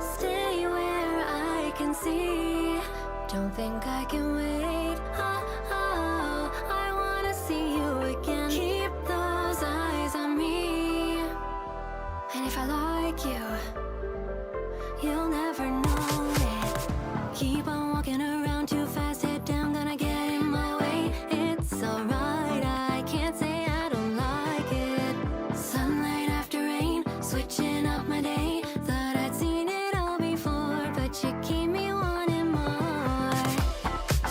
Stay where I can see. Don't think I can wait. I wanna see you again. Keep those eyes on me. And if I like you, you'll never know it. Keep on walking around too fast, head down, gonna get in my way. It's alright, I can't say I don't like it. Sunlight after rain, switching up my day. Thought I'd seen it all before, but you keep me wanting more.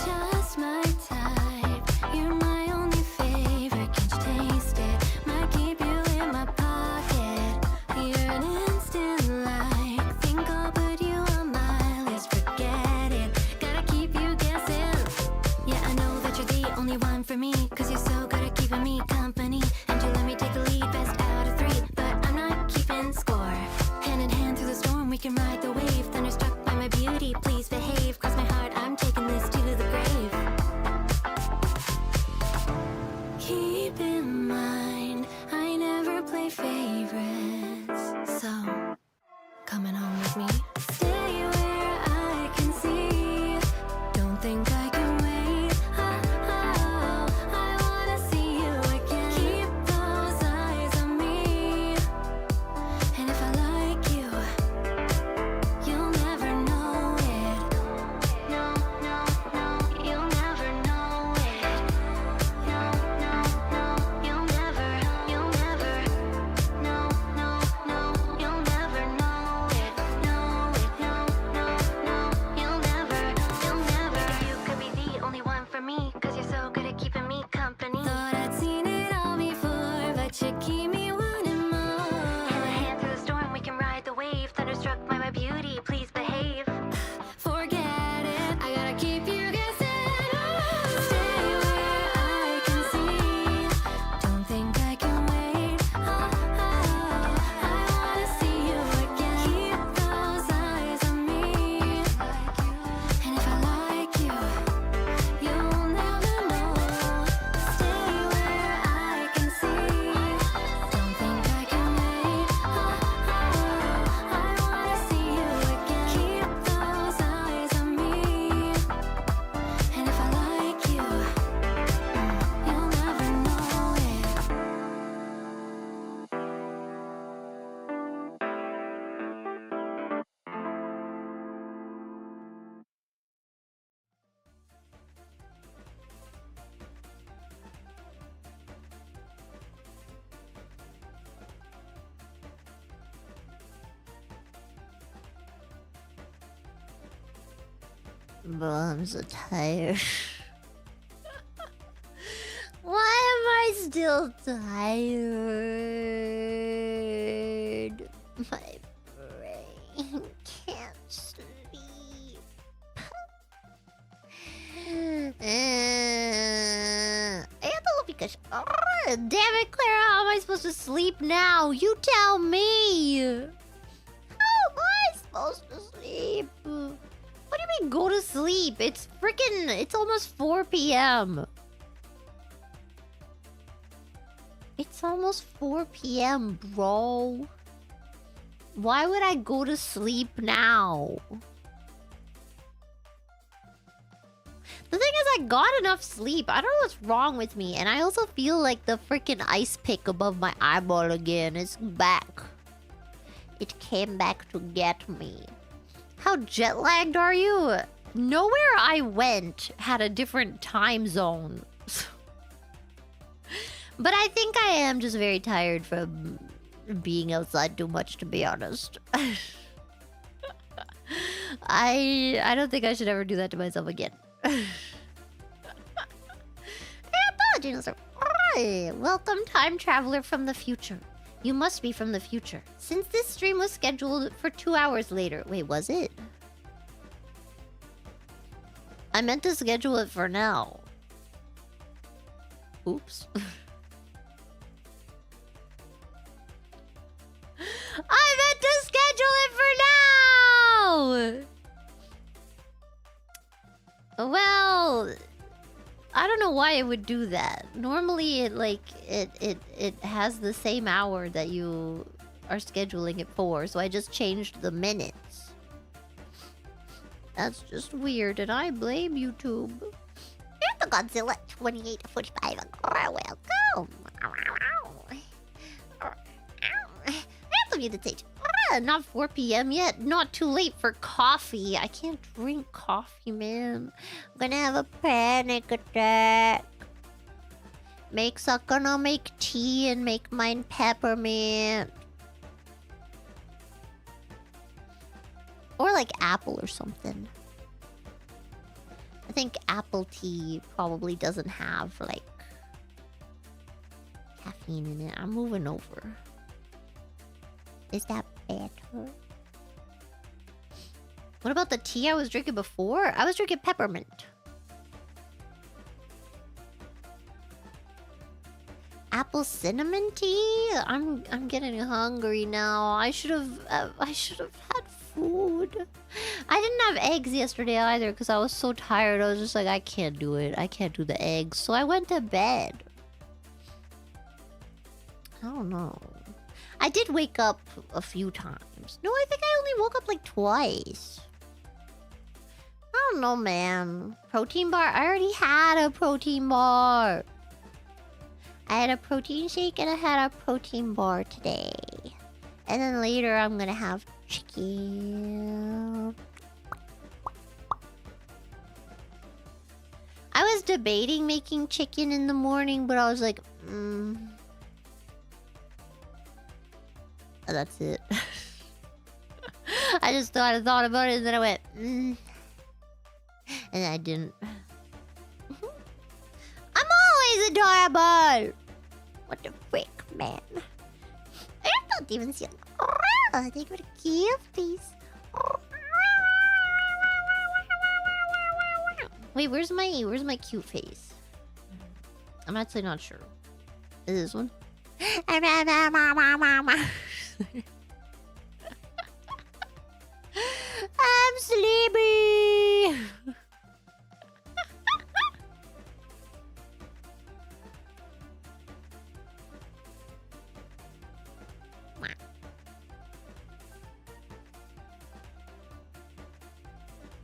Just my type, you're my only favorite. Can't you taste it? Might keep you in my pocket. You're an instant like. Think I'll put you on my list. Forget it, gotta keep you guessing. Yeah, I know that you're the only one for me, 'cause you're so good at keeping me company. And you let me take the lead, best out of three, but I'm not keeping score. Hand in hand through the storm, we can ride the wave. Thunderstruck by my beauty, please behave. Cross my heart, I'm taking this to the grave. Keep in mind, I never play favorites, so coming home with me. Stay where I can see. Don't think I can wait. I wanna see you again. Keep those eyes on me. And if I like you, you'll never know it. No, no, no, you'll never know it. No, no, no, you'll never, no, no, no, you'll never know it. No, no, no, you'll never. You could be the only one for me, 'cause you're so good at keeping me company. Thought I'd seen it all before, but you keep me wanting more. Hand in hand through the storm, we can ride the wave. Thunderstruck by my beauty, please behave. Forget it, I gotta keep you guessing. Stay where I can see. Don't think I can wait. I wanna see you again. Keep those eyes on me. And if I like you, you'll never know. Stay where I can see. Don't think I can wait. I wanna see you again. Keep those eyes on me. And if I like you, you'll never know it. Bro, I'm so tired. Why am I still tired? My brain can't sleep. I have to look because. Oh, damn it, Clara! How am I supposed to sleep now? You tell me! How am I supposed to sleep? What do you mean go to sleep? It's almost 4 p.m. It's almost 4 p.m., bro. Why would I go to sleep now? The thing is, I got enough sleep. I don't know what's wrong with me. And I also feel like the freaking ice pick above my eyeball again is back. It came back to get me. How jet lagged are you? Nowhere I went had a different time zone. But I think I am just very tired from being outside too much, to be honest. I don't think I should ever do that to myself again. Hey, apologies. Hi, welcome, time traveler from the future. You must be from the future, since this stream was scheduled for 2 hours later. Wait, was it? I meant to schedule it for now. Oops. I meant to schedule it for now! Well, I don't know why it would do that. Normally it has the same hour that you are scheduling it for, so I just changed the minutes. That's just weird, and I blame YouTube. Here's the Godzilla 2845. Welcome. That's a muted stage. Not 4 p.m. yet. Not too late for coffee. I can't drink coffee, man. I'm gonna have a panic attack. Gonna make tea and make mine peppermint. Or like apple or something. I think apple tea probably doesn't have like caffeine in it. I'm moving over. Is that better? What about the tea I was drinking before? I was drinking peppermint. Apple cinnamon tea? I'm getting hungry now. I should have had food. I didn't have eggs yesterday either because I was so tired. I was just like, I can't do it. I can't do the eggs. So I went to bed. I don't know. I did wake up a few times. No, I think I only woke up like twice. I don't know, man. Protein bar? I already had a protein bar. I had a protein shake and I had a protein bar today. And then later I'm gonna have chicken. I was debating making chicken in the morning, but I was like, that's it. I just thought about it and then I went, and I didn't. I'm always adorable! What the frick, man? I don't even see it. Thank you for the gifties. Wait, where's my cute face? I'm actually not sure. Is this one? I'm sleepy.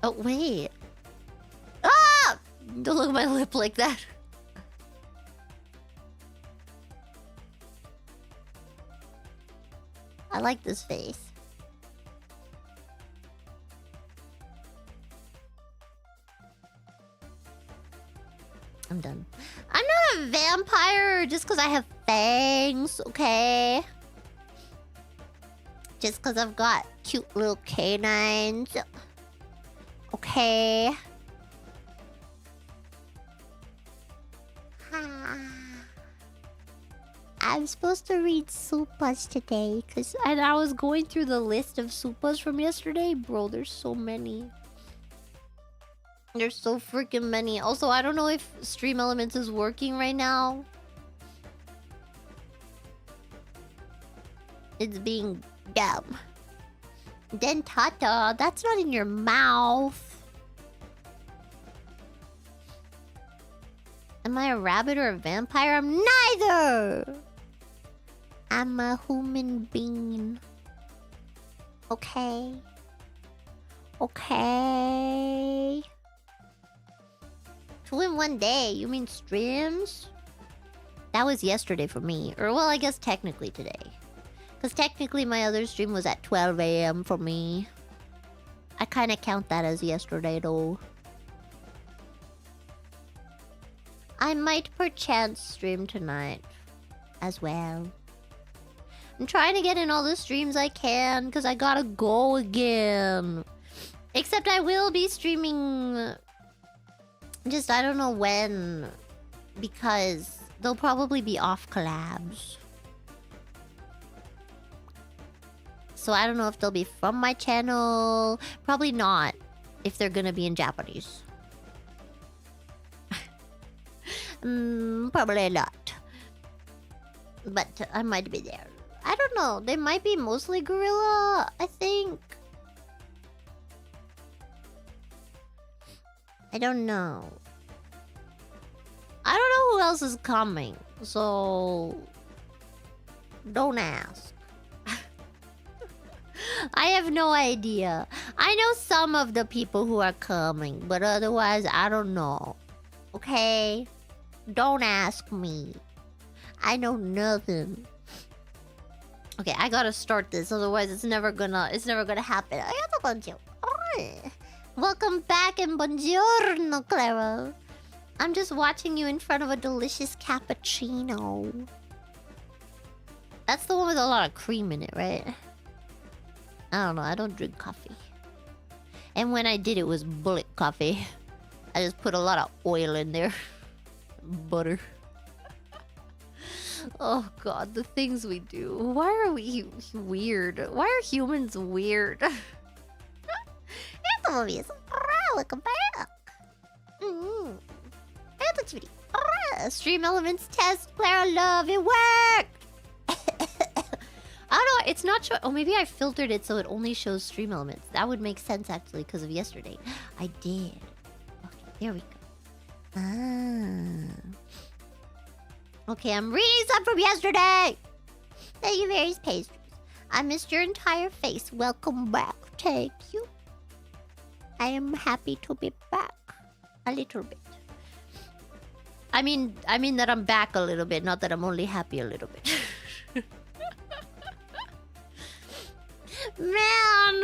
Oh, wait. Ah! Don't look at my lip like that. I like this face. I'm done. I'm not a vampire just because I have fangs, okay? Just because I've got cute little canines. Okay. I'm supposed to read supas today and I was going through the list of supas from yesterday. Bro, there's so many. There's so freaking many. Also, I don't know if Stream Elements is working right now. It's being dumb. Dentata, that's not in your mouth. Am I a rabbit or a vampire? I'm neither. I'm a human being. Okay. Okay. 2 in 1 day? You mean streams? That was yesterday for me. Or, well, I guess technically today. Because technically my other stream was at 12 a.m. for me. I kind of count that as yesterday, though. I might perchance stream tonight as well. I'm trying to get in all the streams I can because I gotta go again. Except I will be streaming... Just, I don't know when. Because they'll probably be off collabs. So I don't know if they'll be from my channel. Probably not. If they're gonna be in Japanese. Probably not. But I might be there. I don't know. They might be mostly gorilla, I think. I don't know. I don't know who else is coming. So... don't ask. I have no idea. I know some of the people who are coming, but otherwise, I don't know. Okay? Don't ask me. I know nothing. Okay, I gotta start this, otherwise it's never gonna happen. Welcome back and buongiorno, Clara. I'm just watching you in front of a delicious cappuccino. That's the one with a lot of cream in it, right? I don't know, I don't drink coffee. And when I did, it was bullet coffee. I just put a lot of oil in there. Butter. Oh god, the things we do. Why are we weird? Why are humans weird? Welcome back. Stream elements test, Clara love, it worked! I don't know, it's not sure. Oh, maybe I filtered it so it only shows stream elements. That would make sense actually because of yesterday. I did. Okay, there we go. Okay, I'm reading some from yesterday. Thank you, various pastries. I missed your entire face. Welcome back. Thank you. I am happy to be back. A little bit. I mean that I'm back a little bit, not that I'm only happy a little bit. Man,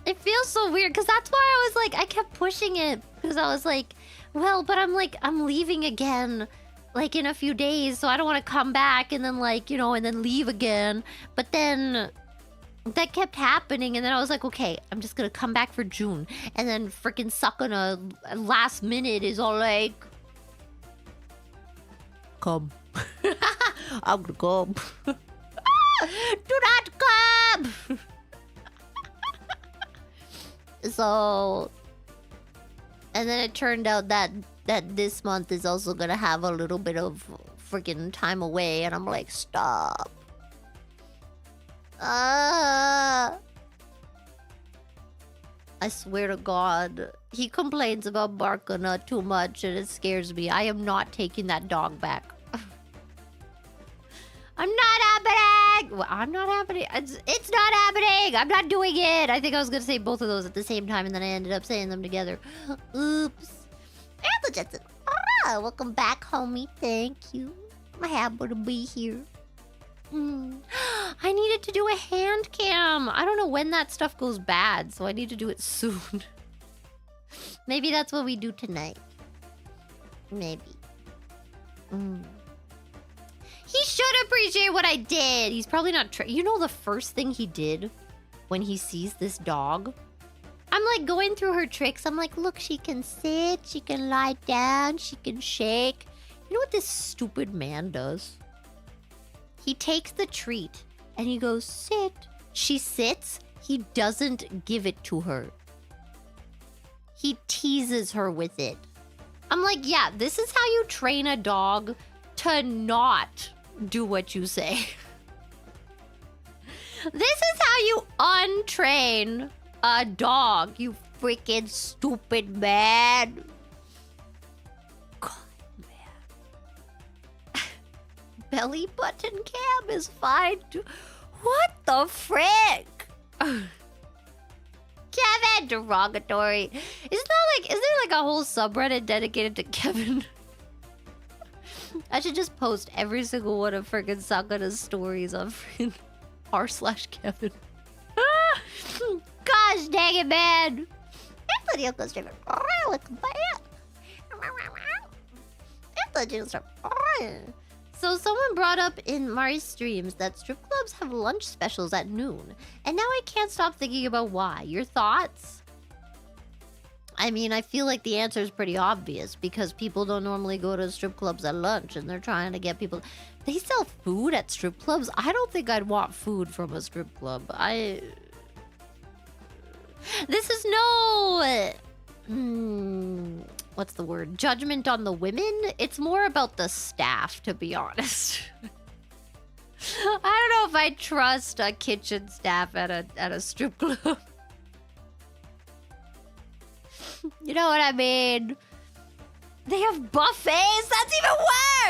it feels so weird because that's why I was like, I kept pushing it because I was like, well, but I'm leaving again, like in a few days, so I don't want to come back and then like, you know, and then leave again. But then that kept happening, and then I was like, okay, I'm just gonna come back for June, and then freaking Sakuna last minute is all like, come. I'm gonna come. Do not come. So, and then it turned out that this month is also gonna have a little bit of freaking time away, and I'm like, stop. I swear to God, he complains about Barkana too much, and it scares me. I am not taking that dog back. I'm not happening! Well, I'm not happening. It's not happening! I'm not doing it! I think I was gonna say both of those at the same time, and then I ended up saying them together. Oops. Justin. Welcome back, homie. Thank you. I'm happy to be here. I needed to do a hand cam. I don't know when that stuff goes bad, so I need to do it soon. Maybe that's what we do tonight. Maybe. He should appreciate what I did. He's probably not... You know the first thing he did when he sees this dog? I'm like going through her tricks. I'm like, look, she can sit, she can lie down, she can shake. You know what this stupid man does? He takes the treat and he goes, sit. She sits. He doesn't give it to her. He teases her with it. I'm like, yeah, this is how you train a dog to not do what you say. This is how you untrain a dog, you freaking stupid man. God, man. Belly button cam is fine too. What the frick? Kevin, derogatory. Isn't there like a whole subreddit dedicated to Kevin? I should just post every single one of friggin' Sakuna's stories on friggin' r/Kevin. Gosh dang it, man! So someone brought up in Mari's streams that strip clubs have lunch specials at noon. And now I can't stop thinking about why. Your thoughts? I mean, I feel like the answer is pretty obvious because people don't normally go to strip clubs at lunch and they're trying to get people... They sell food at strip clubs? I don't think I'd want food from a strip club. This is no... what's the word? Judgment on the women? It's more about the staff, to be honest. I don't know if I trust a kitchen staff at a strip club. You know what I mean? They have buffets? That's even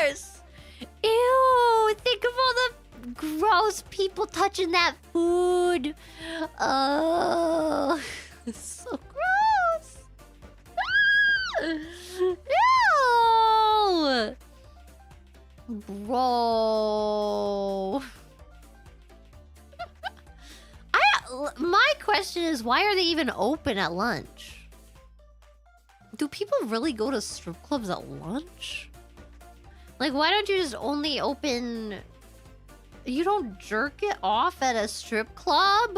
worse! Ew! Think of all Gross, people touching that food. Oh, it's so gross. Ew. Bro. My question is, why are they even open at lunch? Do people really go to strip clubs at lunch? Like, why don't you just only open... You don't jerk it off at a strip club?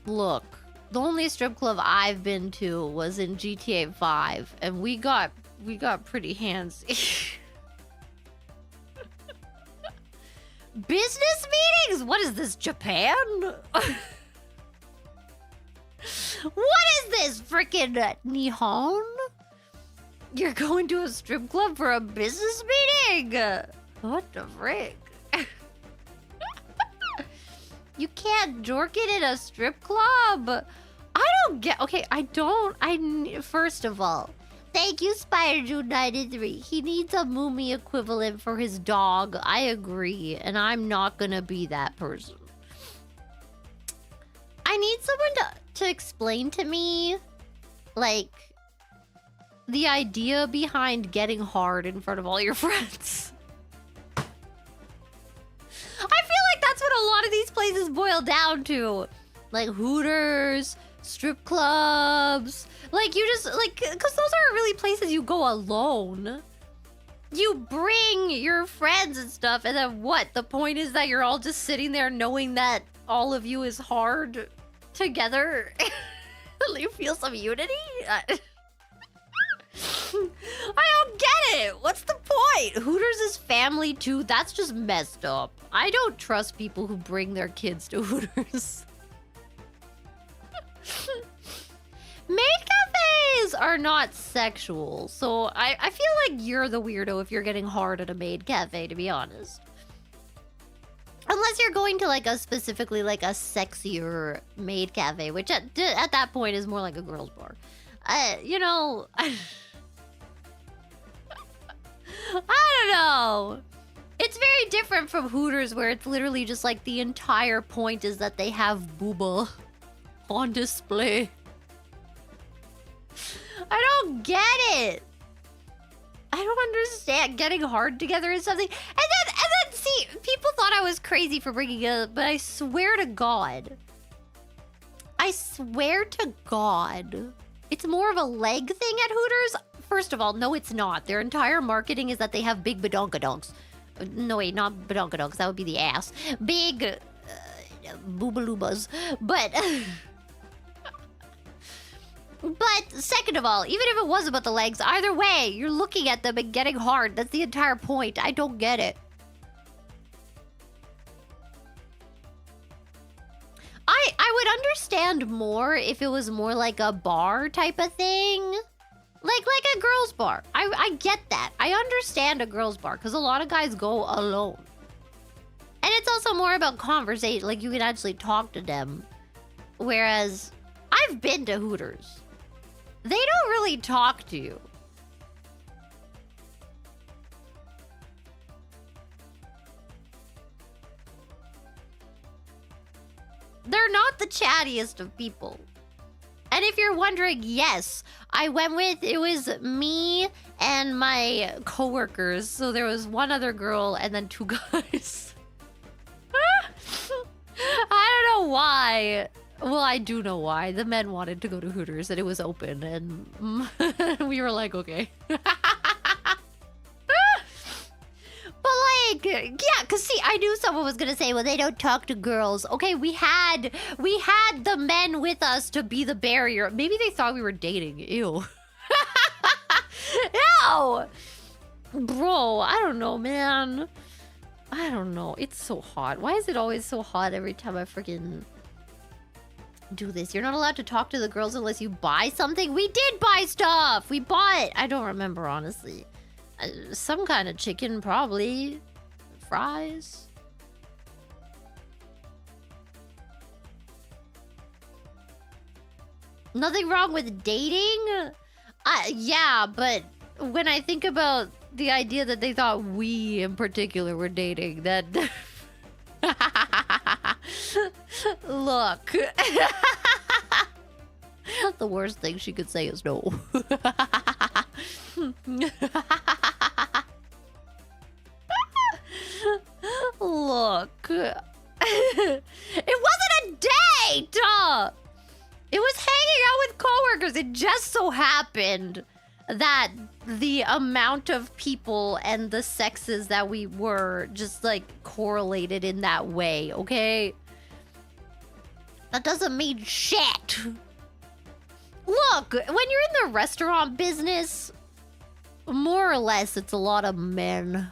Look, the only strip club I've been to was in GTA 5, and we got pretty handsy. Business meetings? What is this, Japan? What is this, frickin' Nihon? You're going to a strip club for a business meeting? What the frick? You can't dork it in a strip club. I don't get... Okay, first of all, thank you, SpiderJune93. He needs a Moomy equivalent for his dog. I agree, and I'm not gonna be that person. I need someone to explain to me, like, the idea behind getting hard in front of all your friends. I feel like that's what a lot of these places boil down to. Like Hooters, strip clubs. Like, you just, like, because those aren't really places you go alone. You bring your friends and stuff, and then what? The point is that you're all just sitting there knowing that all of you is hard together. You feel some unity? I don't get it. What's the point? Hooters is family too. That's just messed up. I don't trust people who bring their kids to Hooters. Maid cafes are not sexual, so I feel like you're the weirdo if you're getting hard at a maid cafe, to be honest. Unless you're going to like a specifically like a sexier maid cafe, which at that point is more like a girls bar. You know, I don't know. It's very different from Hooters, where it's literally just like the entire point is that they have booba on display. I don't get it. I don't understand. Getting hard together is something. And then see, people thought I was crazy for bringing it up, but I swear to God. It's more of a leg thing at Hooters. First of all, no, it's not. Their entire marketing is that they have big badonkadonks. No, wait, not badonkadonks. That would be the ass. Big boobaloobas. But... But second of all, even if it was about the legs, either way, you're looking at them and getting hard. That's the entire point. I don't get it. I would understand more if it was more like a bar type of thing. Like a girls bar. I get that. I understand a girls bar because a lot of guys go alone. And it's also more about conversation. Like, you can actually talk to them. Whereas, I've been to Hooters. They don't really talk to you. They're not the chattiest of people. And if you're wondering, yes, I went with, it was me and my coworkers. So there was one other girl and then two guys. I don't know why. Well, I do know why. The men wanted to go to Hooters and it was open and we were like, okay. But like, yeah, because see, I knew someone was going to say, well, they don't talk to girls. Okay, we had the men with us to be the barrier. Maybe they thought we were dating. Ew. Ew! Bro, I don't know, man. I don't know. It's so hot. Why is it always so hot every time I freaking do this? You're not allowed to talk to the girls unless you buy something. We did buy stuff. We bought. I don't remember, honestly. Some kind of chicken, probably. Fries. Nothing wrong with dating? Yeah, but when I think about the idea that they thought we in particular were dating, that Look. The worst thing she could say is no. Look. It wasn't a date! It was hanging out with coworkers. It just so happened that the amount of people and the sexes that we were just like correlated in that way, okay? That doesn't mean shit. Look, when you're in the restaurant business, more or less it's a lot of men.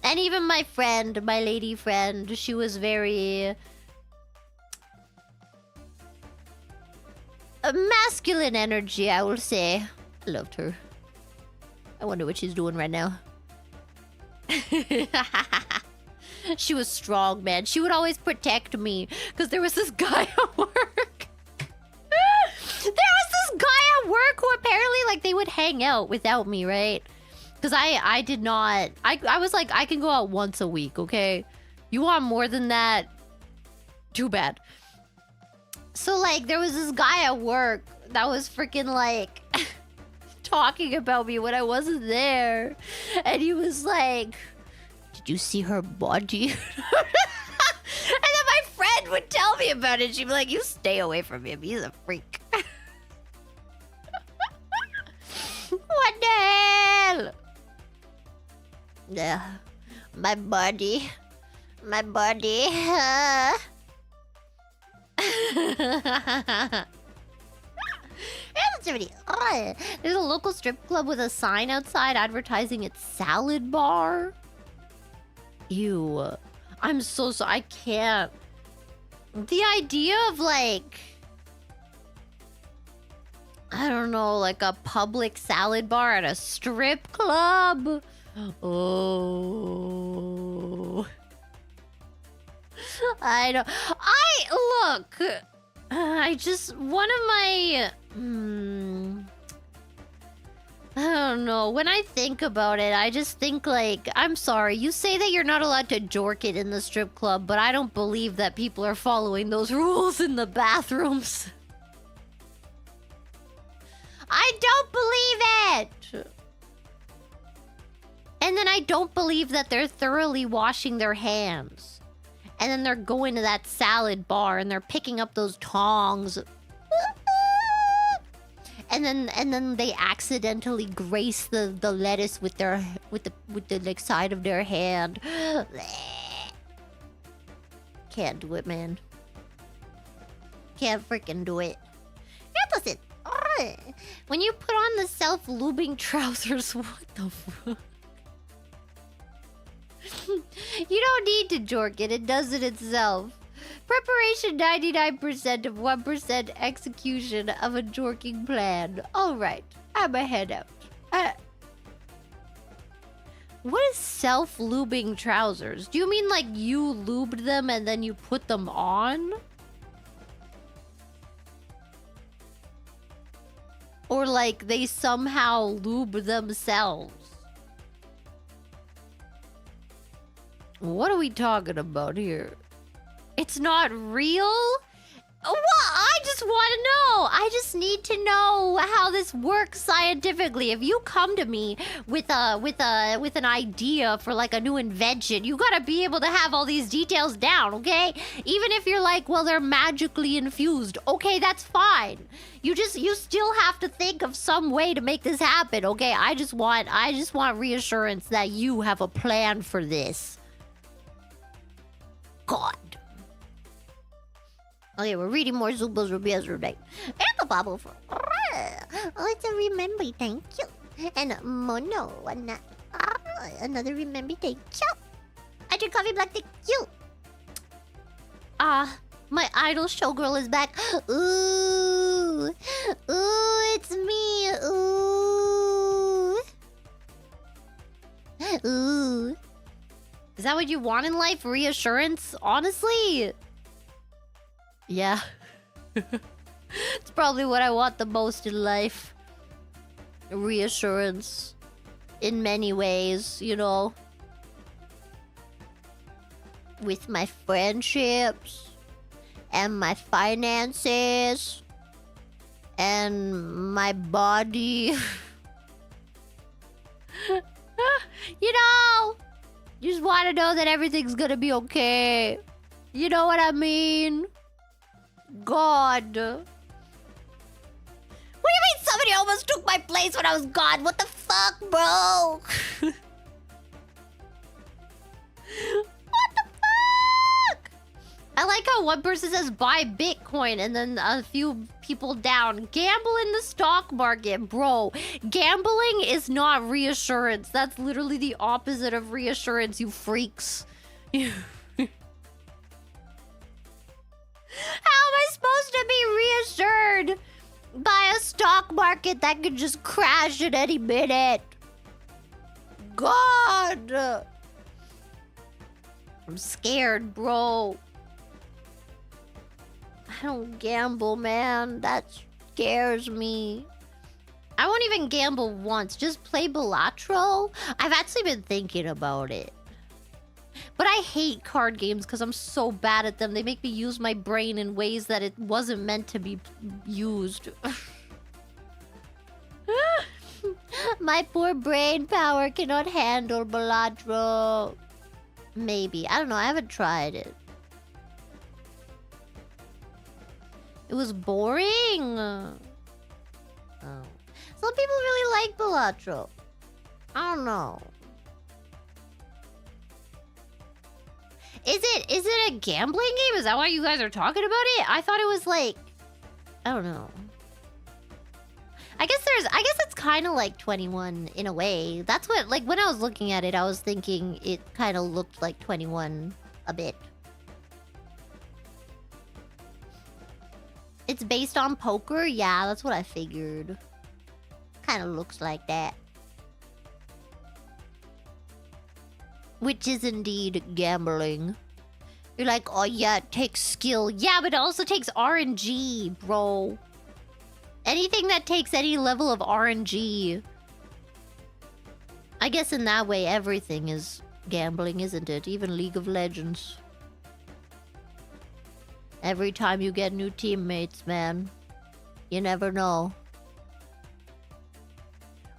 And even my friend, my lady friend, she was very masculine energy, I will say. I loved her. I wonder what she's doing right now. She was strong, man. She would always protect me. Because there was this guy at work. There was this guy at work who apparently, like, they would hang out without me, right? Because I did not... I was like, I can go out once a week, okay? You want more than that? Too bad. So, like, there was this guy at work that was freaking, like... talking about me when I wasn't there. And he was like... Did you see her body? And then my friend would tell me about it. She'd be like, you stay away from him. He's a freak. What the hell? Yeah. My body. My body. There's a local strip club with a sign outside advertising its salad bar. Ew. I'm so sorry. I can't. The idea of, like... I don't know, like a public salad bar at a strip club? Oh. I don't... Look... I just... One of my... I don't know. When I think about it, I just think like, I'm sorry, you say that you're not allowed to jork it in the strip club, but I don't believe that people are following those rules in the bathrooms. I don't believe it! And then I don't believe that they're thoroughly washing their hands. And then they're going to that salad bar and they're picking up those tongs. And then they accidentally grace the lettuce with the like side of their hand. Can't do it, man. Can't freaking do it. Listen, when you put on the self-lubing trousers, what the fuck? You don't need to jork it. It does it itself. Preparation 99% of 1% execution of a jorking plan. Alright, I'm a head out. What is self-lubing trousers? Do you mean like you lubed them and then you put them on? Or like they somehow lube themselves? What are we talking about here? It's not real? Well, I just want to know. I just need to know how this works scientifically. If you come to me with an idea for like a new invention, you gotta be able to have all these details down, okay? Even if you're like, well, they're magically infused, okay, that's fine. You still have to think of some way to make this happen, okay? I just want reassurance that you have a plan for this. God. Okay, we're reading more Zubas Rubias today. And the Bible for... Oh, it's a remember, thank you. And Mono, another remember, thank you. I drink coffee black, thank you. My idol showgirl is back. Ooh. Ooh, it's me. Ooh. Ooh. Is that what you want in life? Reassurance? Honestly? Yeah. It's probably what I want the most in life. Reassurance. In many ways, you know. with my friendships and my finances and my body. You know, just want to know that everything's gonna be okay. You know what I mean? God. What do you mean somebody almost took my place when I was gone? What the fuck, bro? What the fuck? I like how one person says buy Bitcoin and then a few people down. Gamble in the stock market, bro. Gambling is not reassurance. That's literally the opposite of reassurance, you freaks. How am I supposed to be reassured by a stock market that could just crash at any minute? God. I'm scared, bro. I don't gamble, man. That scares me. I won't even gamble once. Just play Balatro. I've actually been thinking about it. But I hate card games because I'm so bad at them. They make me use my brain in ways that it wasn't meant to be used. My poor brain power cannot handle Balatro. Maybe. I don't know. I haven't tried it. It was boring. Oh. Some people really like Balatro. I don't know. Is it a gambling game? Is that why you guys are talking about it? I thought it was like, I don't know. I guess it's kind of like 21 in a way. That's what, like, when I was looking at it, I was thinking it kind of looked like 21 a bit. It's based on poker? Yeah, that's what I figured. Kind of looks like that. Which is indeed gambling. You're like, oh yeah, it takes skill. Yeah, but it also takes RNG, bro. Anything that takes any level of RNG. I guess in that way, everything is gambling, isn't it? Even League of Legends. Every time you get new teammates, man. You never know.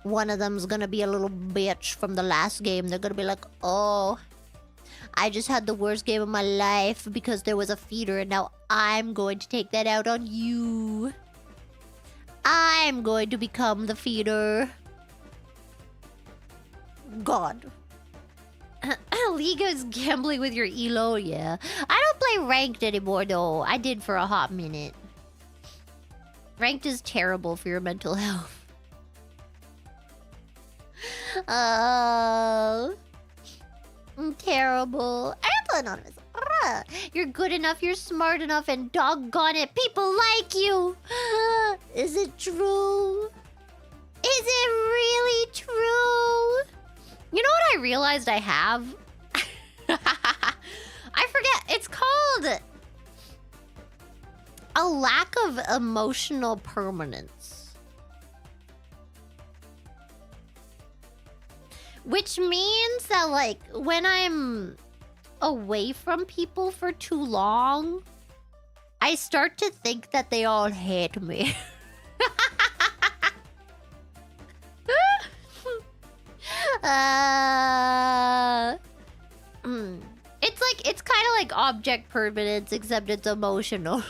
One of them's gonna be a little bitch from the last game. They're gonna be like, oh, I just had the worst game of my life because there was a feeder and now I'm going to take that out on you. I'm going to become the feeder. God. League is gambling with your elo, yeah. I don't play ranked anymore though. I did for a hot minute. Ranked is terrible for your mental health. Terrible. Apple Anonymous. You're good enough, you're smart enough, and doggone it, people like you. Is it true? Is it really true? You know what I realized I have? I forget. It's called a lack of emotional permanence. Which means that, like, when I'm away from people for too long, I start to think that they all hate me. It's kind of like object permanence, except it's emotional.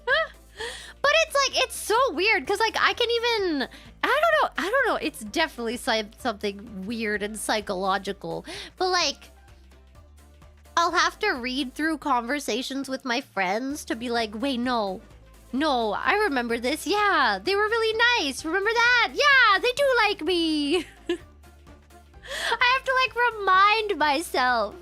But it's like, it's so weird because, like, I can even, I don't know, it's definitely something weird and psychological, but like, I'll have to read through conversations with my friends to be like, wait, no, I remember this. Yeah, they were really nice. Remember that? Yeah, they do like me. I have to, like, remind myself.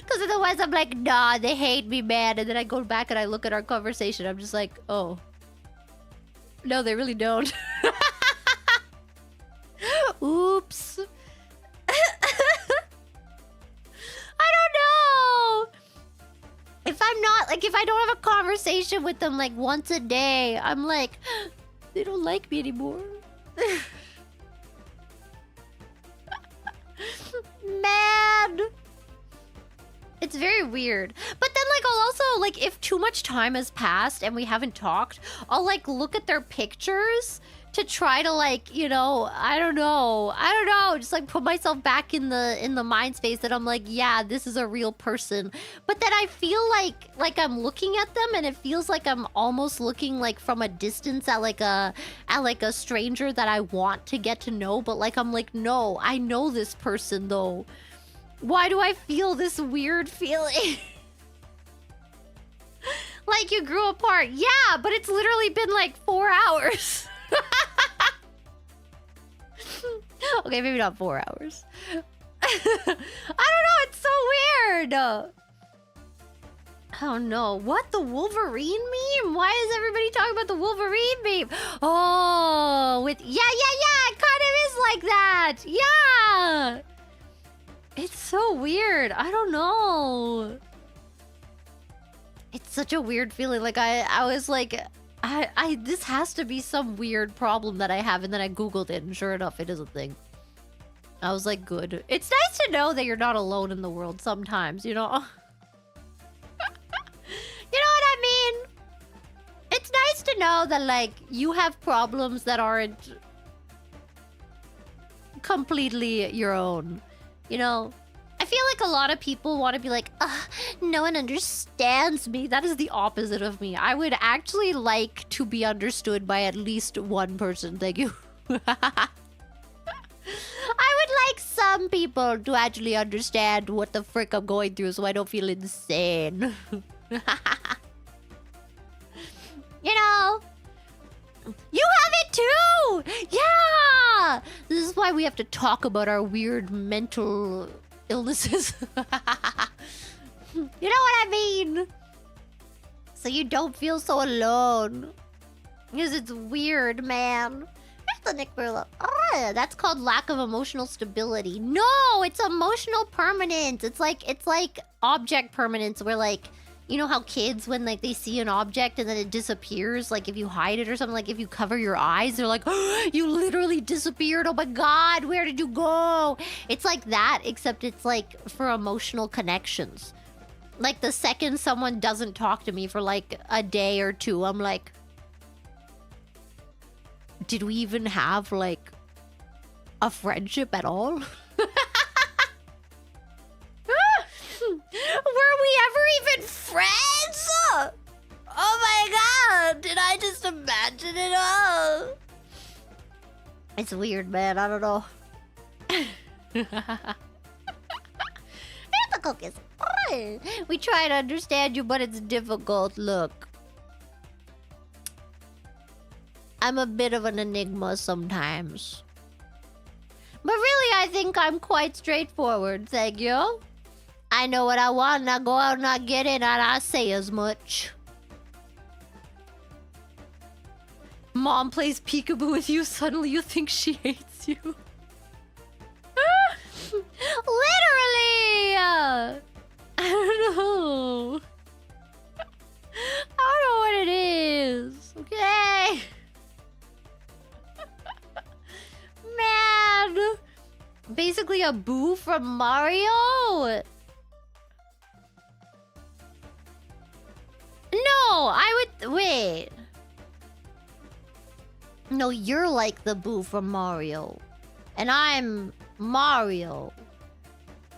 Because otherwise I'm like, nah, they hate me, man. And then I go back and I look at our conversation. I'm just like, oh. No, they really don't. Oops. I don't know. If I'm not, like, if I don't have a conversation with them, like, once a day, I'm like, they don't like me anymore. Man. It's very weird. But then, like, I'll also, like, if too much time has passed and we haven't talked, I'll, like, look at their pictures to try to, like, you know, I don't know, just, like, put myself back in the mind space that I'm like, yeah, this is a real person. But then I feel like I'm looking at them and it feels like I'm almost looking, like, from a distance at, like, a stranger that I want to get to know. But, like, I'm like, no, I know this person, though. Why do I feel this weird feeling? Like you grew apart. Yeah, but it's literally been like 4 hours. Okay, maybe not 4 hours. I don't know, it's so weird. Oh no, what? The Wolverine meme? Why is everybody talking about the Wolverine meme? Oh, with... Yeah, it kind of is like that. Yeah. It's so weird. I don't know. It's such a weird feeling. Like I was like, this has to be some weird problem that I have, and then I Googled it, and sure enough, it is a thing. I was like, good. It's nice to know that you're not alone in the world sometimes, you know? You know what I mean? It's nice to know that, like, you have problems that aren't completely your own. You know, I feel like a lot of people want to be like, no one understands me. That is the opposite of me. I would actually like to be understood by at least one person. Thank you. I would like some people to actually understand what the frick I'm going through so I don't feel insane. You know? You have it too! Yeah! This is why we have to talk about our weird mental illnesses. You know what I mean? So you don't feel so alone. Because it's weird, man. Here's the Nick Burlow. Oh, that's called lack of emotional stability. No, it's emotional permanence. It's like object permanence where, like, you know how kids, when like they see an object and then it disappears, like if you hide it or something, like if you cover your eyes, they're like, oh, you literally disappeared. Oh my God, where did you go? It's like that, except it's like for emotional connections. Like the second someone doesn't talk to me for like a day or two, I'm like, did we even have like a friendship at all? Were we ever even friends? Oh my God, did I just imagine it all? It's weird, man. I don't know. Here's the cookies. We try to understand you, but it's difficult. Look, I'm a bit of an enigma sometimes. But really, I think I'm quite straightforward, thank you. I know what I want, and I go out and I get it, and I say as much. Mom plays peekaboo with you, suddenly you think she hates you. Literally! I don't know. I don't know what it is, okay? Man! Basically a boo from Mario? No, I would... Wait. No, you're like the boo from Mario. And I'm Mario.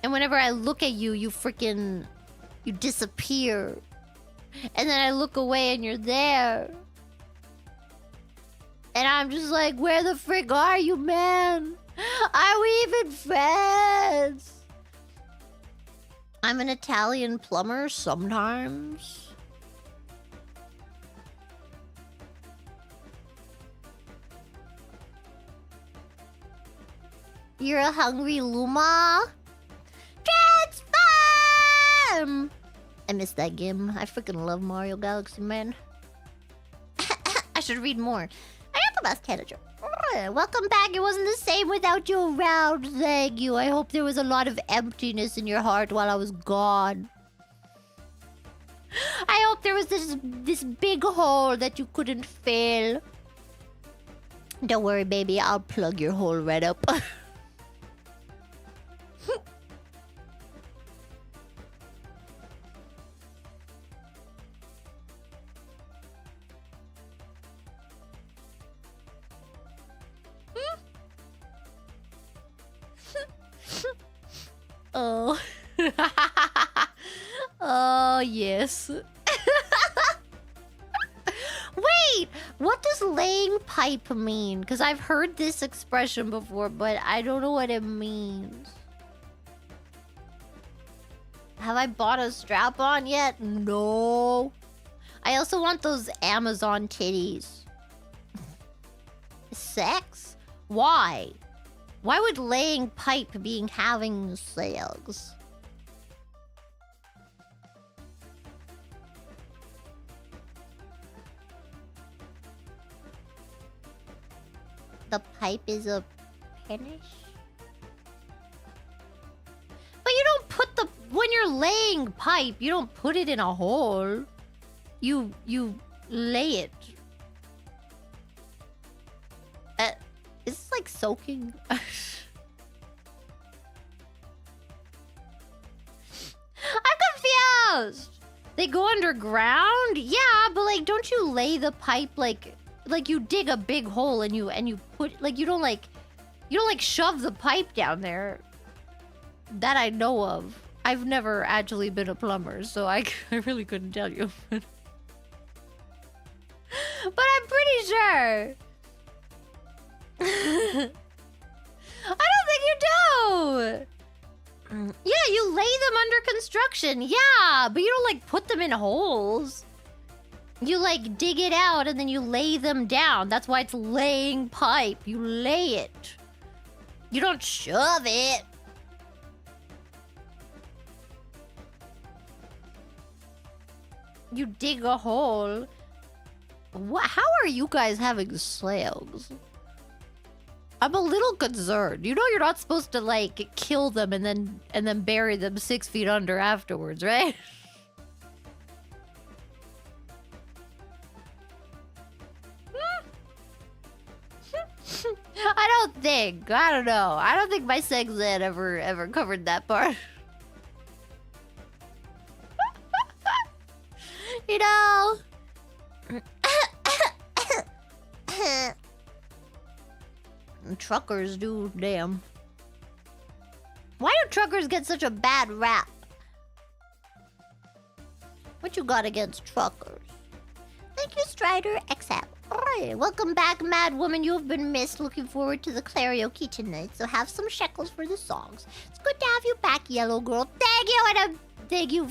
And whenever I look at you, you freaking... You disappear. And then I look away and you're there. And I'm just like, where the frick are you, man? Are we even friends? I'm an Italian plumber sometimes. You're a hungry Luma? Transform! I miss that game. I freaking love Mario Galaxy, man. I should read more. I got the best tanager. Welcome back. It wasn't the same without you around. Thank you. I hope there was a lot of emptiness in your heart while I was gone. I hope there was this big hole that you couldn't fill. Don't worry, baby. I'll plug your hole right up. Oh. Oh, yes. Wait, what does laying pipe mean? Because I've heard this expression before, but I don't know what it means. Have I bought a strap-on yet? No. I also want those Amazon titties. Sex? Why? Why would laying pipe being having sex? The pipe is a penis? But you don't put the... When you're laying pipe, you don't put it in a hole. You lay it. Is this like soaking? I'm confused. They go underground? Yeah, but like, don't you lay the pipe like you dig a big hole and you put like you don't like shove the pipe down there. That I know of. I've never actually been a plumber, so I really couldn't tell you. But I'm pretty sure. I don't think you do. Yeah, you lay them under construction. Yeah, but you don't like put them in holes. You like dig it out and then you lay them down. That's why it's laying pipe. You lay it. You don't shove it. You dig a hole. What? How are you guys having sales? I'm a little concerned. You know you're not supposed to like kill them and then bury them 6 feet under afterwards, right? I don't know. I don't think my sex ed ever covered that part. You know. Truckers do, damn. Why do truckers get such a bad rap? What you got against truckers? Thank you, Strider XM. Alright, welcome back, Mad Woman. You have been missed. Looking forward to the karaoke tonight, so have some shekels for the songs. It's good to have you back, Yellow Girl. Thank you, and thank you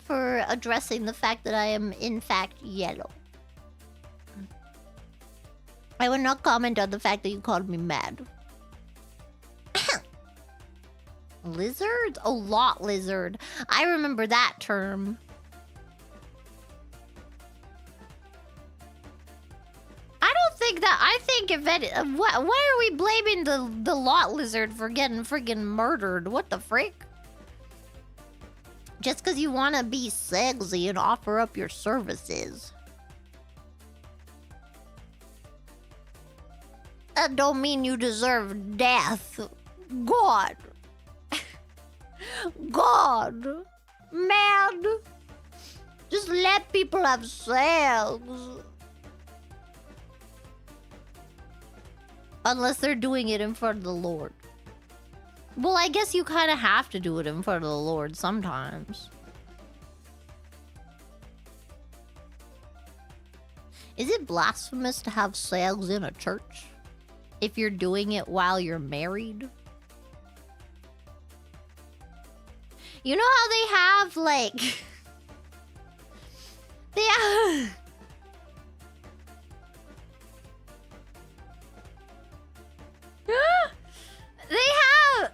for addressing the fact that I am, in fact, yellow. I will not comment on the fact that you called me mad. Lizards? Oh, lot lizard. I remember that term. I don't think that... I think if any... why are we blaming the lot lizard for getting friggin' murdered? What the frick? Just because you want to be sexy and offer up your services. That don't mean you deserve death. God. God. Man. Just let people have sex. Unless they're doing it in front of the Lord. Well, I guess you kind of have to do it in front of the Lord sometimes. Is it blasphemous to have sex in a church? If you're doing it while you're married? You know how they have, like... they have... they have...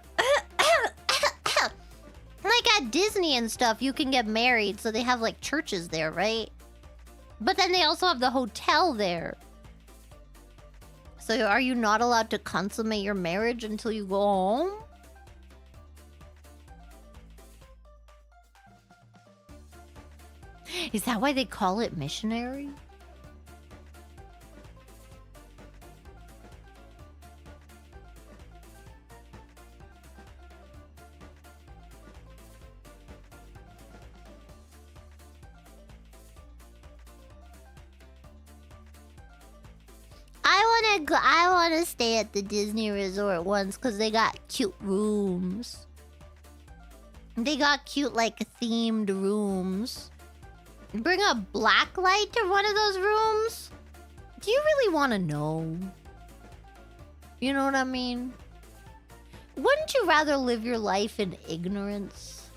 like at Disney and stuff, you can get married, so they have, like, churches there, right? But then they also have the hotel there. So are you not allowed to consummate your marriage until you go home? Is that why they call it missionary? I wanna stay at the Disney resort once because they got cute rooms. They got cute, like, themed rooms. Bring a black light to one of those rooms? Do you really want to know? You know what I mean? Wouldn't you rather live your life in ignorance?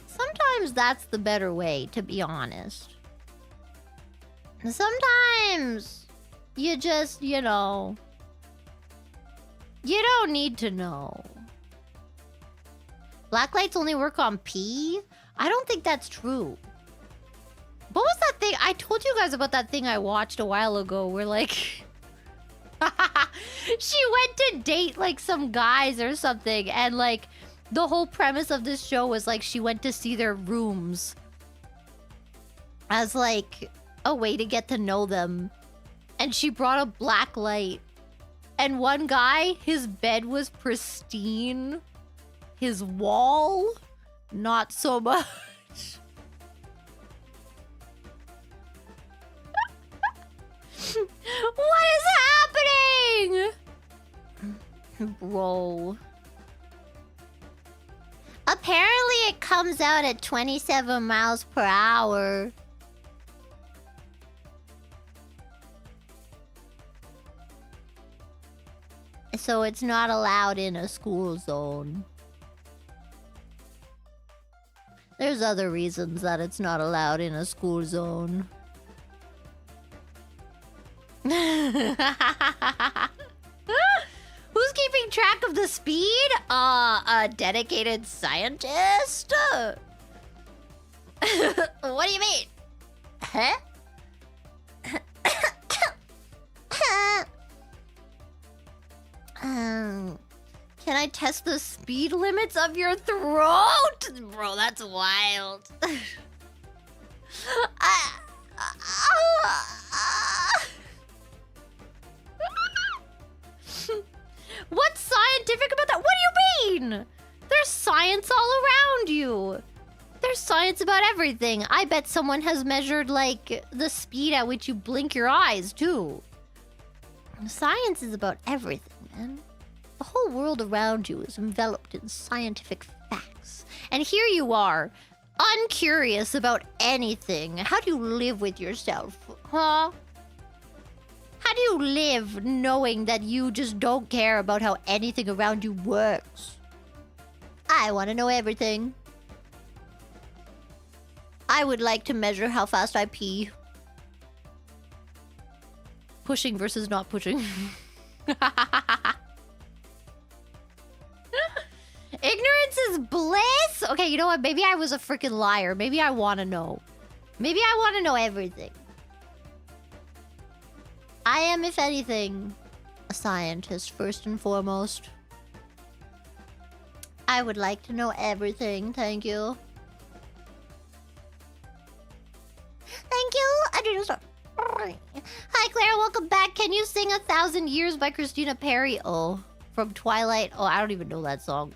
Sometimes that's the better way, to be honest. Sometimes you just, you know, you don't need to know. Black lights only work on P? I don't think that's true. What was that thing? I told you guys about that thing I watched a while ago where, like, she went to date, like, some guys or something. And, like, the whole premise of this show was, like, she went to see their rooms as, like, a way to get to know them. And she brought a black light. And one guy, his bed was pristine. His wall, not so much. What is happening? Bro. Apparently it comes out at 27 miles per hour. So it's not allowed in a school zone. There's other reasons that it's not allowed in a school zone. Who's keeping track of the speed? A dedicated scientist? What do you mean? Huh? Can I test the speed limits of your throat? Bro, that's wild. What's scientific about that? What do you mean? There's science all around you. There's science about everything. I bet someone has measured, like, the speed at which you blink your eyes, too. Science is about everything, man. The whole world around you is enveloped in scientific facts. And here you are, uncurious about anything. How do you live with yourself, huh? How do you live knowing that you just don't care about how anything around you works? I want to know everything. I would like to measure how fast I pee. Pushing versus not pushing. Ignorance is bliss? Okay, you know what? Maybe I was a freaking liar. Maybe I want to know. Maybe I want to know everything. I am, if anything, a scientist first and foremost. I would like to know everything. Thank you. Thank you. I didn't start. Hi, Clara. Welcome back. Can you sing 1,000 Years by Christina Perri? Oh, from Twilight. Oh, I don't even know that song.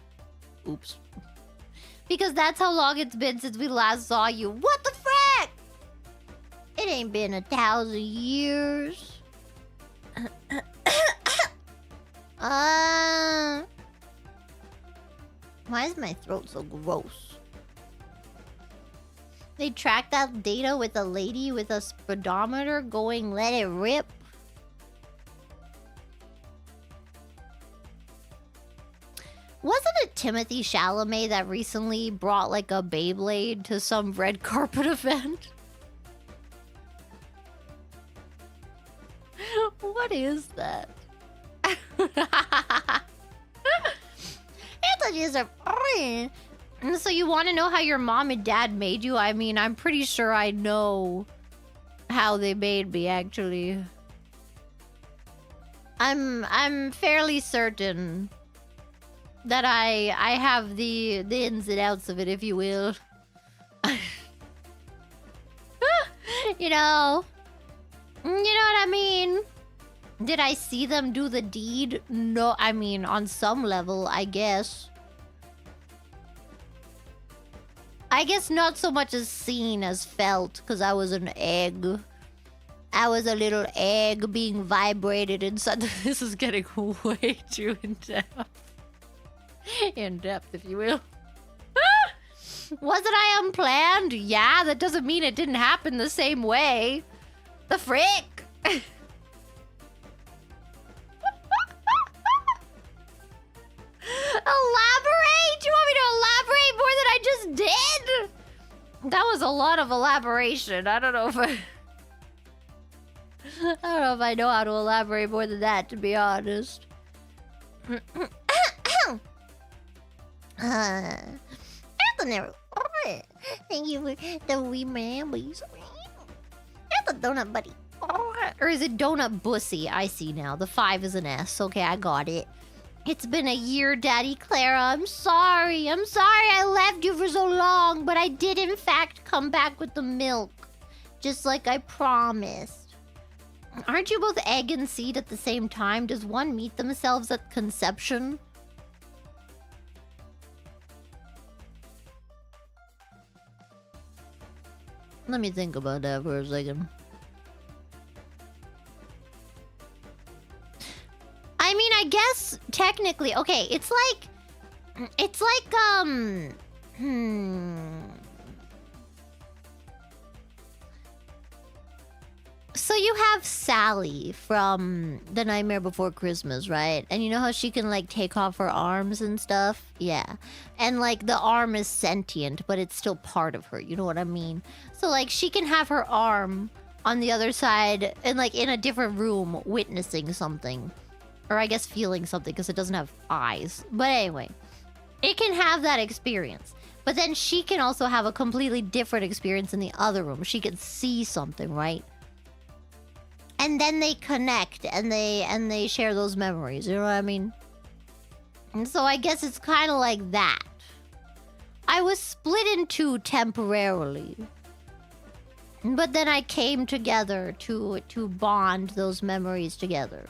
Oops. Because that's how long it's been since we last saw you. What the frick? It ain't been 1,000 years. Why is my throat so gross? They tracked that data with a lady with a speedometer going let it rip. Wasn't it Timothy Chalamet that recently brought like a Beyblade to some red carpet event? What is that? So you want to know how your mom and dad made you? I mean, I'm pretty sure I know how they made me, actually. I'm fairly certain that I have the ins and outs of it, if you will. You know what I mean? Did I see them do the deed? No, I mean, on some level, I guess. I guess not so much as seen as felt, because I was an egg. I was a little egg being vibrated inside. This is getting way too in depth. In depth, if you will. Wasn't I unplanned? Yeah, that doesn't mean it didn't happen the same way. The frick? Elaborate! You want me to elaborate more than I just did? That was a lot of elaboration. I don't know if I don't know if I know how to elaborate more than that, to be honest. Thank you for the wee mambies. That's a donut buddy. Or is it donut bussy? I see now. The 5 is an S. Okay, I got it. It's been a year, Daddy Clara. I'm sorry. I'm sorry I left you for so long, but I did in fact come back with the milk. Just like I promised. Aren't you both egg and seed at the same time? Does one meet themselves at conception? Let me think about that for a second. I mean, I guess technically, okay, it's like So you have Sally from The Nightmare Before Christmas, right? And you know how she can like take off her arms and stuff? Yeah. And like the arm is sentient, but it's still part of her. You know what I mean? So like she can have her arm on the other side and like in a different room witnessing something. Or I guess feeling something because it doesn't have eyes. But anyway, it can have that experience. But then she can also have a completely different experience in the other room. She can see something, right? And then they connect and they share those memories. You know what I mean? And so I guess it's kind of like that. I was split in two temporarily. But then I came together to bond those memories together.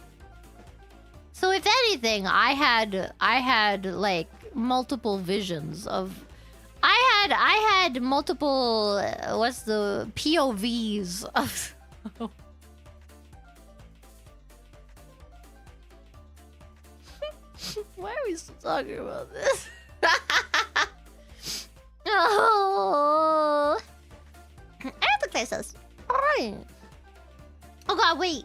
So if anything, I had like multiple visions of I had multiple what's the POVs of Why are we still talking about this? Oh, Antithesis. Oh god, wait.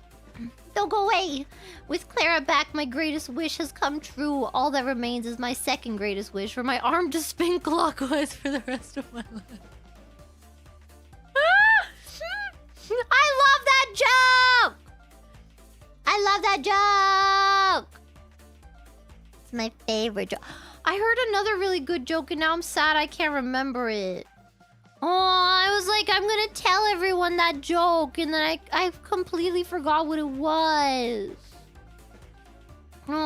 Don't go away. With Clara back, my greatest wish has come true. All that remains is my second greatest wish, for my arm to spin clockwise for the rest of my life. I love that joke! I love that joke! It's my favorite joke. I heard another really good joke and now I'm sad I can't remember it. Oh, I was like, I'm gonna tell everyone that joke, and then I completely forgot what it was. Oh,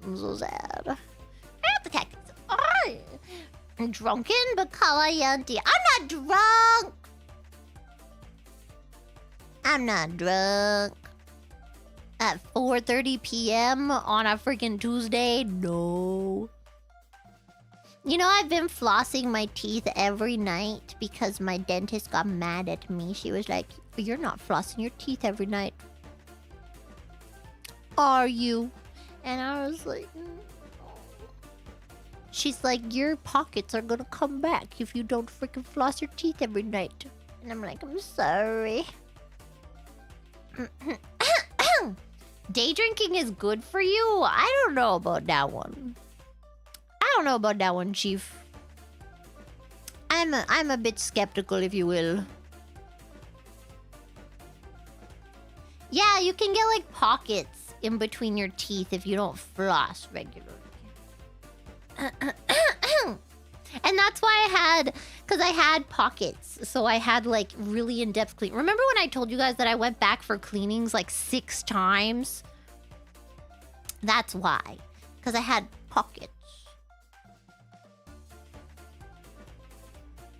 I'm so sad. At the cactus. I'm drunken but caliente. I'm not drunk. I'm not drunk. At 4:30 p.m. on a freaking Tuesday? No. You know, I've been flossing my teeth every night because my dentist got mad at me. She was like, you're not flossing your teeth every night. Are you? And I was like, no. She's like, your pockets are gonna come back if you don't freaking floss your teeth every night. And I'm like, I'm sorry. Day drinking is good for you? I don't know about that one. I don't know about that one, Chief. I'm a bit skeptical, if you will. Yeah, you can get like pockets in between your teeth if you don't floss regularly. And that's why because I had pockets. So I had like really in-depth clean. Remember when I told you guys that I went back for cleanings like 6 times? That's why. Because I had pockets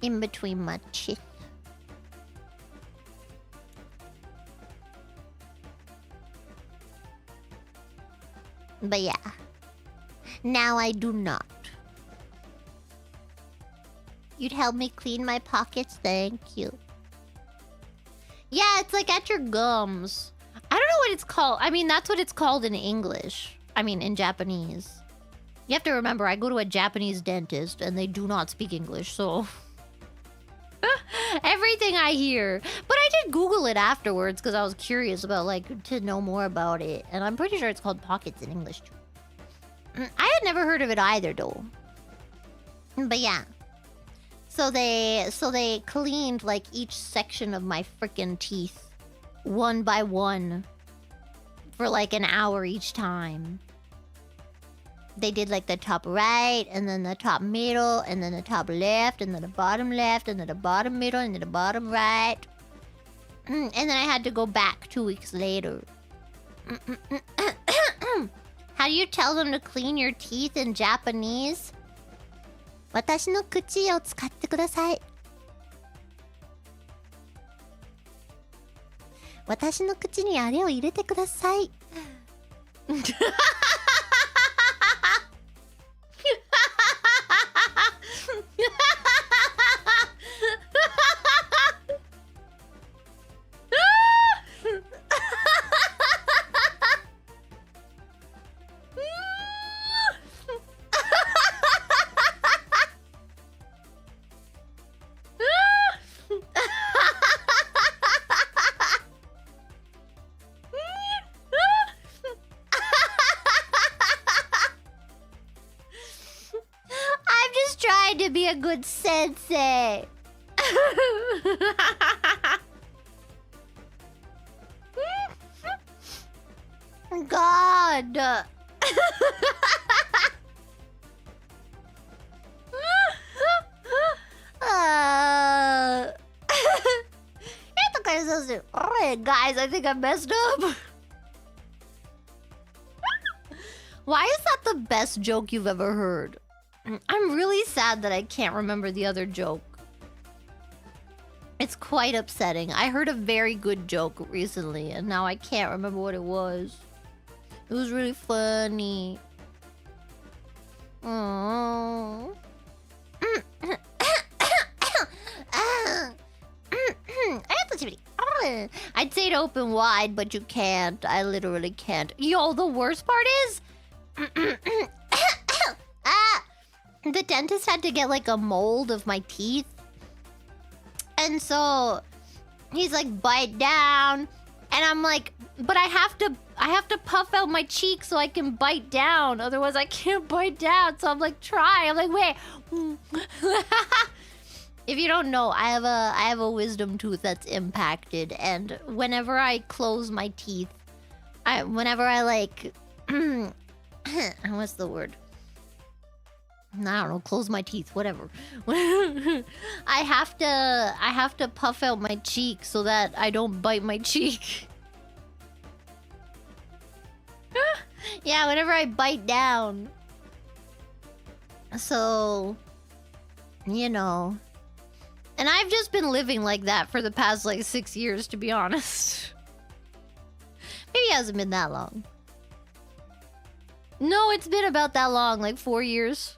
in between my teeth. But yeah. Now I do not. You'd help me clean my pockets? Thank you. Yeah, it's like at your gums. I don't know what it's called. I mean, that's what it's called in English. I mean, in Japanese. You have to remember, I go to a Japanese dentist and they do not speak English, so... Everything I hear. But I did Google it afterwards because I was curious about, like, to know more about it. And I'm pretty sure it's called pockets in English, too. I had never heard of it either, though. But yeah. So they cleaned, like, each section of my freaking teeth. One by one. For, like, an hour each time. They did like the top right, and then the top middle, and then the top left, and then the bottom left, and then the bottom middle, and then the bottom right. And then I had to go back 2 weeks later. How do you tell them to clean your teeth in Japanese? 私の口を使ってください。私の口にあれを入れてください。To be a good sensei. God. Alright, guys, I think I messed up. Why is that the best joke you've ever heard? I'm really sad that I can't remember the other joke. It's quite upsetting. I heard a very good joke recently, and now I can't remember what it was. It was really funny. Oh. I'd say to open wide, but you can't. I literally can't. Yo, the worst part is... The dentist had to get, like, a mold of my teeth. And so he's like, bite down. And I'm like, but I have to puff out my cheek so I can bite down. Otherwise, I can't bite down. So I'm like, try. I'm like, wait. If you don't know, I have a wisdom tooth that's impacted. And whenever I close my teeth, whenever I, like... what's the word? I don't know, close my teeth, whatever. I have to puff out my cheek so that I don't bite my cheek. Yeah, whenever I bite down. So, you know. And I've just been living like that for the past, like, 6 years, to be honest. Maybe it hasn't been that long. No, it's been about that long, like 4 years.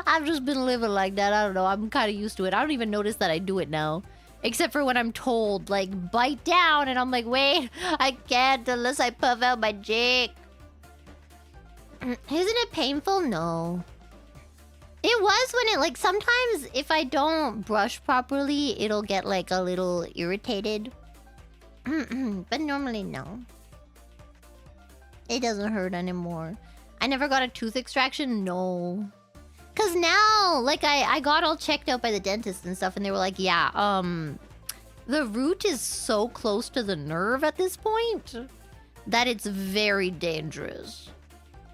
I've just been living like that. I don't know. I'm kind of used to it. I don't even notice that I do it now. Except for when I'm told, like, bite down. And I'm like, wait, I can't unless I puff out my cheek. Isn't it painful? No. It was when it, like, sometimes if I don't brush properly, it'll get, like, a little irritated. But normally, no. It doesn't hurt anymore. I never got a tooth extraction? No. Because now, like, I got all checked out by the dentist and stuff, and they were like, yeah, the root is so close to the nerve at this point that it's very dangerous.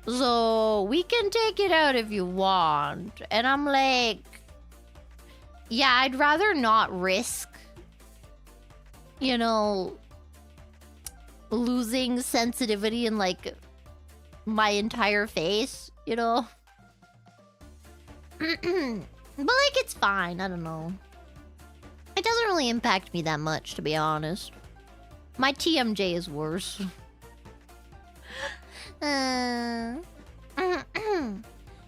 So, we can take it out if you want. And I'm like, yeah, I'd rather not risk, you know, losing sensitivity in, like, my entire face, you know? But, like, it's fine. I don't know. It doesn't really impact me that much, to be honest. My TMJ is worse. Yeah,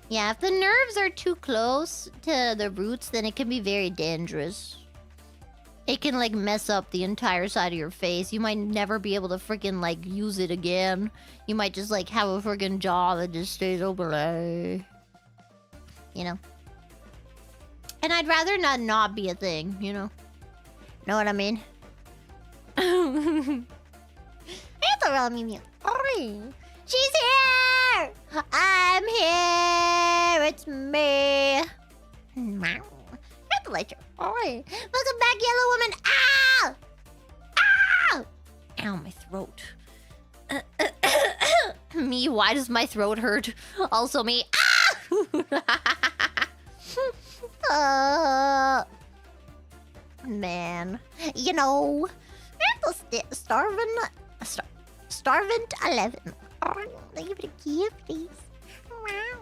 if the nerves are too close to the roots, then it can be very dangerous. It can like mess up the entire side of your face. You might never be able to freaking like use it again. You might just like have a freaking jaw that just stays open. You know? And I'd rather not be a thing, you know? Know what I mean? It's a real Mew. She's here! I'm here! It's me! Got the lighter. Welcome back, Yellow Woman! Ow! Ow! Ow, my throat. Me, why does my throat hurt? Also me. Man. You know, Starvin 11. Oh, look at the gifties. Wow.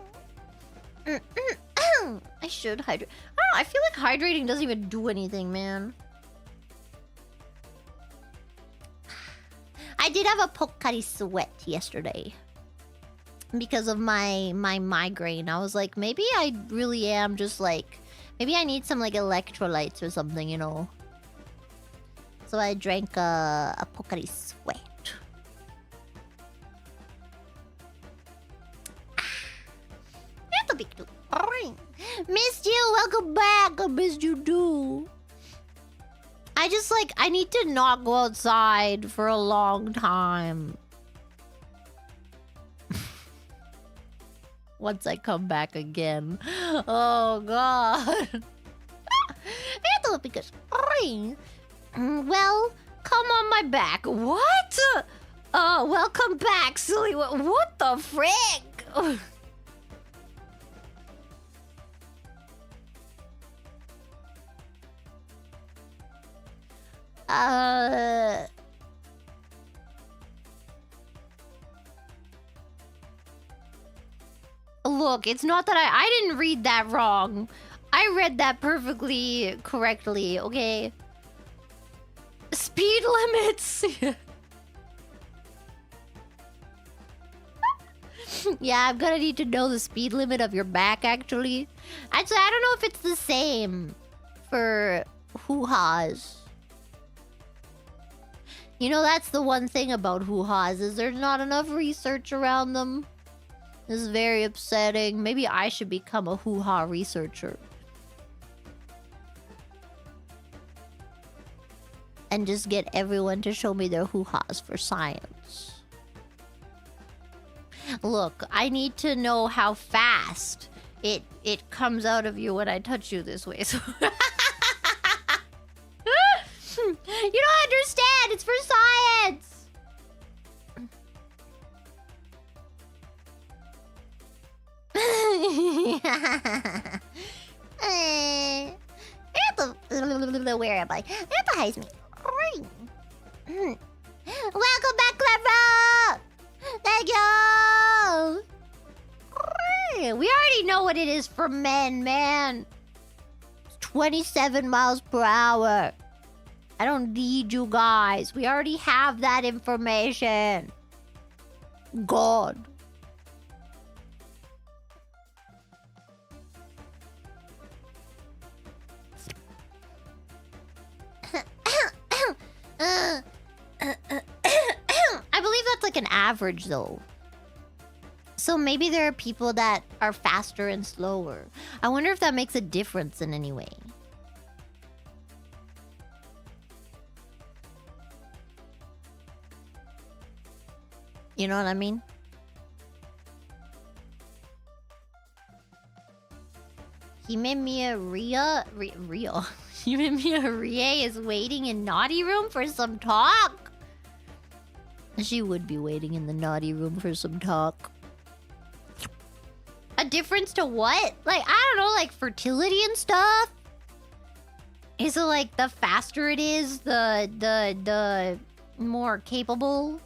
I should hydrate. I don't know, I feel like hydrating doesn't even do anything, man. I did have a Pocari sweat yesterday. Because of my migraine. I was like, maybe I really am just like... Maybe I need some like electrolytes or something, you know. So I drank a Pocari sweat. That's a big deal. Missed you, welcome back. I missed you too. I just like, I need to not go outside for a long time. Once I come back again. Oh god. It's because well, come on my back. What? Welcome back, silly. What the frick? Look, it's not that I didn't read that wrong. I read that perfectly correctly, okay? Speed limits. Yeah, I'm gonna need to know the speed limit of your back, actually. Actually, I don't know if it's the same for hoo-has. You know, that's the one thing about hoo-has, is there's not enough research around them. This is very upsetting. Maybe I should become a hoo-ha researcher. And just get everyone to show me their hoo-has for science. Look, I need to know how fast it comes out of you when I touch you this way. So you don't understand! It's for science! Where am I? Empathize me. Welcome back, Clara! Thank you! We already know what it is for men, man. It's 27 miles per hour. I don't need you guys. We already have that information. God. I believe that's like an average though. So maybe there are people that are faster and slower. I wonder if that makes a difference in any way. You know what I mean? Himemiya Rio. Himemiya Rie is waiting in naughty room for some talk. She would be waiting in the naughty room for some talk. A difference to what? Like, I don't know, like fertility and stuff? Is it like the faster it is, the more capable?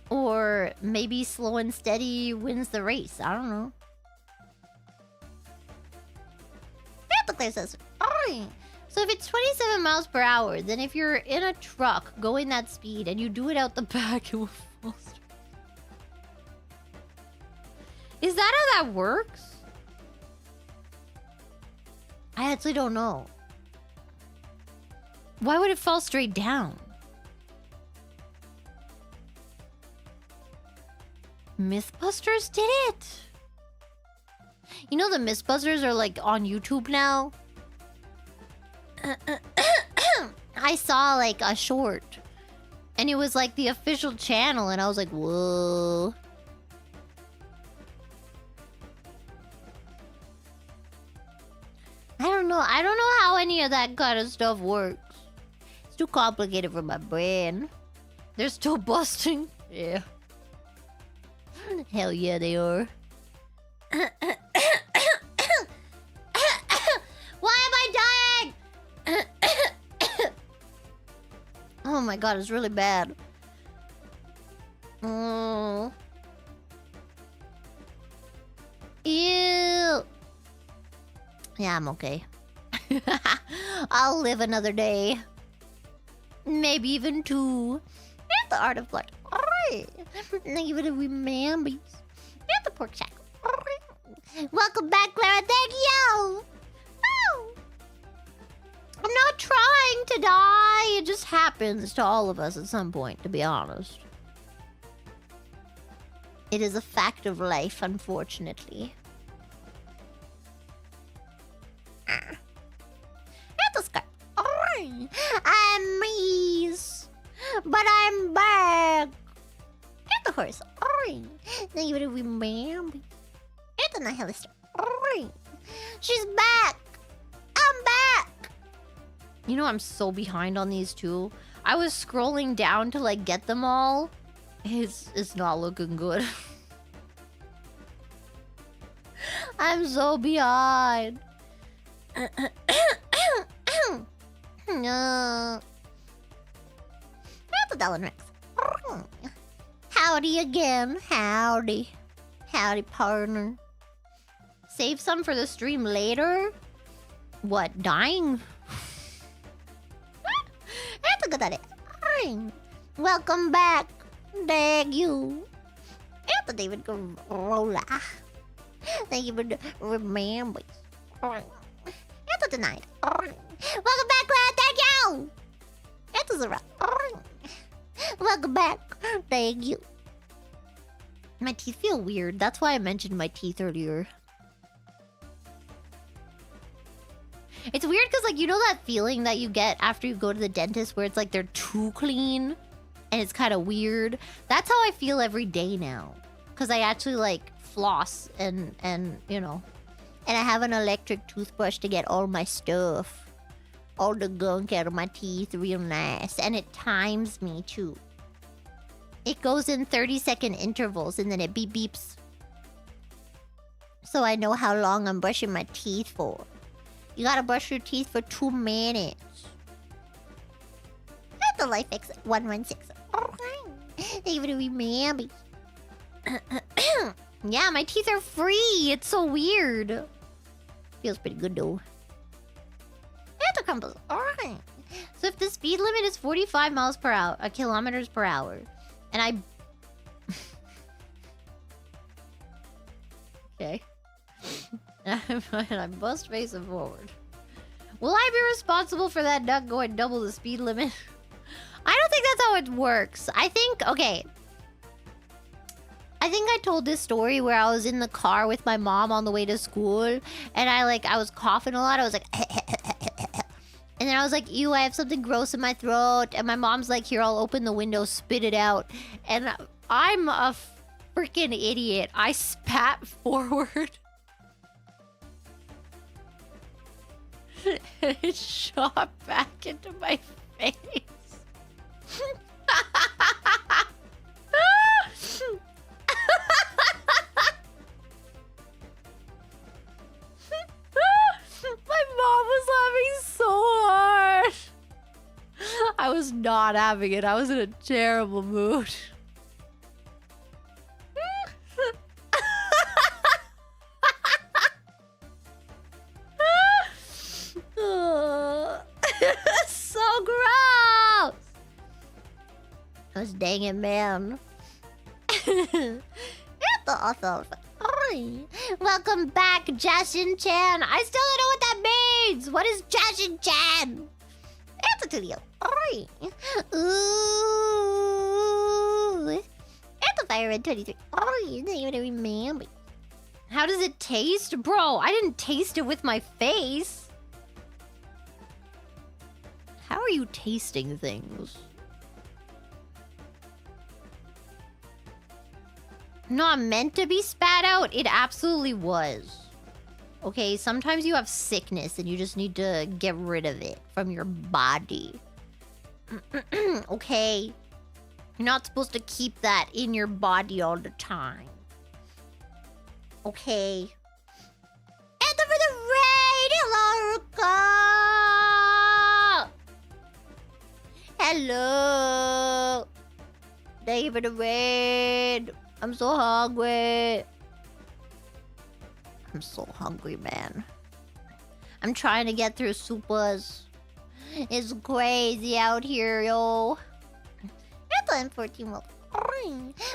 Or maybe slow and steady wins the race. I don't know. Says, oh. So if it's 27 miles per hour, then if you're in a truck going that speed and you do it out the back, it will fall straight. Is that how that works? I actually don't know. Why would it fall straight down? Mythbusters did it. You know the Mythbusters are like on YouTube now? I saw like a short. And it was like the official channel and I was like, whoa. I don't know how any of that kind of stuff works. It's too complicated for my brain. They're still busting. Yeah. Hell yeah, they are. Why am I dying? Oh my god, it's really bad. Oh. Ew. Yeah, I'm okay. I'll live another day. Maybe even two. Here's the art of blood. Alright. Give it a remember. Here's the pork shack. Alright. Welcome back, Clara. Thank you. Oh. I'm not trying to die. It just happens to all of us at some point, to be honest. It is a fact of life, unfortunately. At the sky. I'm Reese, but I'm back. At the horse. Now you would remember. At the nihilist. She's back. I'm back. You know I'm so behind on these two. I was scrolling down to like get them all. It's not looking good. I'm so behind. No. That's a Dallin Rex. Howdy again. Howdy. Howdy, partner. Save some for the stream later? What, dying? That's a good idea. Welcome back. Thank you. That's a David Garola. Thank you for remembering. That's a denied. Welcome back, lad. Thank you. That's a zero. Welcome back. Thank you. My teeth feel weird. That's why I mentioned my teeth earlier. It's weird because, like, you know that feeling that you get after you go to the dentist where it's like they're too clean and it's kind of weird? That's how I feel every day now. Because I actually, like, floss and you know. And I have an electric toothbrush to get all my stuff. All the gunk out of my teeth real nice. And it times me, too. It goes in 30-second intervals and then it beeps. So I know how long I'm brushing my teeth for. You gotta brush your teeth for 2 minutes. That's the Life X 116. Even remember. Yeah, my teeth are free. It's so weird. Feels pretty good though. That's a crumbles. Alright. So if the speed limit is 45 miles per hour, kilometers per hour, and I okay. And I bust facing forward. Will I be responsible for that duck going double the speed limit? I don't think that's how it works. I think, okay. I think I told this story where I was in the car with my mom on the way to school. And I was coughing a lot. I was like, and then I was like, ew, I have something gross in my throat. And my mom's like, here, I'll open the window, spit it out. And I'm a freaking idiot. I spat forward. It shot back into my face. My mom was laughing so hard. I was not having it. I was in a terrible mood. So gross. Gosh dang it, man. Welcome back, Jashin Chan. I still don't know what that means. What is Jashin Chan? That's a Tulio. Oi. Ooh. That's a Fire Red 23. Oh, you didn't even remember. How does it taste? Bro, I didn't taste it with my face. How are you tasting things? Not meant to be spat out? It absolutely was. Okay, sometimes you have sickness and you just need to get rid of it from your body. Okay? You're not supposed to keep that in your body all the time. Okay. And for the raid! Hello, Ruka! Hello! Thank you for the raid! I'm so hungry. I'm so hungry, man. I'm trying to get through Supas. It's crazy out here, yo. You're 14.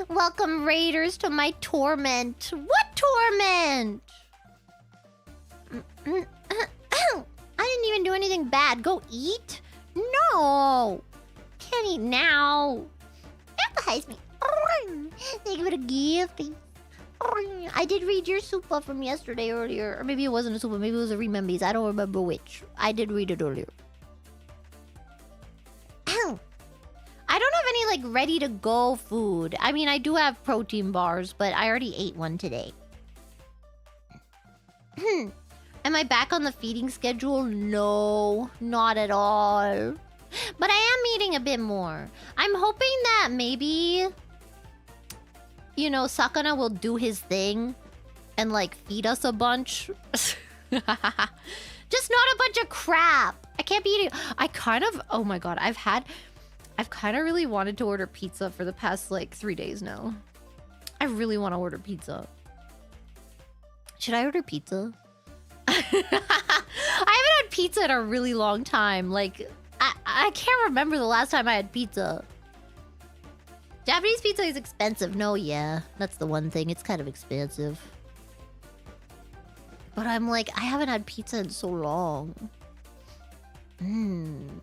Welcome, raiders, to my torment. What torment? I didn't even do anything bad. Go eat? No. Can't eat now. Empathize me. Thank you for the gift. I did read your Supa from yesterday earlier. Or maybe it wasn't a Supa. Maybe it was a Remembies. I don't remember which. I did read it earlier. Ow. I don't have any, like, ready-to-go food. I mean, I do have protein bars, but I already ate one today. Am I back on the feeding schedule? No, not at all. But I am eating a bit more. I'm hoping that maybe, you know, Sakana will do his thing and, like, feed us a bunch. Just not a bunch of crap. I can't be eating. I kind of, oh my god, I've kind of really wanted to order pizza for the past, like, 3 days now. I really want to order pizza. Should I order pizza? I haven't had pizza in a really long time. Like, I can't remember the last time I had pizza. Japanese pizza is expensive. No, yeah. That's the one thing. It's kind of expensive. But I'm like, I haven't had pizza in so long. Didn't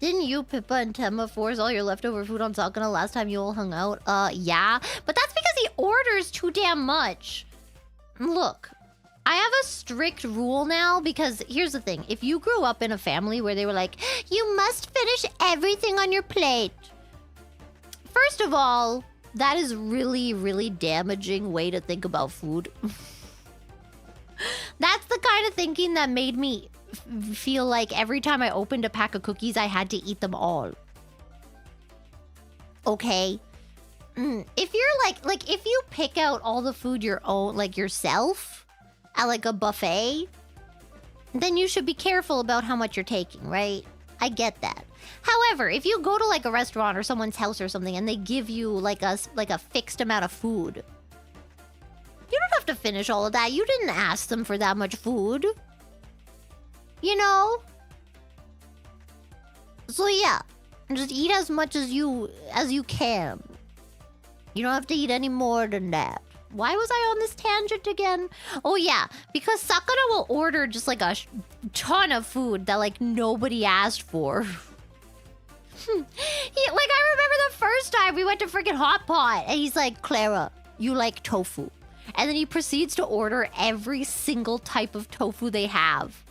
you, Pippa, and Temma force all your leftover food on Sakana last time you all hung out? Yeah. But that's because he orders too damn much. Look, I have a strict rule now because here's the thing. If you grew up in a family where they were like, you must finish everything on your plate. First of all, that is really, really damaging way to think about food. That's the kind of thinking that made me feel like every time I opened a pack of cookies, I had to eat them all. Okay? If you're like if you pick out all the food your own, like yourself, at like a buffet, then you should be careful about how much you're taking, right? I get that. However, if you go to like a restaurant or someone's house or something and they give you like a fixed amount of food, you don't have to finish all of that. You didn't ask them for that much food. You know? So yeah, just eat as much as you can. You don't have to eat any more than that. Why was I on this tangent again? Oh yeah, because Sakana will order just like a ton of food that like nobody asked for. Like I remember the first time we went to freaking Hot Pot and he's like, Clara, you like tofu. And then he proceeds to order every single type of tofu they have.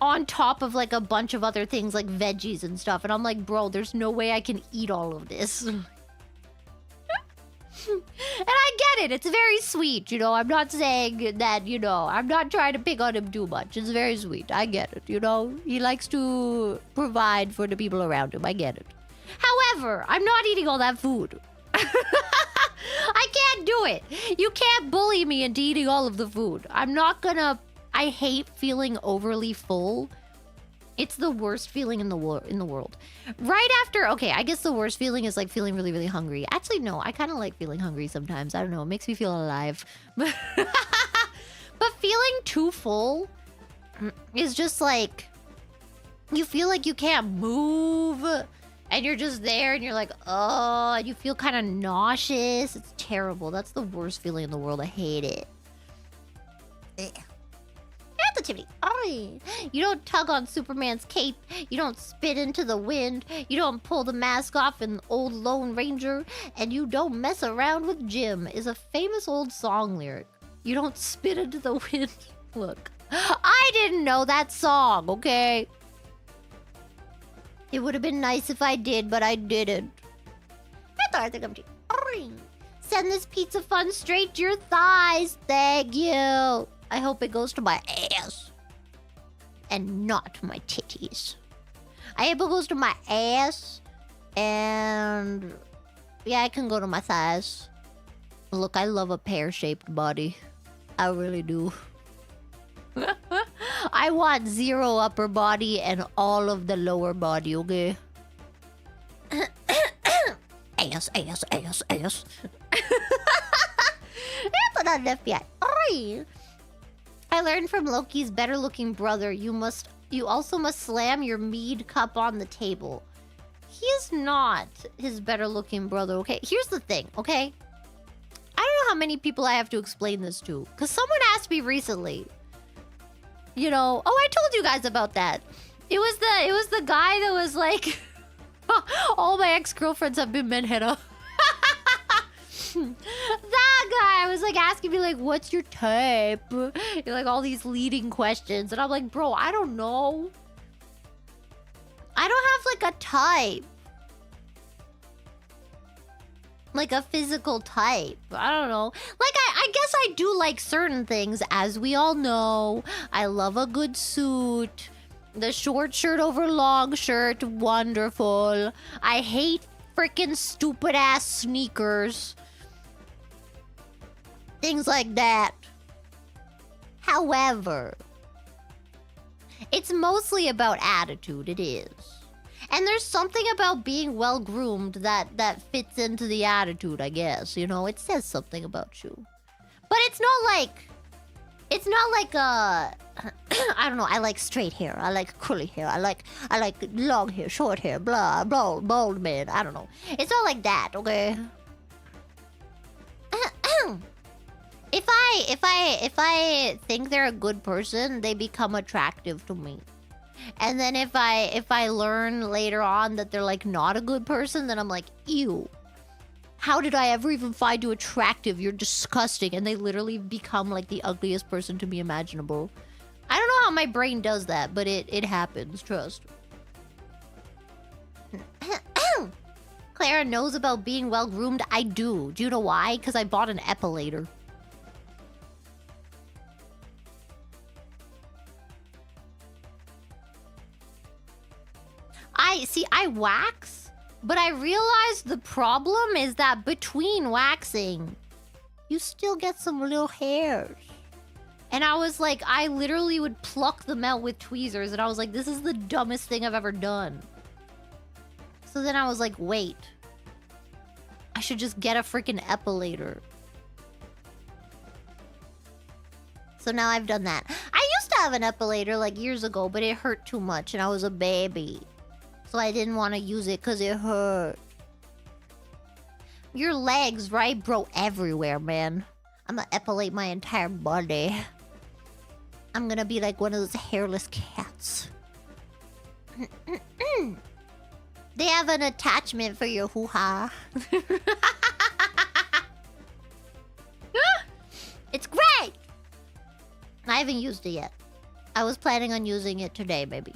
On top of like a bunch of other things like veggies and stuff. And I'm like, bro, there's no way I can eat all of this. And I get it. It's very sweet, you know. I'm not saying that, you know, I'm not trying to pick on him too much. It's very sweet. I get it, you know. He likes to provide for the people around him. I get it. However, I'm not eating all that food. I can't do it. You can't bully me into eating all of the food. I'm not gonna... I hate feeling overly full. It's the worst feeling in the world. Right after, okay, I guess the worst feeling is like feeling really, really hungry. Actually, no, I kind of like feeling hungry sometimes. I don't know, it makes me feel alive. But feeling too full is just like, you feel like you can't move. And you're just there and you're like, oh, and you feel kind of nauseous. It's terrible. That's the worst feeling in the world. I hate it. Ugh. At the negativity. Oi. You don't tug on Superman's cape. You don't spit into the wind. You don't pull the mask off in Old Lone Ranger. And you don't mess around with Jim is a famous old song lyric. You don't spit into the wind. Look, I didn't know that song, okay? It would have been nice if I did, but I didn't. Send this pizza fun straight to your thighs. Thank you. I hope it goes to my ass. And not my titties. I hope it goes to my ass. And... yeah, I can go to my thighs. Look, I love a pear-shaped body. I really do. I want 0 upper body and all of the lower body, okay? Ass, ass, ass, ass. That's not an FBI. Oi. I learned from Loki's better-looking brother, you also must slam your mead cup on the table. He is not his better-looking brother, okay? Here's the thing, okay? I don't know how many people I have to explain this to. Because someone asked me recently. You know... oh, I told you guys about that. It was the guy that was like... all my ex-girlfriends have been menheta. That guy was like asking me like, what's your type? Like all these leading questions. And I'm like, bro, I don't know. I don't have like a type. Like a physical type. I don't know. Like, I guess I do like certain things, as we all know. I love a good suit. The short shirt over long shirt, wonderful. I hate freaking stupid ass sneakers. Things like that. However, it's mostly about attitude, it is. And there's something about being well-groomed that fits into the attitude, I guess. You know, it says something about you. But it's not like... it's not like I don't know, I like straight hair. I like curly hair. I like long hair, short hair, blah, bald man. I don't know. It's not like that, okay? If I think they're a good person, they become attractive to me. And then if I learn later on that they're like not a good person, then I'm like, ew. How did I ever even find you attractive? You're disgusting. And they literally become like the ugliest person to be imaginable. I don't know how my brain does that, but it happens, trust. Clara knows about being well-groomed. I do. Do you know why? Because I bought an epilator. I wax, but I realized the problem is that between waxing, you still get some little hairs. And I was like, I literally would pluck them out with tweezers, and I was like, this is the dumbest thing I've ever done. So then I was like, wait. I should just get a freaking epilator. So now I've done that. I used to have an epilator like years ago, but it hurt too much, and I was a baby. So I didn't want to use it because it hurt. Your legs, right, bro? Everywhere, man. I'm gonna epilate my entire body. I'm gonna be like one of those hairless cats. They have an attachment for your hoo-ha. It's great! I haven't used it yet. I was planning on using it today, maybe.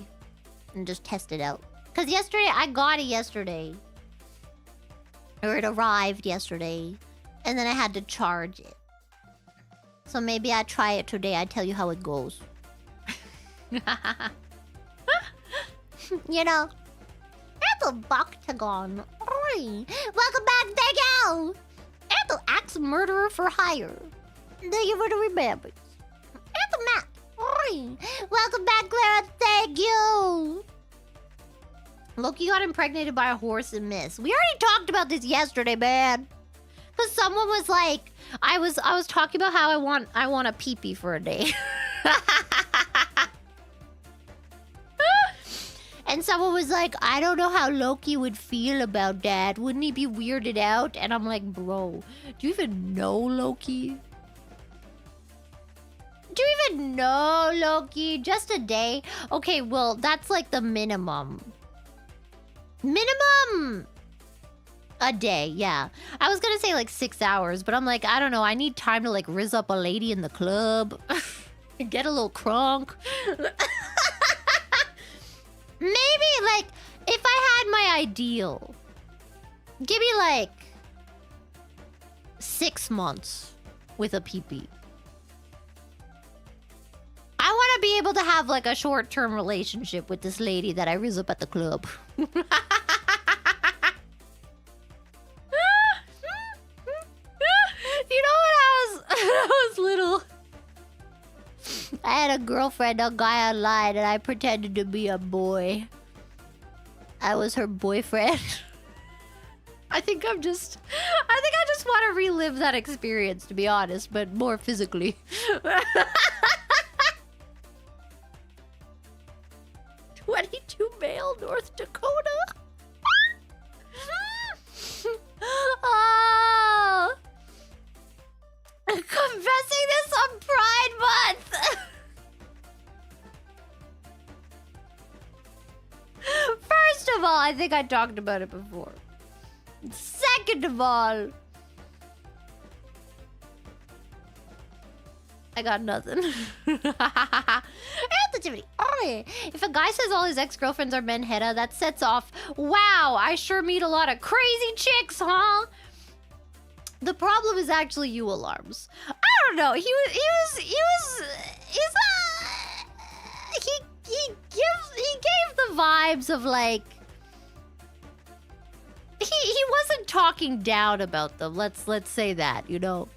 And just test it out. Because yesterday, I got it yesterday. Or it arrived yesterday. And then I had to charge it. So maybe I try it today. I tell you how it goes. You know. That's a Boctagon. Oi. Welcome back, thank you. And the axe murderer for hire. Thank you for the remembrance. And the Matt. Oi. Welcome back, Clara. Thank you. Loki got impregnated by a horse and missed. We already talked about this yesterday, man. Because someone was like, I was talking about how I want a pee-pee for a day. And someone was like, I don't know how Loki would feel about that. Wouldn't he be weirded out? And I'm like, bro, do you even know Loki? Do you even know, Loki? Just a day? Okay, well, that's like the minimum. Minimum a day, yeah. I was gonna say like 6 hours, but I'm like, I don't know. I need time to like rizz up a lady in the club. Get a little crunk. Maybe like if I had my ideal, give me like 6 months with a PP. I want to be able to have like a short-term relationship with this lady that I rizz up at the club. You know when I was little, I had a girlfriend, a guy online, and I pretended to be a boy. I was her boyfriend. I think I just want to relive that experience, to be honest, but more physically. 22 male, North Dakota. Oh, confessing this on Pride Month. First of all, I think I talked about it before. Second of all, I got nothing. If a guy says all his ex-girlfriends are menheta, that sets off, wow, I sure meet a lot of crazy chicks, huh? The problem is actually you alarms. I don't know. He gave the vibes of like he wasn't talking down about them. Let's say that, you know.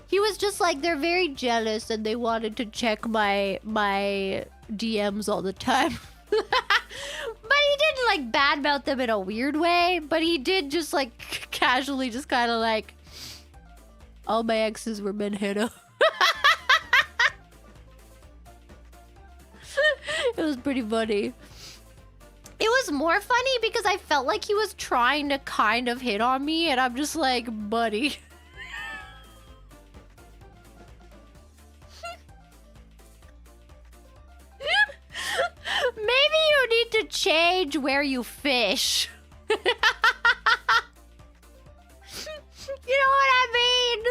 He was just like, they're very jealous and they wanted to check my DMs all the time. But he didn't like badmouth them in a weird way, but he did just like casually just kind of like, all my exes were menheta. It was pretty funny. It was more funny because I felt like he was trying to kind of hit on me, and I'm just like, buddy. Maybe you need to change where you fish. You know what I mean?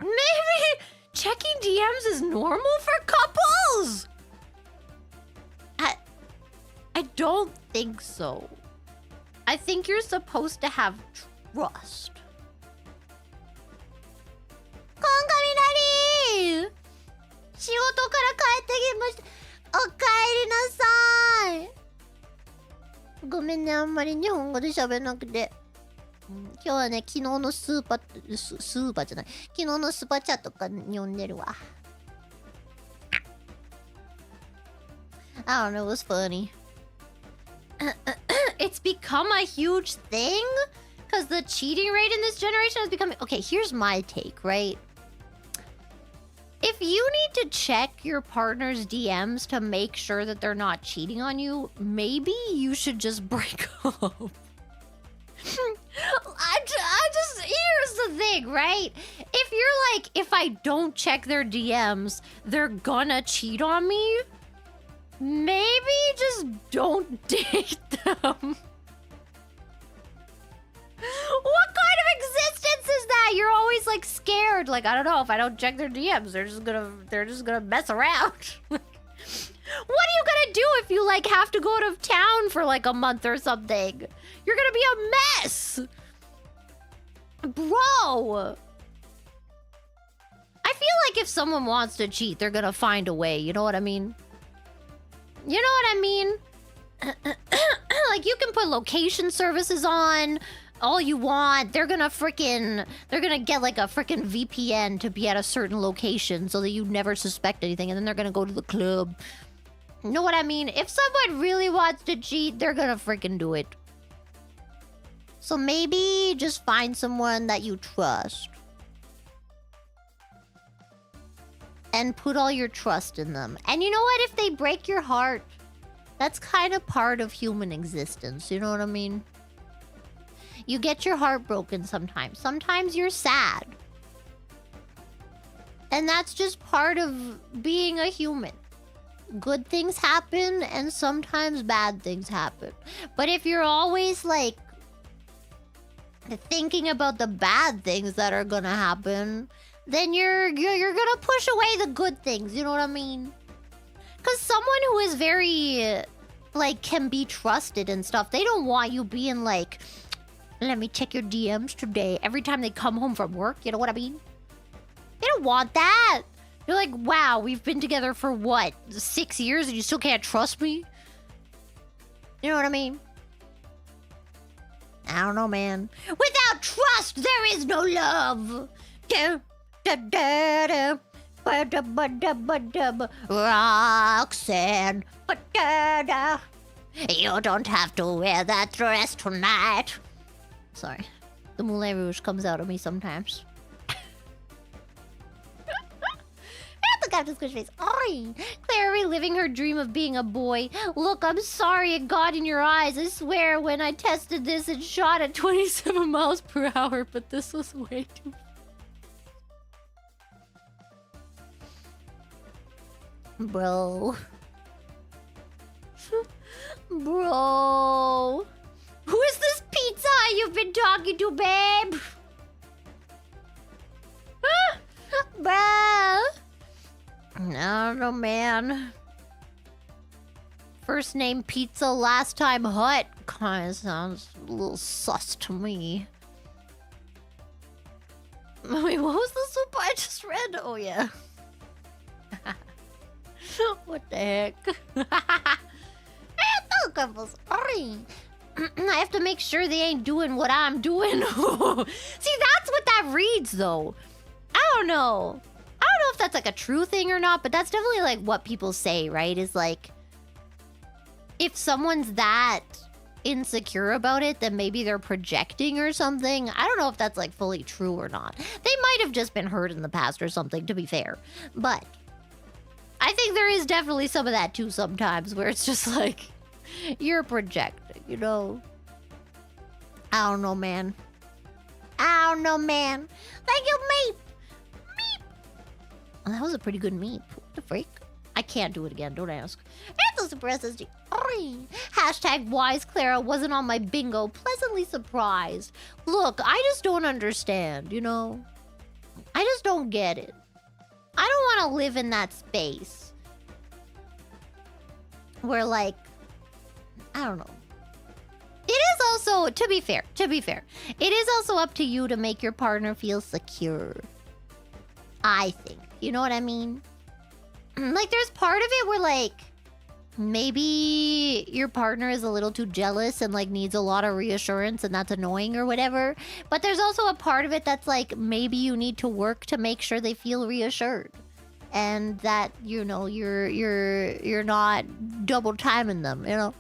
Maybe checking DMs is normal for couples? I don't think so. I think you're supposed to have trust. Kaminari! 仕事から帰ってきました。おかえりなさい。ごめんね、あんまり日本語で喋んなくて。今日はね、昨日のスーパーじゃない。昨日のスパチャとか読んでるわ。I don't know, it was funny. It's become a huge thing? Because the cheating rate in this generation has become... Okay, here's my take, right? If you need to check your partner's DMs to make sure that they're not cheating on you, maybe you should just break up. Here's the thing, right? If you're like, if I don't check their DMs, they're gonna cheat on me, maybe just don't date them. What kind of existence is that? You're always like scared. Like, I don't know, if I don't check their DMs, they're just gonna mess around. What are you gonna do if you like have to go out of town for like a month or something? You're gonna be a mess. Bro. I feel like if someone wants to cheat, they're gonna find a way. You know what I mean? You know what I mean? Like, you can put location services on all you want. They're gonna get like a freaking VPN to be at a certain location so that you never suspect anything, and then they're gonna go to the club. You know what I mean? If someone really wants to cheat, they're gonna freaking do it. So maybe just find someone that you trust. And put all your trust in them. And you know what? If they break your heart, that's kind of part of human existence. You know what I mean? You get your heart broken sometimes. Sometimes you're sad. And that's just part of being a human. Good things happen and sometimes bad things happen. But if you're always like thinking about the bad things that are gonna happen, then you're gonna push away the good things, you know what I mean? Because someone who is very like can be trusted and stuff, they don't want you being like, let me check your DMs today every time they come home from work, you know what I mean? They don't want that. You're like, wow, we've been together for what, 6 years and you still can't trust me? You know what I mean? I don't know, man. Without trust, there is no love. Roxanne. You don't have to wear that dress tonight. Sorry. The Moulin Rouge comes out of me sometimes. Captain Squishface. Oi! Clara reliving her dream of being a boy. Look, I'm sorry it got in your eyes. I swear when I tested this, it shot at 27 miles per hour, but this was way too... Bro. Bro. Who is this pizza you've been talking to, babe? Bro. I don't know, man. First name Pizza, last time Hut. Kinda sounds a little sus to me. Wait, what was the soup I just read? Oh, yeah. What the heck? I have to make sure they ain't doing what I'm doing. See, that's what that reads, though. I don't know. I don't know if that's like a true thing or not, but that's definitely like what people say, right? Is like, if someone's that insecure about it, then maybe they're projecting or something. I don't know if that's like fully true or not. They might have just been hurt in the past or something, to be fair. But I think there is definitely some of that too sometimes, where it's just like, you're projecting, you know? I don't know, man. I don't know, man. Thank you, Meep. Meep. Oh, that was a pretty good meep. What the freak? I can't do it again, don't ask. rZbRK5G8mqQ. Hashtag wise Clara wasn't on my bingo. Pleasantly surprised. Look, I just don't understand, you know? I just don't get it. I don't want to live in that space where, like, I don't know. It is also, to be fair, it is also up to you to make your partner feel secure. I think. You know what I mean? Like, there's part of it where, like, maybe your partner is a little too jealous and, like, needs a lot of reassurance and that's annoying or whatever. But there's also a part of it that's, like, maybe you need to work to make sure they feel reassured. And that, you know, you're not double timing them, you know?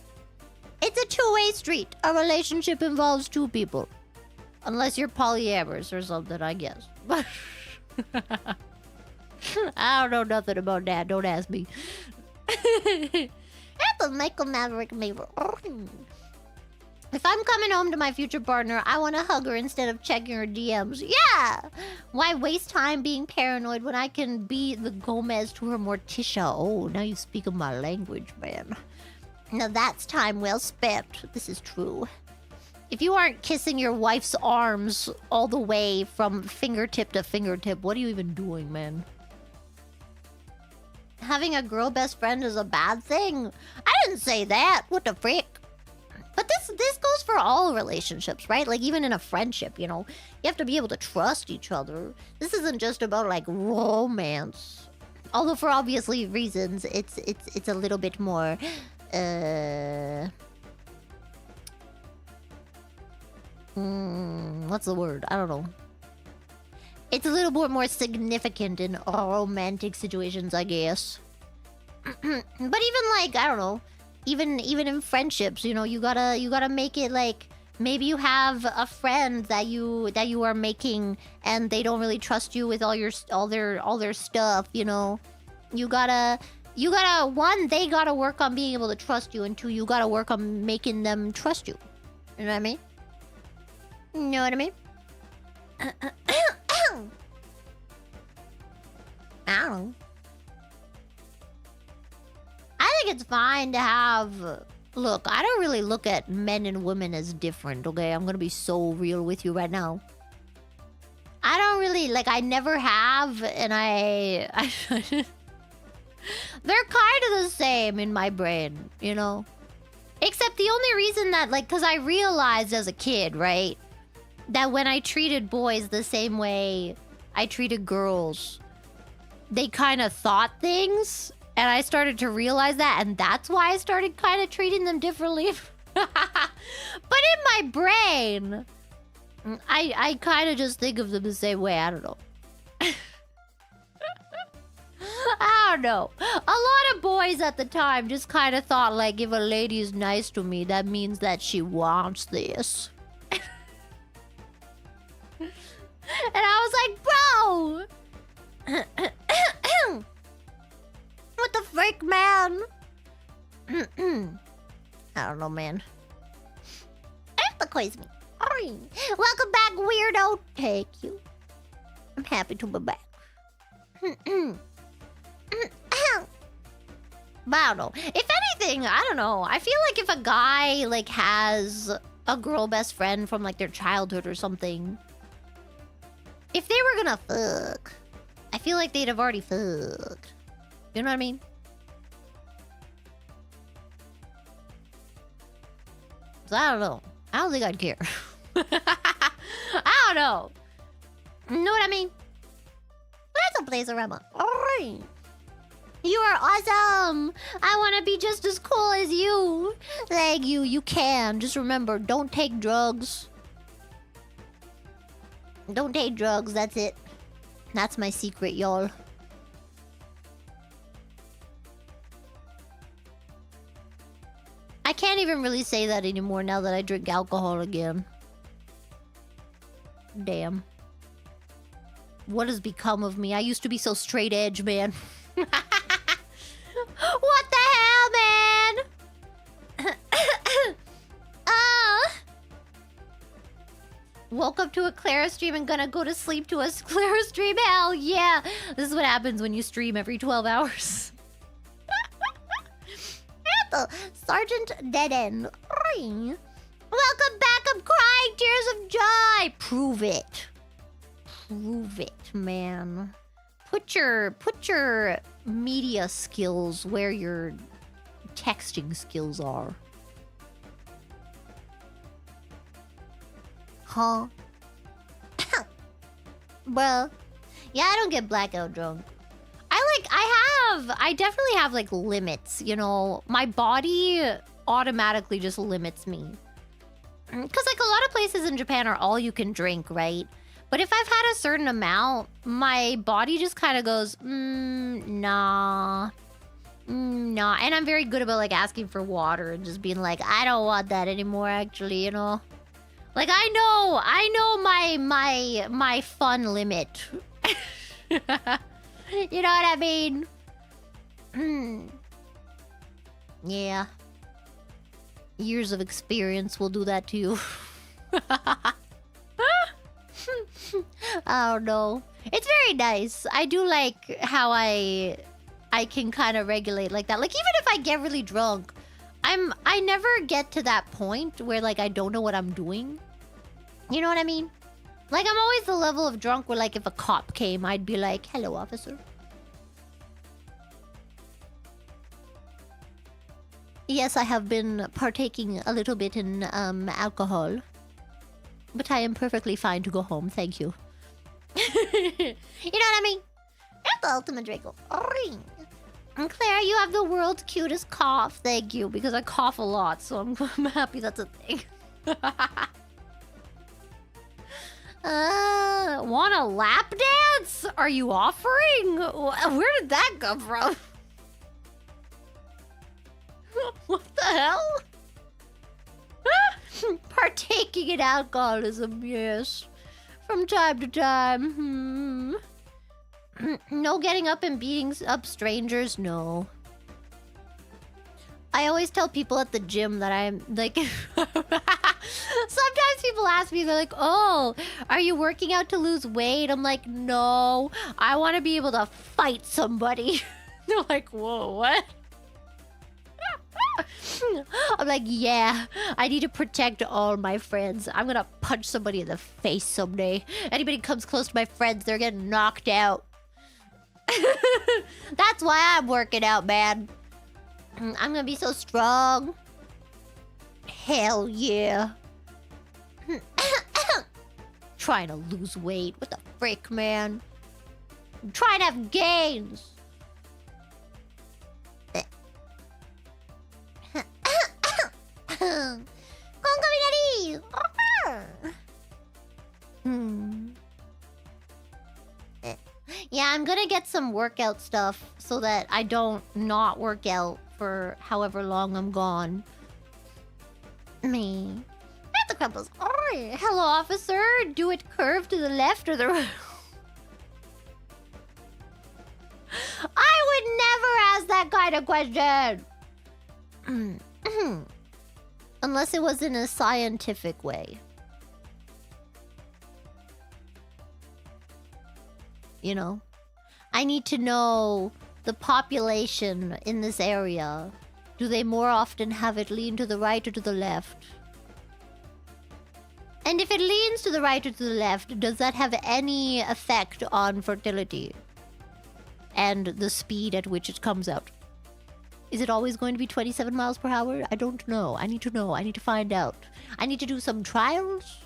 It's a two-way street. A relationship involves two people. Unless you're polyamorous or something, I guess. I don't know nothing about that. Don't ask me. That's a Michael Maverick Maver. If I'm coming home to my future partner, I want to hug her instead of checking her DMs. Yeah! Why waste time being paranoid when I can be the Gomez to her Morticia? Oh, now you speak of my language, man. Now that's time well spent. This is true. If you aren't kissing your wife's arms all the way from fingertip to fingertip, what are you even doing, man? Having a girl best friend is a bad thing. I didn't say that. What the frick? But this goes for all relationships, right? Like, even in a friendship, you know? You have to be able to trust each other. This isn't just about, like, romance. Although, for obviously reasons, it's a little bit more... what's the word? I don't know. It's a little bit more significant in romantic situations, I guess. But even like, I don't know, even in friendships, you know, you gotta make it like, maybe you have a friend that you are making and they don't really trust you with all their stuff, you know. You gotta one, they gotta work on being able to trust you, and two, you gotta work on making them trust you. You know what I mean? You know what I mean? I don't know. I think it's fine to have... Look, I don't really look at men and women as different, okay? I'm gonna be so real with you right now. I don't really... Like, I never have, and I they're kind of the same in my brain, you know? Except the only reason that, like... Because I realized as a kid, right? That when I treated boys the same way I treated girls, they kind of thought things... And I started to realize that, and that's why I started kind of treating them differently. But in my brain, I kind of just think of them the same way. I don't know. I don't know. A lot of boys at the time just kind of thought, like, if a lady is nice to me, that means that she wants this. And I was like, bro! What the frick, man? I don't know, man. Quiz me. Welcome back, weirdo. Thank you. I'm happy to be back. But I don't know. If anything, I don't know. I feel like if a guy, like, has a girl best friend from, like, their childhood or something, if they were gonna fuck, I feel like they'd have already fucked. You know what I mean? So I don't know. I don't think I'd care. I don't know. You know what I mean? That's a place around. Alright. You are awesome. I want to be just as cool as you. Like you can. Just remember, don't take drugs. Don't take drugs. That's it. That's my secret, y'all. I can't even really say that anymore now that I drink alcohol again. Damn. What has become of me? I used to be so straight edge, man. What the hell, man? Woke up to a Clara stream and gonna go to sleep to a Clara stream. Hell yeah. This is what happens when you stream every 12 hours. Sergeant Deaden. Welcome back. I'm crying tears of joy. Prove it. Prove it, man. Put your media skills where your texting skills are. Huh? Well, yeah, I don't get blackout drunk. I definitely have, like, limits, you know? My body automatically just limits me. Because, like, a lot of places in Japan are all you can drink, right? But if I've had a certain amount, my body just kind of goes, nah. Nah. And I'm very good about, like, asking for water and just being like, I don't want that anymore, actually, you know? Like, I know my fun limit. You know what I mean? Yeah. Years of experience will do that to you. I don't know. It's very nice. I do like how I can kind of regulate like that. Like, even if I get really drunk, I never get to that point where, like, I don't know what I'm doing. You know what I mean? Like, I'm always the level of drunk where, like, if a cop came, I'd be like, hello, officer. Yes, I have been partaking a little bit in alcohol. But I am perfectly fine to go home, thank you. You know what I mean? That's the ultimate Draco. And Claire, you have the world's cutest cough. Thank you, because I cough a lot, so I'm happy that's a thing. Want a lap dance? Are you offering? Where did that come from? What the hell? Partaking in alcoholism, yes. From time to time. No getting up and beating up strangers, no. I always tell people at the gym that I'm like... Sometimes people ask me, they're like, oh, are you working out to lose weight? I'm like, no, I want to be able to fight somebody. They're like, whoa, what? I'm like, yeah, I need to protect all my friends. I'm gonna punch somebody in the face someday. Anybody comes close to my friends, they're getting knocked out. That's why I'm working out, man. I'm gonna be so strong. Hell yeah. Trying to lose weight. What the frick, man? I'm trying to have gains. Clara Kaminari. Yeah, I'm gonna get some workout stuff so that I don't not work out for however long I'm gone. Me. At the crumbles. Oh, hello, officer. Do it curve to the left or the right? I would never ask that kind of question. Unless it was in a scientific way. You know? I need to know the population in this area. Do they more often have it lean to the right or to the left? And if it leans to the right or to the left, does that have any effect on fertility? And the speed at which it comes out? Is it always going to be 27 miles per hour? I don't know. I need to know. I need to find out. I need to do some trials.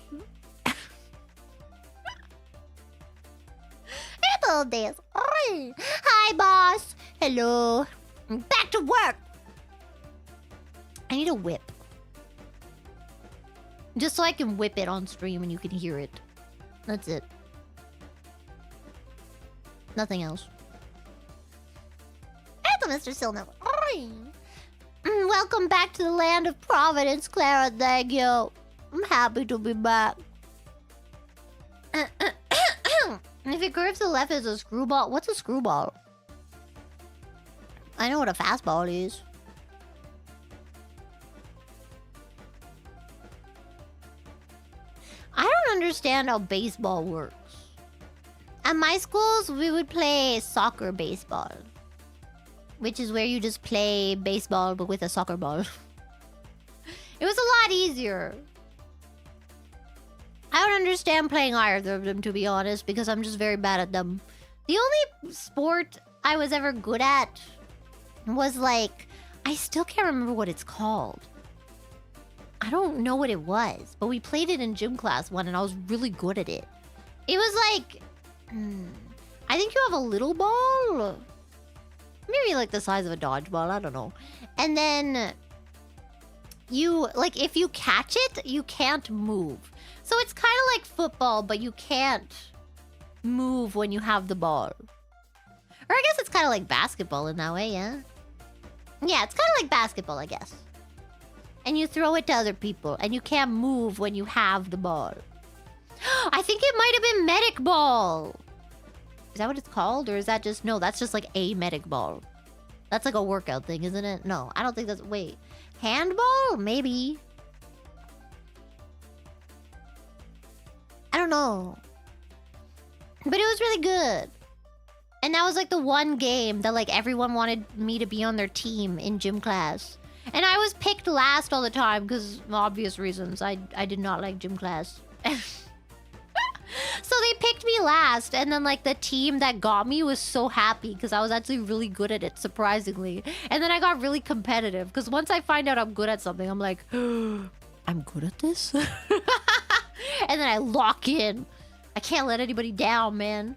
Hello, this. Hi, boss. Hello. Back to work. I need a whip. Just so I can whip it on stream and you can hear it. That's it. Nothing else. Hello, Mr. Silno. Welcome back to the land of Providence, Clara. Thank you. I'm happy to be back. If it curves to the left, it's a screwball. What's a screwball? I know what a fastball is. I don't understand how baseball works. At my schools, we would play soccer baseball. Which is where you just play baseball, but with a soccer ball. It was a lot easier. I don't understand playing either of them, to be honest, because I'm just very bad at them. The only sport I was ever good at was like... I still can't remember what it's called. I don't know what it was, but we played it in gym class one, and I was really good at it. It was like... I think you have a little ball... Maybe like the size of a dodgeball, I don't know. And then you, like, if you catch it, you can't move. So it's kind of like football, but you can't move when you have the ball. Or I guess it's kind of like basketball in that way, yeah? Yeah, it's kind of like basketball, I guess. And you throw it to other people, and you can't move when you have the ball. I think it might have been medic ball. Is that what it's called? Or is that just... No, that's just like a medic ball. That's like a workout thing, isn't it? No, I don't think that's... Wait. Handball? Maybe. I don't know. But it was really good. And that was like the one game that like everyone wanted me to be on their team in gym class. And I was picked last all the time because obvious reasons. I did not like gym class. So they picked me last, and then like the team that got me was so happy because I was actually really good at it, surprisingly. And then I got really competitive because once I find out I'm good at something, I'm like, I'm good at this? And then I lock in. I can't let anybody down, man.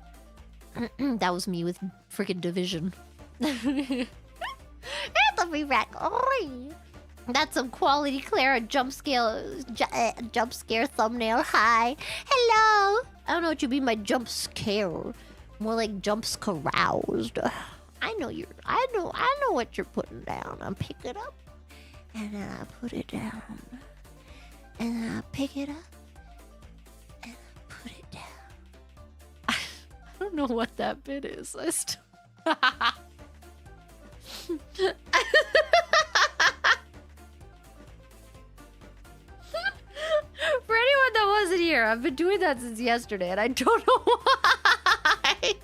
That was me with freaking division. That's a free rack. That's some quality Clara jump scare thumbnail. Hi. Hello. I don't know what you mean by jump scare. More like jumps caroused. I know what you're putting down. I pick it up. And then I put it down. And then I pick it up. And I put it down. I don't know what that bit is. I still... swear, I've been doing that since yesterday, and I don't know why.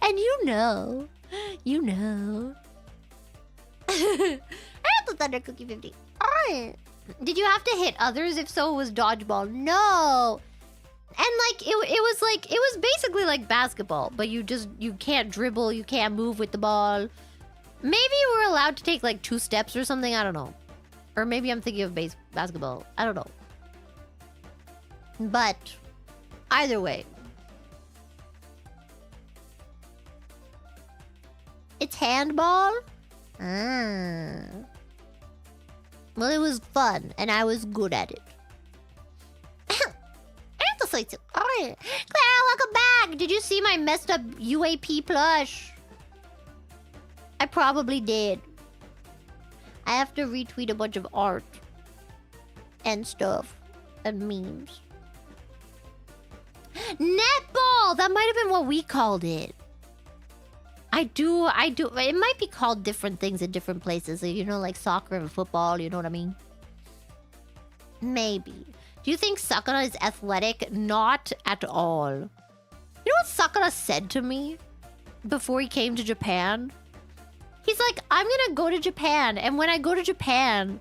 And you know. I have the Thunder Cookie 50. Alright. Did you have to hit others? If so, it was dodgeball. No. And like it was basically like basketball, but you can't dribble, you can't move with the ball. Maybe you were allowed to take like 2 steps or something, I don't know. Or maybe I'm thinking of basketball. I don't know. But either way. It's handball? Ah. Well, it was fun, and I was good at it. Alright. Clara, welcome back! Did you see my messed up UAP plush? I probably did. I have to retweet a bunch of art. And stuff. And memes. Netball! That might have been what we called it. I do. It might be called different things in different places. You know, like soccer and football, you know what I mean? Maybe. Do you think Sakura is athletic? Not at all. You know what Sakura said to me before he came to Japan? He's like, I'm gonna go to Japan, and when I go to Japan,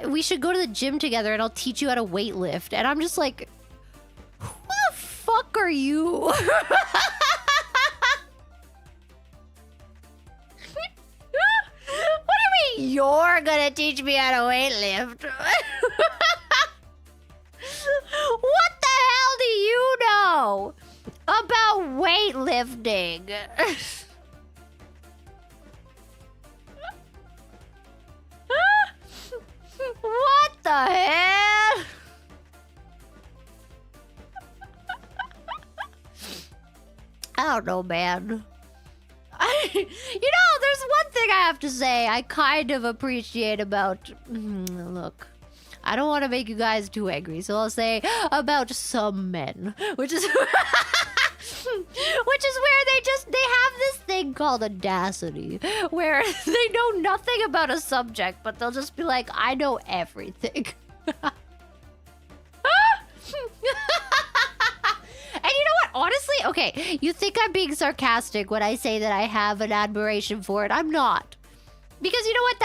we should go to the gym together and I'll teach you how to weightlift. And I'm just like, who the fuck are you? What do you mean you're gonna teach me how to weightlift? What the hell do you know about weightlifting? What the hell? I don't know, man. You know, there's one thing I have to say I kind of appreciate about... look, I don't want to make you guys too angry, so I'll say about some men, which is... which is where they have this thing called audacity, where they know nothing about a subject, but they'll just be like, I know everything. And you know what? Honestly, okay, you think I'm being sarcastic when I say that I have an admiration for it. I'm not. Because you know what?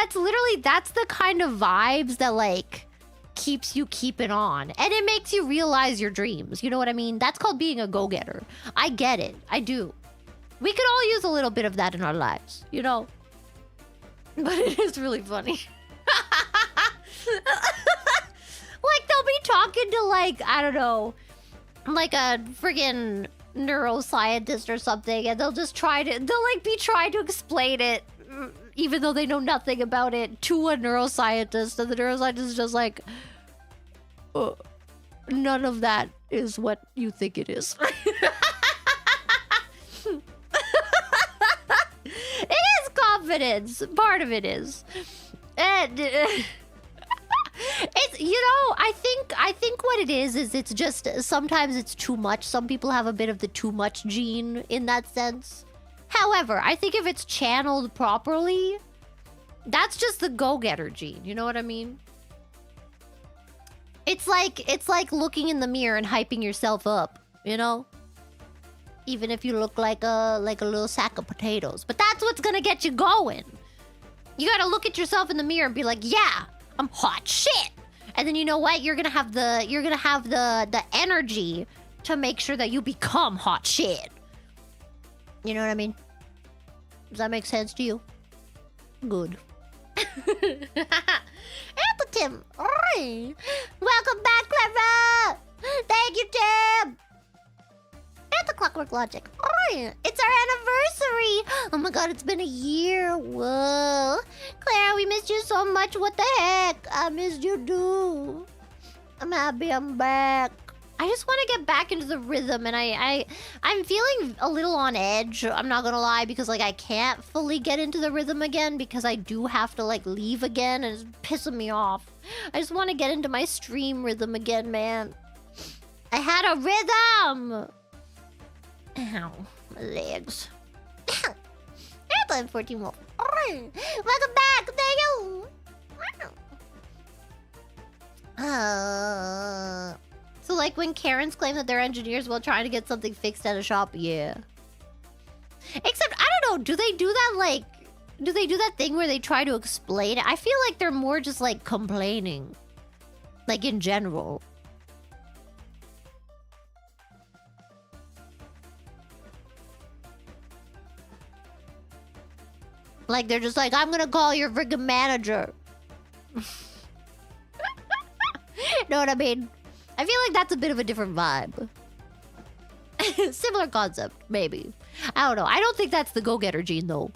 That's the kind of vibes that, like, keeps you keeping on. And it makes you realize your dreams. You know what I mean? That's called being a go-getter. I get it. I do. We could all use a little bit of that in our lives, you know? But it is really funny. Like, they'll be talking to, like, I don't know, like a friggin' neuroscientist or something, and they'll just trying to explain it, even though they know nothing about it, to a neuroscientist, and the neuroscientist is just like, none of that is what you think it is. It is confidence. Part of it is. And it's, you know, I think what it is it's just sometimes it's too much. Some people have a bit of the too much gene in that sense. However, I think if it's channeled properly, that's just the go-getter gene. You know what I mean? It's like looking in the mirror and hyping yourself up, you know? Even if you look like a little sack of potatoes. But that's what's gonna get you going. You gotta look at yourself in the mirror and be like, yeah, I'm hot shit. And then you know what? You're gonna have the energy to make sure that you become hot shit. You know what I mean? Does that make sense to you? Good. Appleton! Oi! Welcome back, Clara! Thank you, Tim! At the Clockwork Logic. Oi! It's our anniversary! Oh my god, it's been a year. Whoa. Clara, we missed you so much. What the heck? I missed you too. I'm happy I'm back. I just want to get back into the rhythm, and I'm feeling a little on edge. I'm not gonna lie, because like I can't fully get into the rhythm again because I do have to like leave again, and it's pissing me off. I just want to get into my stream rhythm again, man. I had a rhythm. Ow, my legs. Airplane 14 Wolf. Welcome back. Thank you. So like when Karens claim that they're engineers while trying to get something fixed at a shop, yeah. Except, I don't know, do they do that like... Do they do that thing where they try to explain it? I feel like they're more just like complaining. Like in general. Like they're just like, I'm gonna call your freaking manager. Know what I mean? I feel like that's a bit of a different vibe. Similar concept, maybe. I don't know. I don't think that's the go-getter gene, though.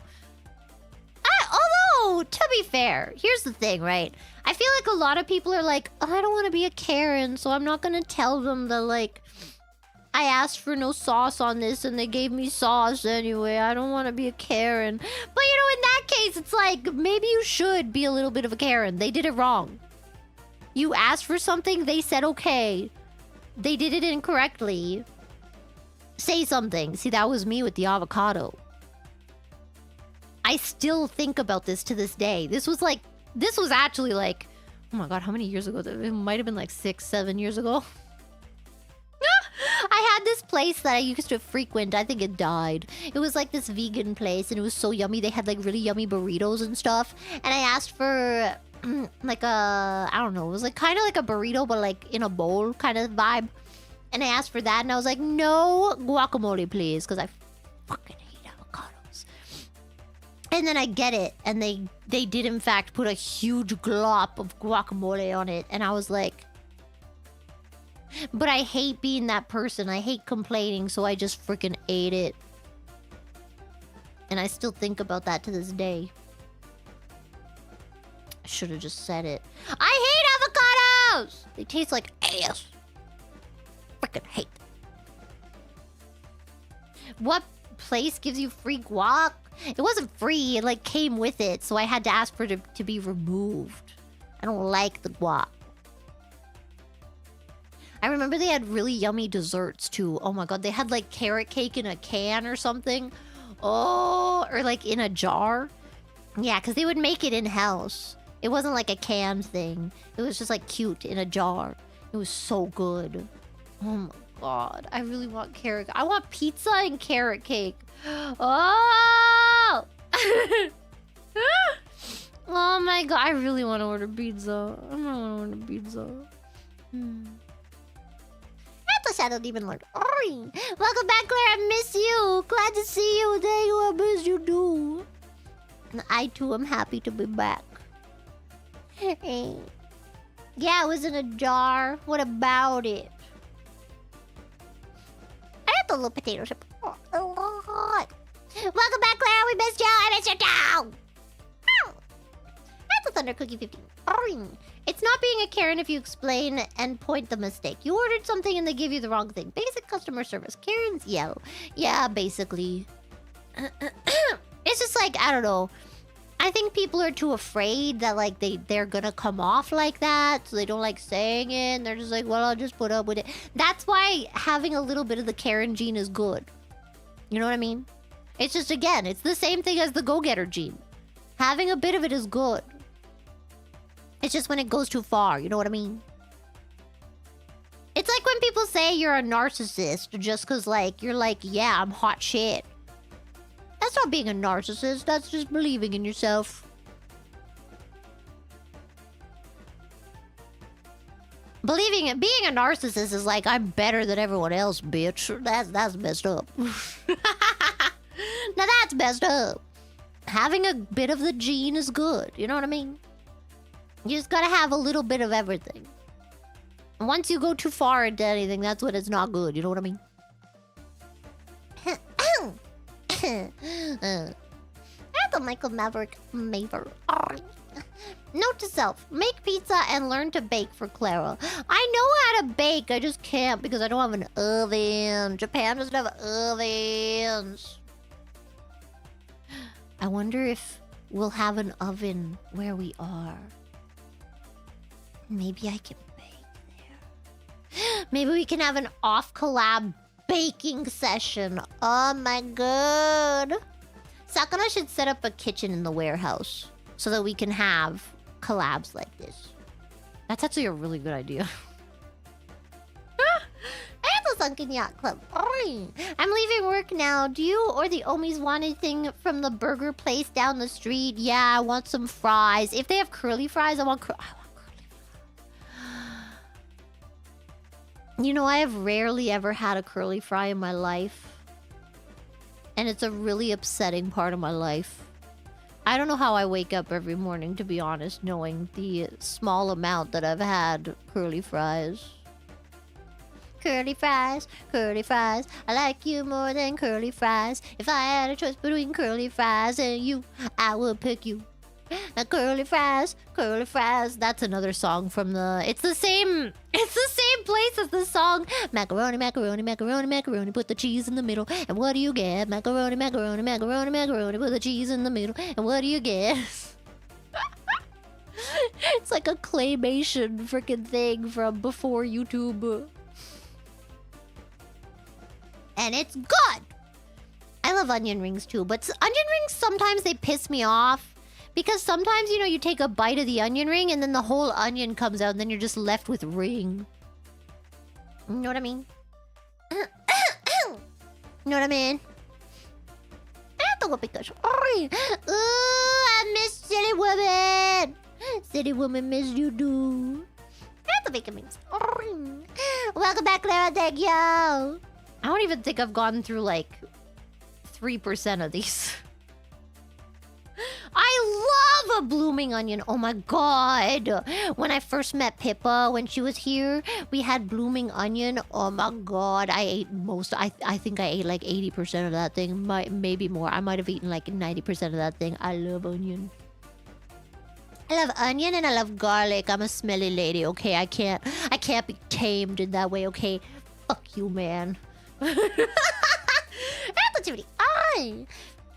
Although, to be fair, here's the thing, right? I feel like a lot of people are like, oh, I don't want to be a Karen, so I'm not going to tell them that, like, I asked for no sauce on this and they gave me sauce anyway. I don't want to be a Karen. But, you know, in that case, it's like, maybe you should be a little bit of a Karen. They did it wrong. You asked for something, they said okay. They did it incorrectly. Say something. See, that was me with the avocado. I still think about this to this day. This was actually like, oh my god, how many years ago? It might have been like 6, 7 years ago. I had this place that I used to frequent. I think it died. It was like this vegan place and it was so yummy. They had like really yummy burritos and stuff. And I asked for like a, I don't know, it was like kind of like a burrito, but like in a bowl kind of vibe. And I asked for that and I was like, no guacamole, please. Because I fucking hate avocados. And then I get it. And they did in fact put a huge glop of guacamole on it. And I was like, but I hate being that person. I hate complaining. So I just freaking ate it. And I still think about that to this day. I should have just said it. I hate avocados! They taste like ass. Freaking hate. What place gives you free guac? It wasn't free. It like came with it. So I had to ask for it to be removed. I don't like the guac. I remember they had really yummy desserts too. Oh my god. They had like carrot cake in a can or something. Oh, or like in a jar. Yeah, because they would make it in-house. It wasn't like a canned thing. It was just like cute in a jar. It was so good. Oh my god. I really want carrot. I want pizza and carrot cake. Oh! Oh my god. I really want to order pizza. I don't want to order pizza. That's a Shadow Demon Lord. Welcome back, Claire. I miss you. Glad to see you. Thank you. I miss you too. And I too am happy to be back. Yeah, it was in a jar. What about it? I had the little potato chip. Oh, a lot. Welcome back, Clara. We missed you. I missed you too. That's a Thunder Cookie 15. It's not being a Karen if you explain and point the mistake. You ordered something and they give you the wrong thing. Basic customer service. Karens yell. Yeah, basically. It's just like, I don't know. I think people are too afraid that like they're gonna come off like that, so they don't like saying it. And they're just like, well, I'll just put up with it. That's why having a little bit of the Karen gene is good. You know what I mean? It's just, again, it's the same thing as the go-getter gene. Having a bit of it is good. It's just when it goes too far, you know what I mean? It's like when people say you're a narcissist just because, like, you're like, yeah, I'm hot shit. That's not being a narcissist. That's just believing in yourself. Being a narcissist is like, I'm better than everyone else, bitch. That's messed up. Now that's messed up. Having a bit of the gene is good. You know what I mean? You just gotta have a little bit of everything. And once you go too far into anything, that's when it's not good. You know what I mean? That's a Michael Maverick Maver. Note to self: make pizza and learn to bake for Clara. I know how to bake, I just can't because I don't have an oven. Japan doesn't have ovens. I wonder if we'll have an oven where we are. Maybe I can bake there. Maybe we can have an off-collab baking session. Oh my god. Sakana should set up a kitchen in the warehouse so that we can have collabs like this. That's actually a really good idea. And the Sunken Yacht Club. Oi. I'm leaving work now. Do you or the Omis want anything from the burger place down the street? Yeah, I want some fries. If they have curly fries, I want curly fries. You know, I have rarely ever had a curly fry in my life. And it's a really upsetting part of my life. I don't know how I wake up every morning, to be honest, knowing the small amount that I've had curly fries. Curly fries, I like you more than curly fries. If I had a choice between curly fries and you, I would pick you. Curly fries, that's another song from the... It's the same place as the song macaroni, macaroni, macaroni, macaroni, put the cheese in the middle, and what do you get? Macaroni, macaroni, macaroni, macaroni, put the cheese in the middle, and what do you get? It's like a claymation freaking thing from before YouTube. And it's good! I love onion rings too, but onion rings, sometimes they piss me off. Because sometimes, you know, you take a bite of the onion ring and then the whole onion comes out and then you're just left with ring. You know what I mean? You know what I mean? Ooh, I miss City Woman! City Woman miss you too. Welcome back, Clara, thank you! I don't even think I've gone through like 3% of these. I love a blooming onion. Oh my god. When I first met Pippa, when she was here, we had blooming onion. Oh my god. I ate most. I think I ate like 80% of that thing. Maybe more. I might have eaten like 90% of that thing. I love onion. I love onion and I love garlic. I'm a smelly lady, okay? I can't be tamed in that way, okay? Fuck you, man. Activity.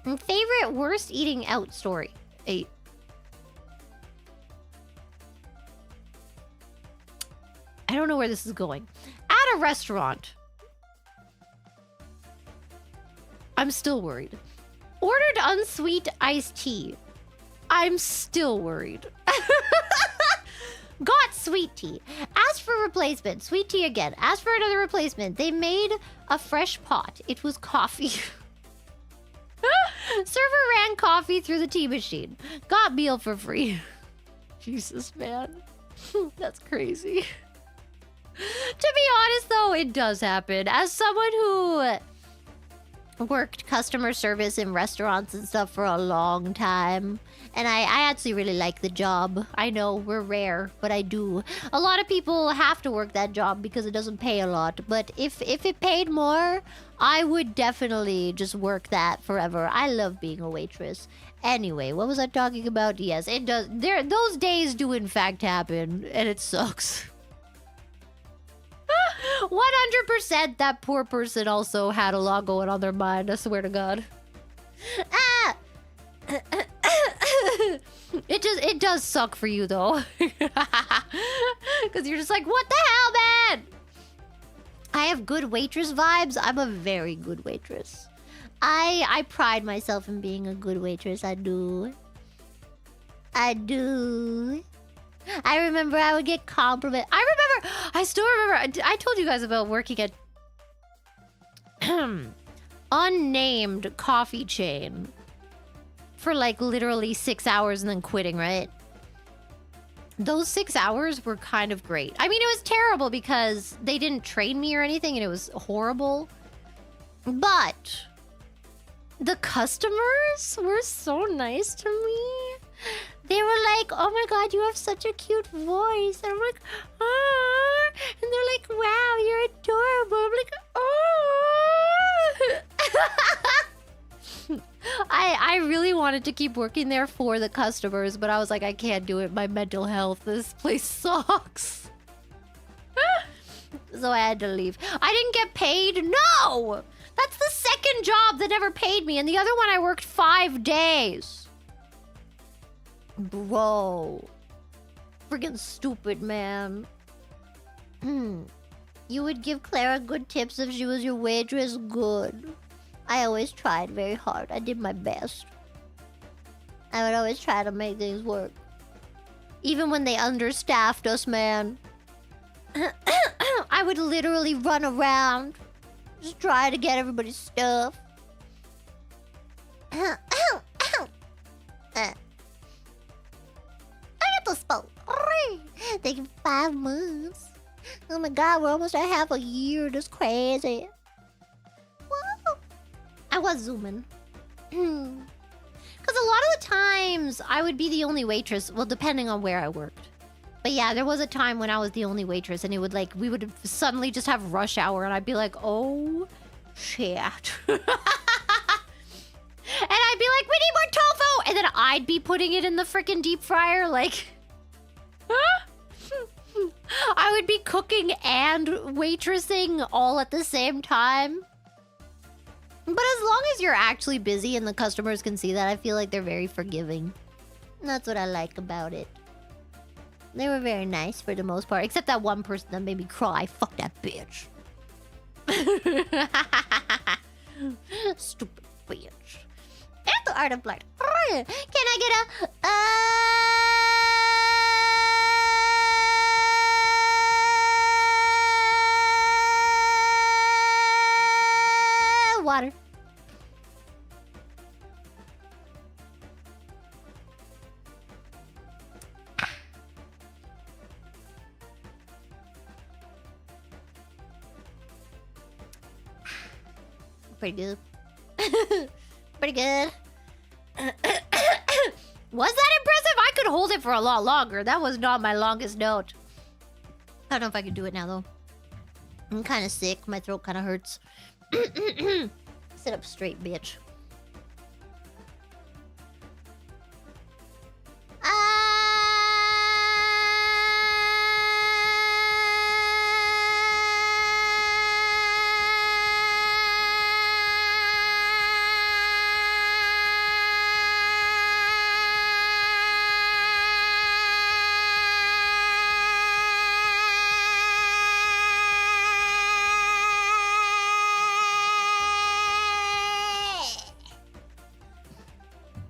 Favorite worst eating out story. 8. I don't know where this is going. At a restaurant. I'm still worried. Ordered unsweet iced tea. I'm still worried. Got sweet tea. Asked for replacement. Sweet tea again. Asked for another replacement. They made a fresh pot. It was coffee. Server ran coffee through the tea machine. Got meal for free. Jesus, man. That's crazy. To be honest, though, it does happen. As someone who worked customer service in restaurants and stuff for a long time, and I actually really like the job. I know we're rare, but I do. A lot of people have to work that job because it doesn't pay a lot. But if it paid more, I would definitely just work that forever. I love being a waitress. Anyway, what was I talking about? Yes, it does. Those days do in fact happen, and it sucks. 100% that poor person also had a lot going on their mind, I swear to God. Ah! It does suck for you, though. Because you're just like, what the hell, man? I have good waitress vibes. I'm a very good waitress. I pride myself in being a good waitress. I do. I remember I would get complimented. I still remember. I told you guys about working at unnamed coffee chain for like literally 6 hours and then quitting, right? Those 6 hours were kind of great. I mean, it was terrible because they didn't train me or anything and it was horrible. But the customers were so nice to me. They were like, oh my god, you have such a cute voice. And I'm like, oh. And they're like, wow, you're adorable. I'm like, oh. I really wanted to keep working there for the customers, but I was like, I can't do it. My mental health, this place sucks. So I had to leave. I didn't get paid. No! That's the second job that never paid me. And the other one I worked 5 days. Bro. Freaking stupid, man. You would give Clara good tips if she was your waitress? Good. I always tried very hard. I did my best. I would always try to make things work. Even when they understaffed us, man. I would literally run around. Just try to get everybody's stuff. I got the spell. Taking 5 months. Oh my god, we're almost at half a year. That's crazy. Whoa. I was zooming. Because a lot of the times, I would be the only waitress. Well, depending on where I worked. But yeah, there was a time when I was the only waitress, and it would like, we would suddenly just have rush hour, and I'd be like, oh, shit. And I'd be like, we need more tofu! And then I'd be putting it in the freaking deep fryer, like... I would be cooking and waitressing all at the same time. But as long as you're actually busy and the customers can see that, I feel like they're very forgiving. And that's what I like about it. They were very nice for the most part, except that one person that made me cry. Fuck that bitch. Stupid bitch. And the art of blood. Can I get a... water. Pretty good. Pretty good. Was that impressive? I could hold it for a lot longer. That was not my longest note. I don't know if I could do it now, though. I'm kind of sick. My throat kind of hurts. Sit up straight, bitch.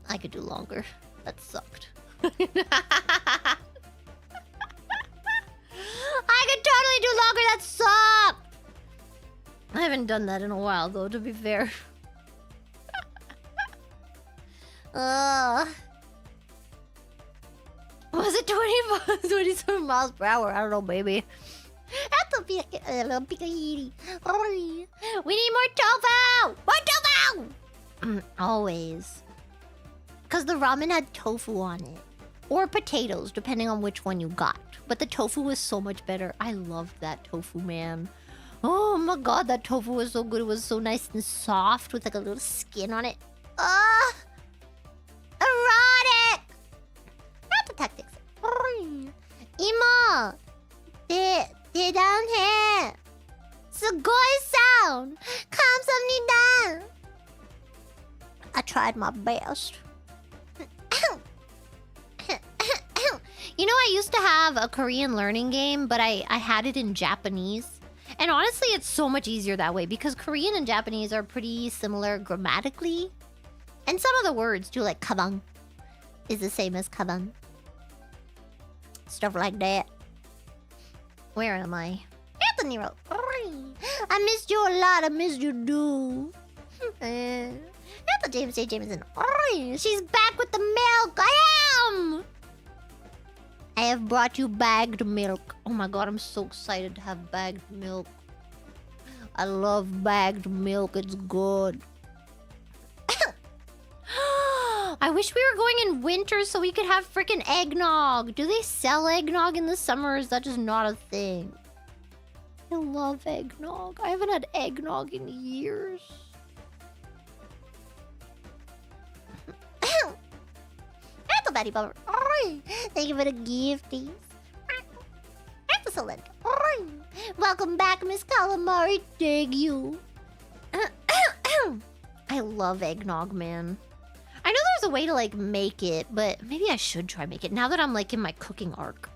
I could do longer. That sucked. I could totally do longer. That sucked. I haven't done that in a while, though, to be fair. Was it 27 miles per hour? I don't know, baby. We need more tofu! More tofu! Always. Because the ramen had tofu on it. Or potatoes, depending on which one you got. But the tofu was so much better. I loved that tofu, man. Oh my god, that tofu was so good. It was so nice and soft with like a little skin on it. Erotic! Not the tactics. Imo! 대단해! Sugoi sound! 감사합니다! I tried my best. You know, I used to have a Korean learning game, but I had it in Japanese. And honestly, it's so much easier that way because Korean and Japanese are pretty similar grammatically. And some of the words, too, like kabang is the same as kabang. Stuff like that. Where am I? Anthony wrote, I missed you a lot. I missed you, too. Not the James J. Jameson. She's back with the milk. I am. I have brought you bagged milk. Oh my god, I'm so excited to have bagged milk. I love bagged milk. It's good. I wish we were going in winter so we could have freaking eggnog. Do they sell eggnog in the summer? Or is that just not a thing? I love eggnog. I haven't had eggnog in years. That's a baddie bummer. Thank you for the gifties. Excellent. Welcome back, Miss Calamari. Thank you. I love eggnog, man. I know there's a way to, like, make it, but maybe I should try make it. Now that I'm, like, in my cooking arc.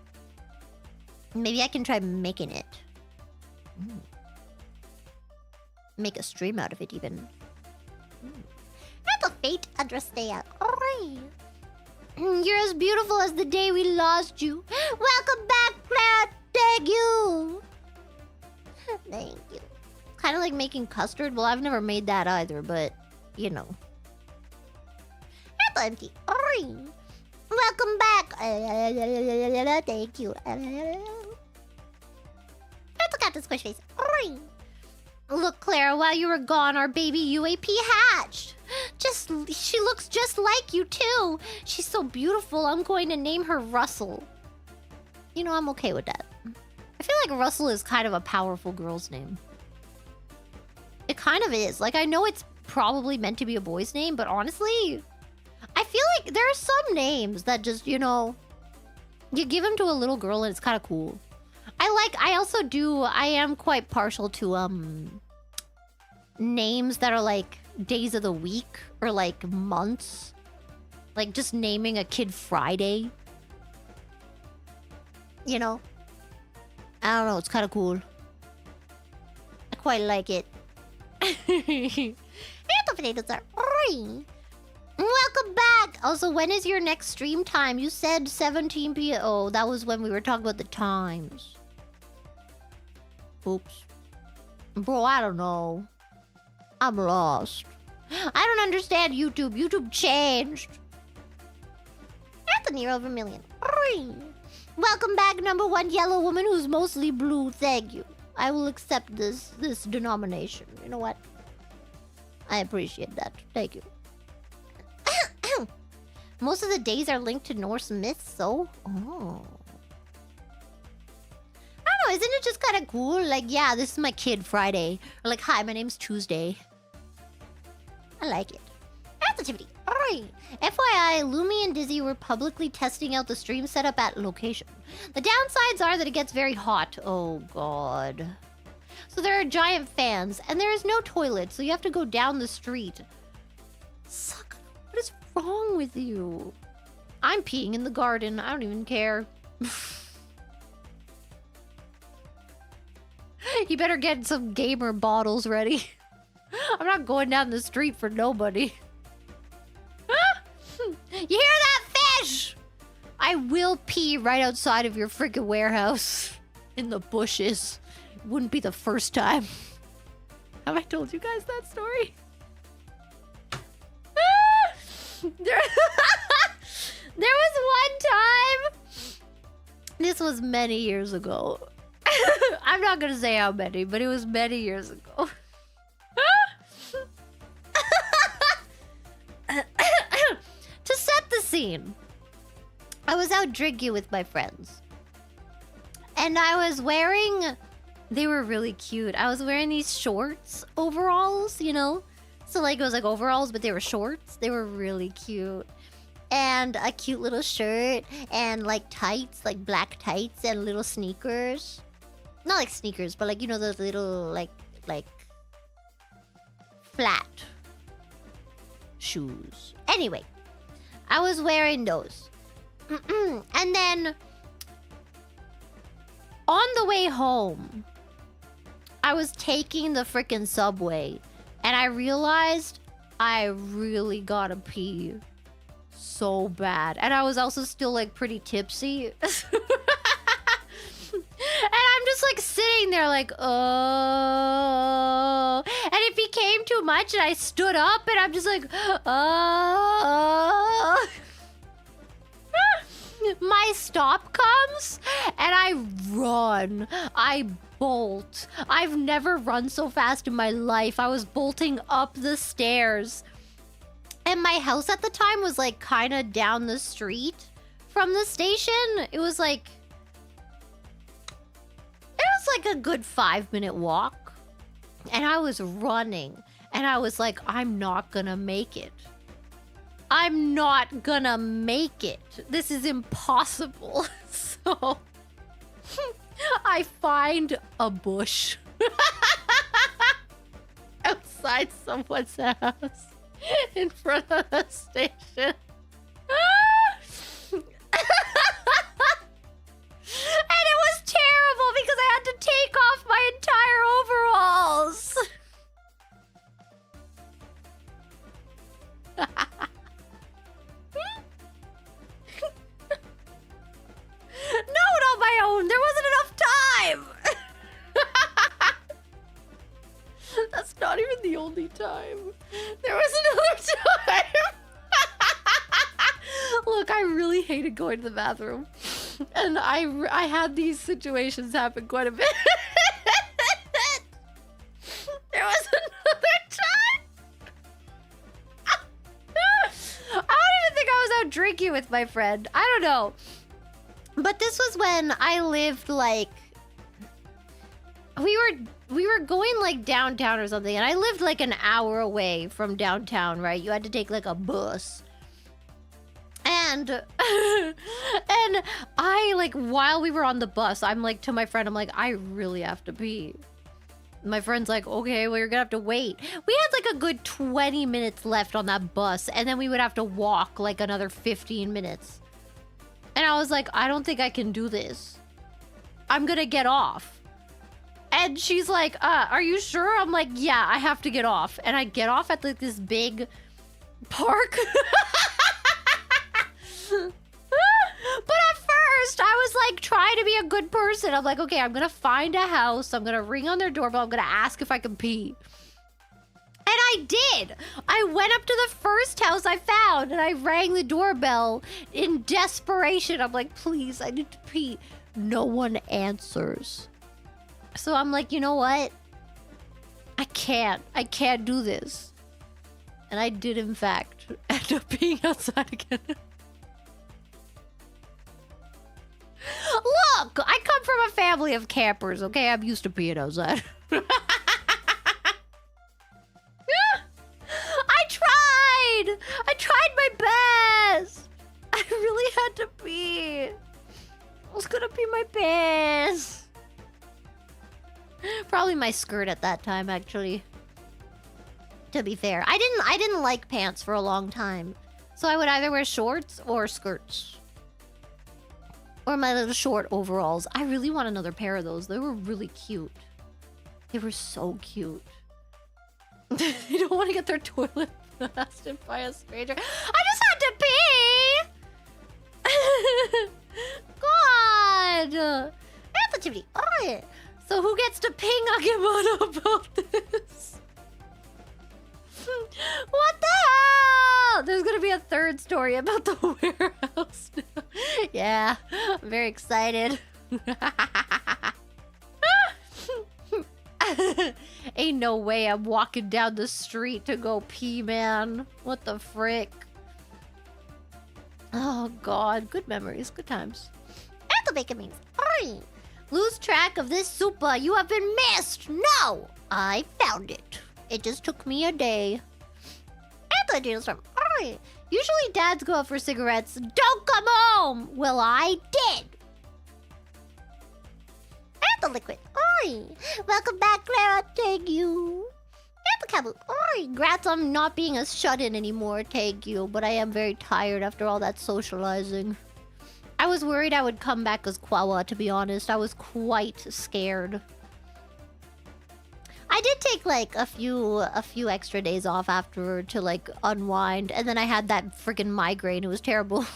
Maybe I can try making it. Make a stream out of it, even. That's a fate address there. You're as beautiful as the day we lost you. Welcome back, Clara. Thank you. Thank you. Kind of like making custard. Well, I've never made that either, but you know. Empty. Welcome back. Thank you. Look at this squish face. Look, Clara, while you were gone, our baby UAP hatched. She looks just like you, too. She's so beautiful, I'm going to name her Russell. You know, I'm okay with that. I feel like Russell is kind of a powerful girl's name. It kind of is. Like, I know it's probably meant to be a boy's name, but honestly, I feel like there are some names that just, you know, you give them to a little girl and it's kind of cool. I am quite partial to, names that are like days of the week or like months. Like just naming a kid Friday. You know? I don't know, it's kind of cool. I quite like it. The potatoes are welcome back! Also, when is your next stream time? You said 17 p.m. Oh, that was when we were talking about the times. Oops. Bro, I don't know. I'm lost. I don't understand YouTube. YouTube changed. Anthony over a million. Welcome back, #1 yellow woman who's mostly blue. Thank you. I will accept this denomination. You know what? I appreciate that. Thank you. Most of the days are linked to Norse myths, so... Oh. I don't know, isn't it just kind of cool? Like, yeah, this is my kid, Friday. Or like, hi, my name's Tuesday. I like it. Sensitivity. Alright. FYI, Lumi and Dizzy were publicly testing out the stream setup at location. The downsides are that it gets very hot. Oh, God. So there are giant fans, and there is no toilet, so you have to go down the street. Suck. What is wrong with you? I'm peeing in the garden. I don't even care. You better get some gamer bottles ready. I'm not going down the street for nobody. You hear that, fish? I will pee right outside of your freaking warehouse. In the bushes. Wouldn't be the first time. Have I told you guys that story? There was one time. This was many years ago. I'm not gonna say how many, but it was many years ago. To set the scene, I was out drinking with my friends. And I was wearing... They were really cute. I was wearing these shorts, overalls, you know? So like it was like overalls, but they were shorts. They were really cute. And a cute little shirt and like tights, like black tights and little sneakers. Not like sneakers, but like, you know, those little like flat shoes. Anyway, I was wearing those. And then on the way home, I was taking the freaking subway and I realized I really gotta pee so bad. And I was also still like pretty tipsy. And I'm just like sitting there like, oh. And it became too much and I stood up and I'm just like, oh. My stop comes and I run. I bolt. I've never run so fast in my life. I was bolting up the stairs. And my house at the time was like kind of down the street from the station. It was like a good 5-minute walk. And I was running. And I was like, I'm not gonna make it. I'm not gonna make it. This is impossible. So I find a bush outside someone's house in front of the station. And it was terrible because I had to take off my entire overalls. only time. There was another time. Look, I really hated going to the bathroom. And I had these situations happen quite a bit. There was another time. I don't even think I was out drinking with my friend. I don't know. But this was when I lived like... We were going like downtown or something, and I lived like an hour away from downtown, right? You had to take like a bus. And and I like, while we were on the bus, I'm like to my friend, I'm like, I really have to pee. My friend's like, okay, well, you're gonna have to wait. We had like a good 20 minutes left on that bus, and then we would have to walk like another 15 minutes. And I was like, I don't think I can do this. I'm gonna get off. And she's like, are you sure? I'm like, yeah, I have to get off. And I get off at like this big park. But at first, I was like trying to be a good person. I'm like, okay, I'm gonna find a house. I'm gonna ring on their doorbell. I'm gonna ask if I can pee. And I did. I went up to the first house I found and I rang the doorbell in desperation. I'm like, please, I need to pee. No one answers. So I'm like, you know what? I can't do this. And I did, in fact, end up being outside again. Look, I come from a family of campers, okay? I'm used to being outside. I tried my best. I really had to pee. I was gonna pee my pants. Probably my skirt at that time, actually. To be fair, I didn't like pants for a long time, so I would either wear shorts or skirts, or my little short overalls. I really want another pair of those. They were really cute. They were so cute. They don't want to get their toilet blasted by a stranger. I just had to pee. God. Activity. Oh. So who gets to ping Agemona about this? What the hell? There's gonna be a third story about the warehouse now. Yeah, I'm very excited. Ain't no way I'm walking down the street to go pee, man. What the frick? Oh god, good memories, good times. And the bacon means. Oi! Lose track of this super. You have been missed. No, I found it. It just took me a day. Anthony is from. Oi! Usually dads go out for cigarettes. Don't come home. Well, I did. And the liquid. Oi! Welcome back, Clara. Thank you. And the cabo. Oi! Grats on not being a shut-in anymore. Thank you. But I am very tired after all that socializing. I was worried I would come back as Kwawa, to be honest. I was quite scared. I did take like a few extra days off afterward to like unwind, and then I had that freaking migraine. It was terrible.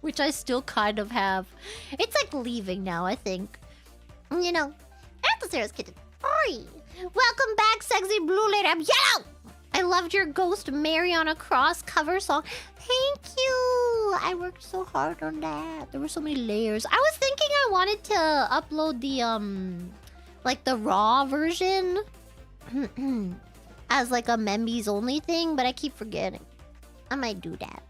Which I still kind of have. It's like leaving now, I think. You know. Atlasar's kitten. Oi! Welcome back, sexy blue lady. I'm yellow! I loved your Ghost Mary on a Cross cover song. Thank you! I worked so hard on that. There were so many layers. I was thinking I wanted to upload the, like the raw version as like a Membies only thing, but I keep forgetting. I might do that.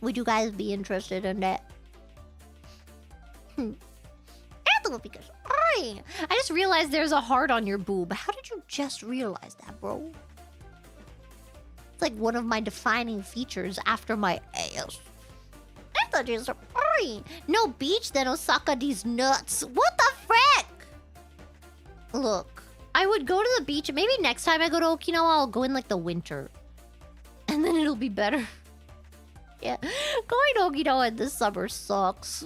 Would you guys be interested in that? Because I just realized there's a heart on your boob. How did you just realize that, bro? It's like one of my defining features after my ass. I thought you were no beach, then Osaka these nuts. What the frick? Look, I would go to the beach. Maybe next time I go to Okinawa, I'll go in like the winter. And then it'll be better. Yeah, going to Okinawa in the summer sucks.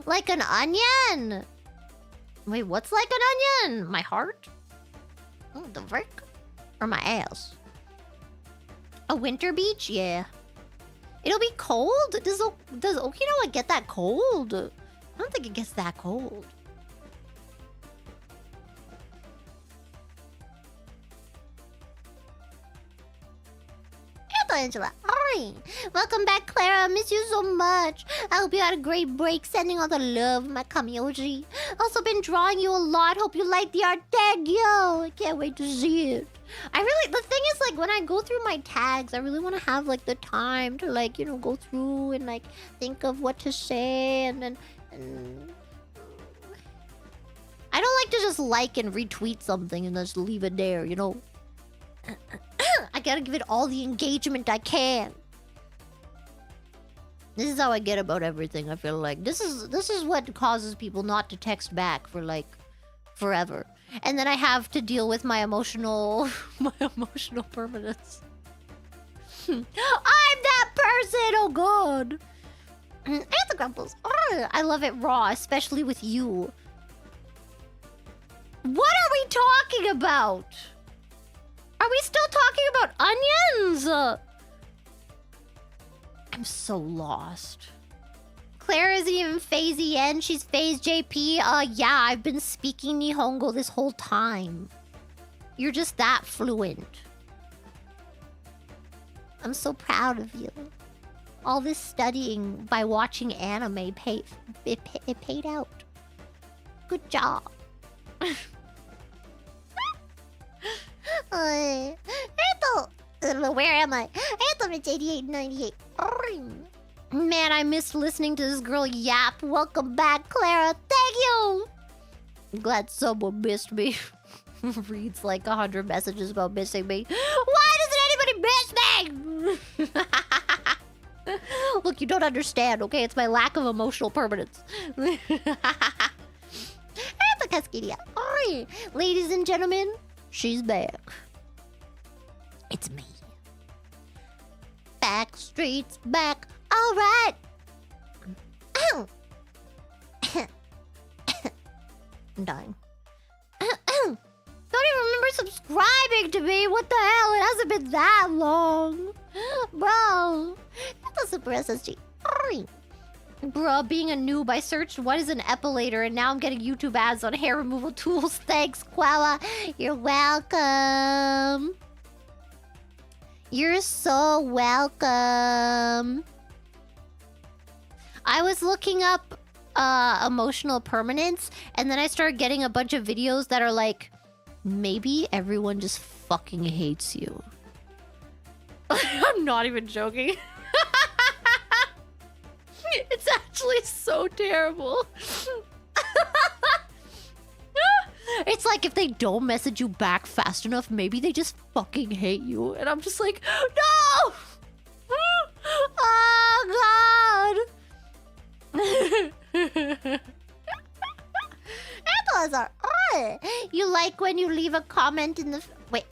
Like an onion. Wait, what's like an onion? My heart? Oh, the frick? Or my ass? A winter beach? Yeah. It'll be cold? Does Okinawa get that cold? I don't think it gets that cold. Angela. Hi. Welcome back, Clara. I miss you so much. I hope you had a great break. Sending all the love, my Kamioji. Also been drawing you a lot. Hope you like the art. Thank you. I can't wait to see it. The thing is, like, when I go through my tags, I really want to have, like, the time to, like, you know, go through and, like, think of what to say and then... I don't like to just like and retweet something and just leave it there, you know? I gotta give it all the engagement I can. This is how I get about everything, I feel like. This is what causes people not to text back for, like, forever. And then I have to deal with my emotional... my emotional permanence. I'm that person! Oh god! And the grumples. I love it raw, especially with you. What are we talking about? Are we still talking about onions? I'm so lost. Claire isn't even phase EN, she's phase JP. Yeah, I've been speaking Nihongo this whole time. You're just that fluent. I'm so proud of you. All this studying by watching anime it paid out. Good job. Where am I? Anthem, it's 8898. Man, I missed listening to this girl yap. Welcome back, Clara. Thank you. I'm glad someone missed me. Reads like 100 messages about missing me. Why doesn't anybody miss me? Look, you don't understand, okay? It's my lack of emotional permanence. Ladies and gentlemen, she's back. It's me. Backstreet's back. All right. I'm dying. Don't even remember subscribing to me. What the hell? It hasn't been that long. Bro. That's a super SSG. Bruh, being a noob, I searched what is an epilator and now I'm getting YouTube ads on hair removal tools. Thanks, Quella. You're welcome. You're so welcome. I was looking up emotional permanence and then I started getting a bunch of videos that are like, maybe everyone just fucking hates you. I'm not even joking. It's actually so terrible. It's like if they don't message you back fast enough, maybe they just fucking hate you. And I'm just like, no! Oh, God! Apples are... You like when you leave a comment in the... Wait.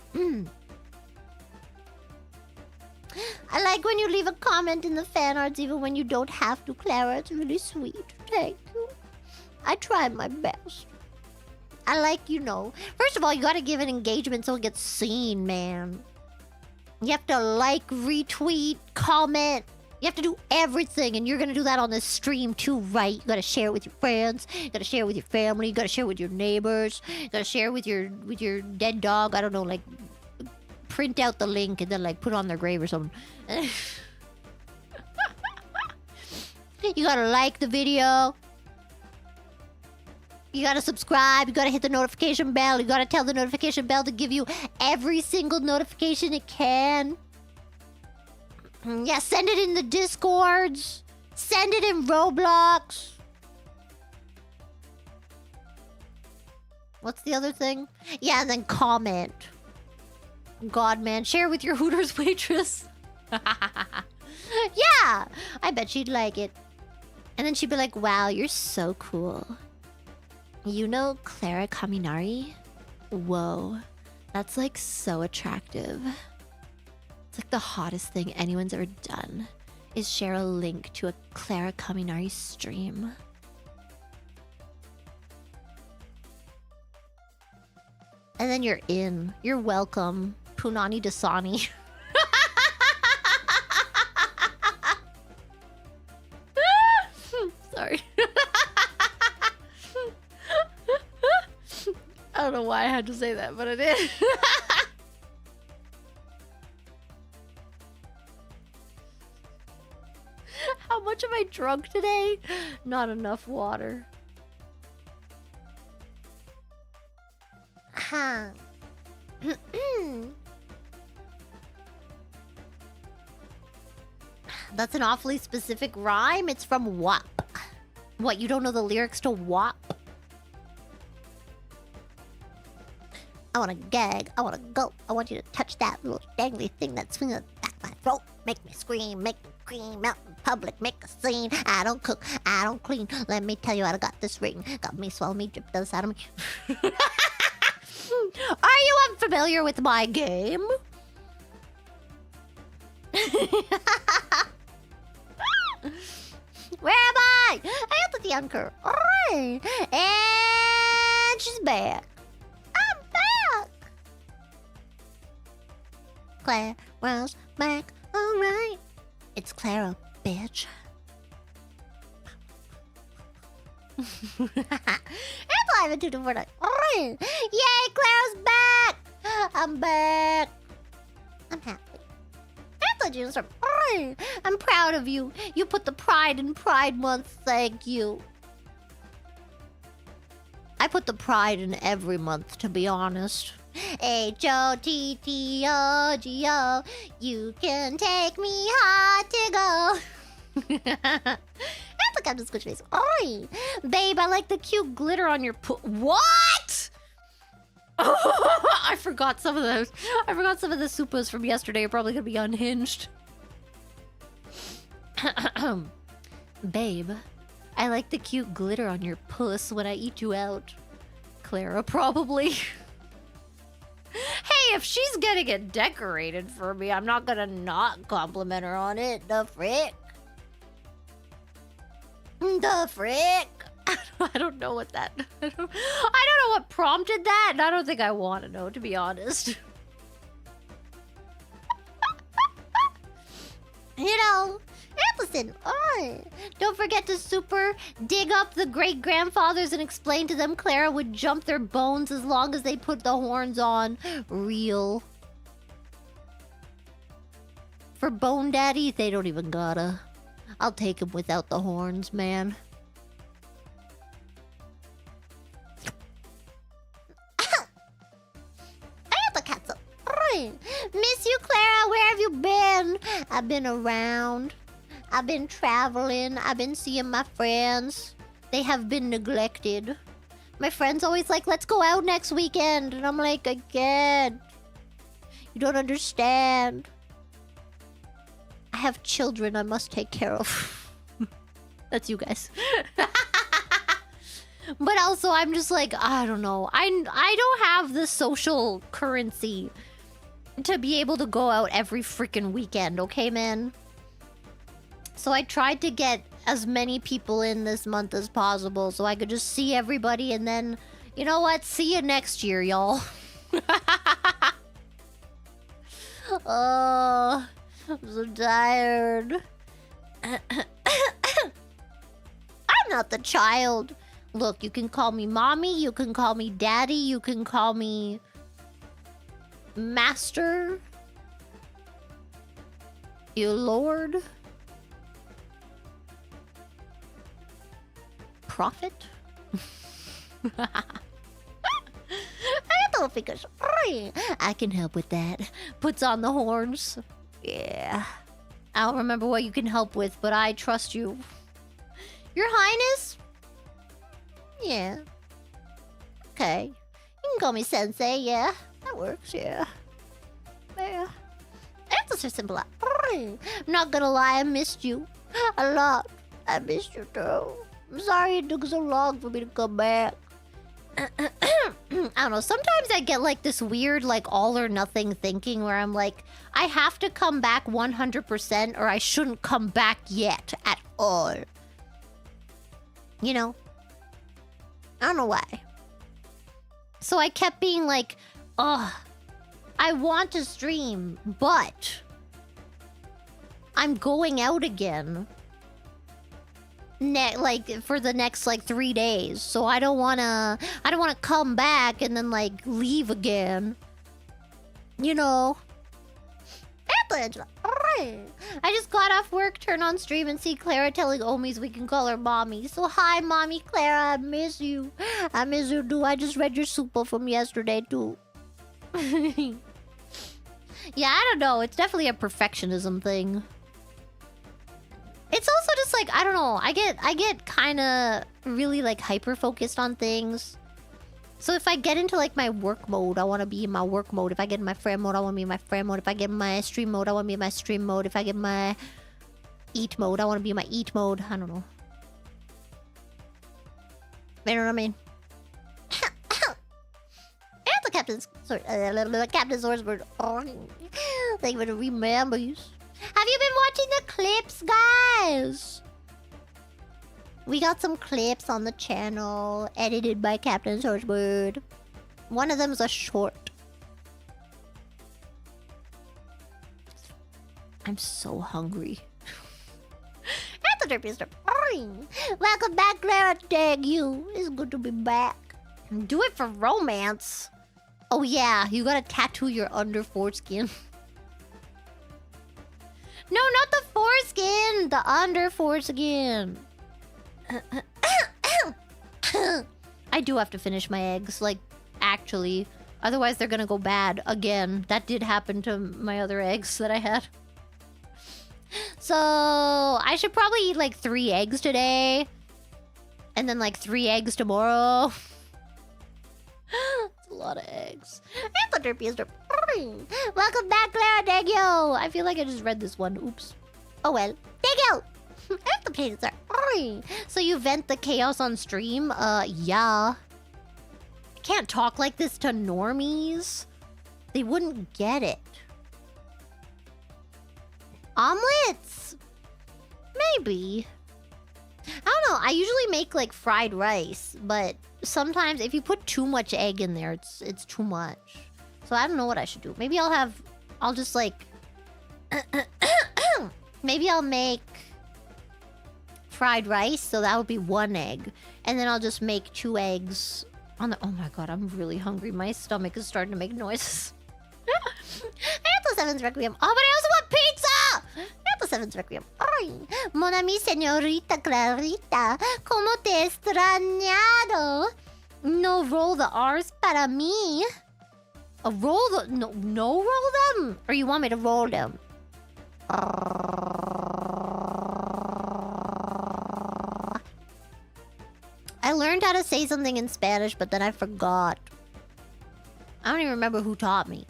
I like when you leave a comment in the fan arts even when you don't have to, Clara. It's really sweet. Thank you. I tried my best. I like, you know... First of all, you gotta give it engagement so it gets seen, man. You have to like, retweet, comment. You have to do everything, and you're gonna do that on the stream too, right? You gotta share it with your friends. You gotta share it with your family. You gotta share it with your neighbors. You gotta share it with your dead dog. I don't know, like... Print out the link and then like put it on their grave or something. You gotta like the video. You gotta subscribe. You gotta hit the notification bell. You gotta tell the notification bell to give you every single notification it can. Yeah, send it in the Discords. Send it in Roblox. What's the other thing? Yeah, and then comment. God, man. Share with your Hooters waitress. Yeah! I bet she'd like it. And then she'd be like, wow, you're so cool. You know Clara Kaminari? Whoa. That's like so attractive. It's like the hottest thing anyone's ever done is share a link to a Clara Kaminari stream. And then you're in. You're welcome. Punani Dasani. Sorry. I don't know why I had to say that, but I did. How much am I drunk today? Not enough water. Huh. That's an awfully specific rhyme. It's from WAP. What, you don't know the lyrics to WAP? I want to gag. I want to go. I want you to touch that little dangly thing that's swinging back my throat. Make me scream. Make me scream out in public. Make a scene. I don't cook. I don't clean. Let me tell you how I got this ring. Got me, swallow me, drip those out of me. Are you unfamiliar with my game? Where am I? I am with the anchor. Alright. And she's back. I'm back. Clara's back. Alright. It's Clara, bitch. It's live at 2:49. Alright. Yay, Clara's back. I'm back. I'm happy. I'm proud of you. You put the pride in Pride Month. Thank you. I put the pride in every month, to be honest. HOTTOGO. You can take me hard to go. Look at this good face. Oi, babe, I like the cute glitter on your What? I forgot some of those. I forgot some of the supas from yesterday are probably gonna be unhinged. Babe, I like the cute glitter on your puss when I eat you out. Clara, probably. Hey, if she's getting it decorated for me, I'm not gonna not compliment her on it. The frick? The frick? I don't know what that... I don't know what prompted that, and I don't think I want to know, to be honest. You know, listen, don't forget to super dig up the great-grandfathers and explain to them Clara would jump their bones as long as they put the horns on. Real. For Bone Daddy, they don't even gotta. I'll take him without the horns, man. Miss you, Clara. Where have you been? I've been around. I've been traveling. I've been seeing my friends. They have been neglected. My friends always like, let's go out next weekend. And I'm like, I can't. You don't understand. I have children I must take care of. That's you guys. But also, I'm just like, I don't know. I don't have the social currency to be able to go out every freaking weekend, okay, man? So I tried to get as many people in this month as possible so I could just see everybody and then, you know what? See you next year, y'all. Oh, I'm so tired. I'm not the child. Look, you can call me mommy, you can call me daddy, you can call me master, you lord, prophet. I don't think I can help with that. Puts on the horns. Yeah. I don't remember what you can help with, but I trust you. Your Highness? Yeah. Okay. You can call me Sensei, yeah. That works, yeah. Yeah. That's so simple. I'm not gonna lie, I missed you. A lot. I missed you too. I'm sorry it took so long for me to come back. I don't know, sometimes I get like this weird like all or nothing thinking where I'm like, I have to come back 100% or I shouldn't come back yet at all. You know? I don't know why. So I kept being like, ugh, I want to stream, but I'm going out again. Like for the next like 3 days, so I don't wanna come back and then like leave again. You know, Angela. I just got off work, turn on stream, and see Clara telling Omis we can call her mommy. So hi, mommy Clara. I miss you. I miss you too. I just read your super from yesterday too. Yeah, I don't know. It's definitely a perfectionism thing. It's also just like, I don't know. I get kind of really like hyper focused on things. So if I get into like my work mode, I want to be in my work mode. If I get in my friend mode, I want to be in my friend mode. If I get in my stream mode, I want to be in my stream mode. If I get in my eat mode, I want to be in my eat mode. I don't know. You know what I mean? And the captain's sorry, Captain Swordsword. Oh, thank you for the remembers. Have you been watching the clips, guys? We got some clips on the channel, edited by Captain Swordsword. One of them's a short. I'm so hungry. That's a derpy step. Welcome back, Clara. Thank you. It's good to be back. Do it for romance. Oh yeah, you gotta tattoo your under foreskin. No, not the foreskin. The under foreskin. I do have to finish my eggs, like, actually. Otherwise, they're gonna go bad again. That did happen to my other eggs that I had. So, I should probably eat, like, 3 eggs today. And then, like, 3 eggs tomorrow. That's a lot of eggs. And the derpy is derp. Welcome back, Clara. Thank you. I feel like I just read this one. Oops. Oh, well. Thank you. And the potatoes are. So you vent the chaos on stream? Yeah. I can't talk like this to normies. They wouldn't get it. Omelets? Maybe. I don't know. I usually make like fried rice, but sometimes if you put too much egg in there, it's too much. So I don't know what I should do. Maybe I'll just like maybe I'll make fried rice, so that would be 1 egg. And then I'll just make 2 eggs on the... Oh my god, I'm really hungry. My stomach is starting to make noises. Ato 7's Requiem. Oh, but I also want pizza! Ato 7's Requiem. Ay, mon ami señorita Clarita, como te he extrañado. No roll the R's para mí. Roll the... No roll them? Or you want me to roll them? I learned how to say something in Spanish, but then I forgot. I don't even remember who taught me.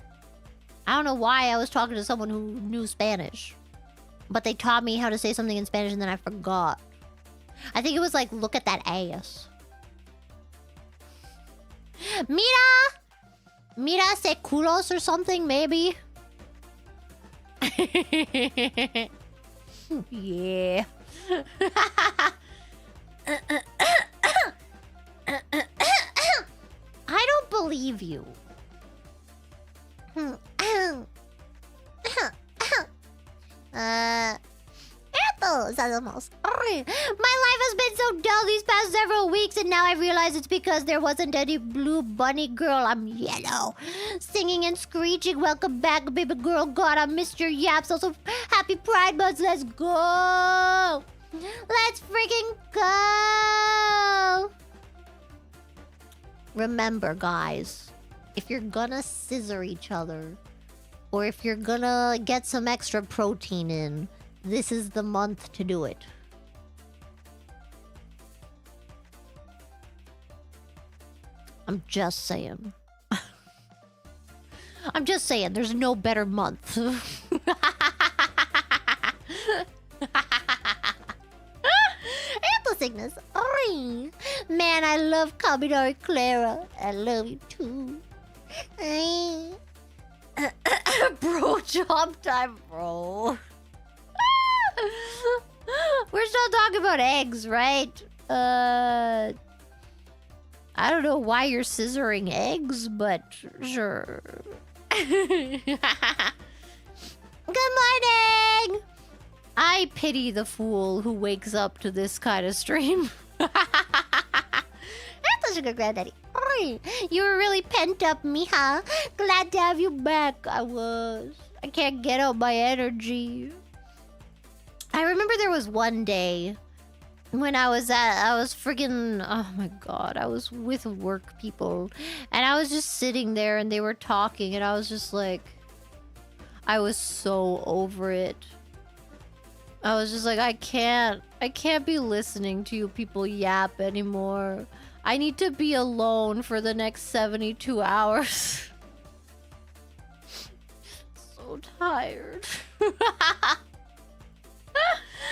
I don't know why I was talking to someone who knew Spanish. But they taught me how to say something in Spanish and then I forgot. I think it was like, look at that ass. Mira! Mira se culos or something, maybe? Yeah. I don't believe you. My life has been so dull these past several weeks, and now I realize it's because there wasn't any blue bunny girl. I'm yellow. Singing and screeching. Welcome back, baby girl. God, I missed your yaps. Also, happy Pride Month. Let's go. Let's freaking go. Remember, guys, if you're gonna scissor each other, or if you're gonna get some extra protein in, this is the month to do it. I'm just saying. I'm just saying, there's no better month. Sickness. Oy. Man, I love Kaminari Clara. I love you too. Bro, job time, bro. We're still talking about eggs, right? I don't know why you're scissoring eggs, but sure. Good morning! I pity the fool who wakes up to this kind of stream. That's such a good granddaddy. Oy, you were really pent up, mija. Glad to have you back. I was. I can't get out my energy. I remember there was one day when I was freaking, oh my god, I was with work people and I was just sitting there and they were talking and I was just like, I was so over it. I was just like, I can't be listening to you people yap anymore. I need to be alone for the next 72 hours. So tired.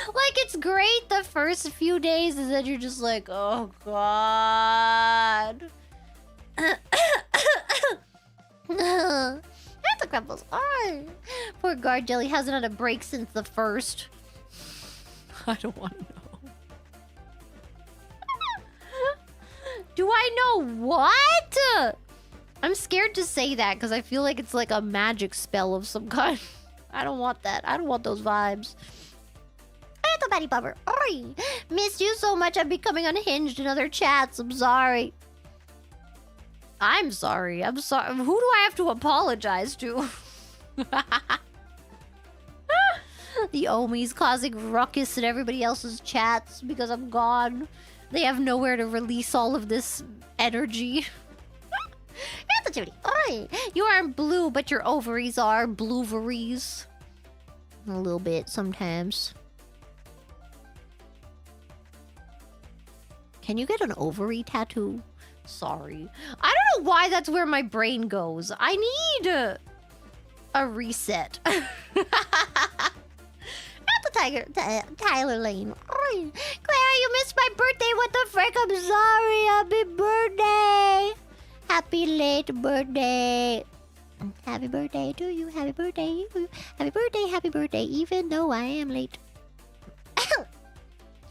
Like, it's great the first few days, and then you're just like, oh god. The crumbles. Oh. Poor Guard Jelly hasn't had a break since the first. I don't want to know. Do I know what? I'm scared to say that because I feel like it's like a magic spell of some kind. I don't want that. I don't want those vibes. Little Betty Bubber. Oi! Missed you so much I'm becoming unhinged in other chats. I'm sorry. I'm sorry. I'm sorry. Who do I have to apologize to? The Omis causing ruckus in everybody else's chats because I'm gone. They have nowhere to release all of this energy. Oi! You aren't blue, but your ovaries are blueveries. A little bit sometimes. Can you get an ovary tattoo? Sorry. I don't know why that's where my brain goes. I need a reset. Not the Tyler Lane. Oi. Clara, you missed my birthday. What the frick? I'm sorry. Happy birthday. Happy late birthday. Happy birthday to you. Happy birthday. Happy birthday. Happy birthday. Even though I am late.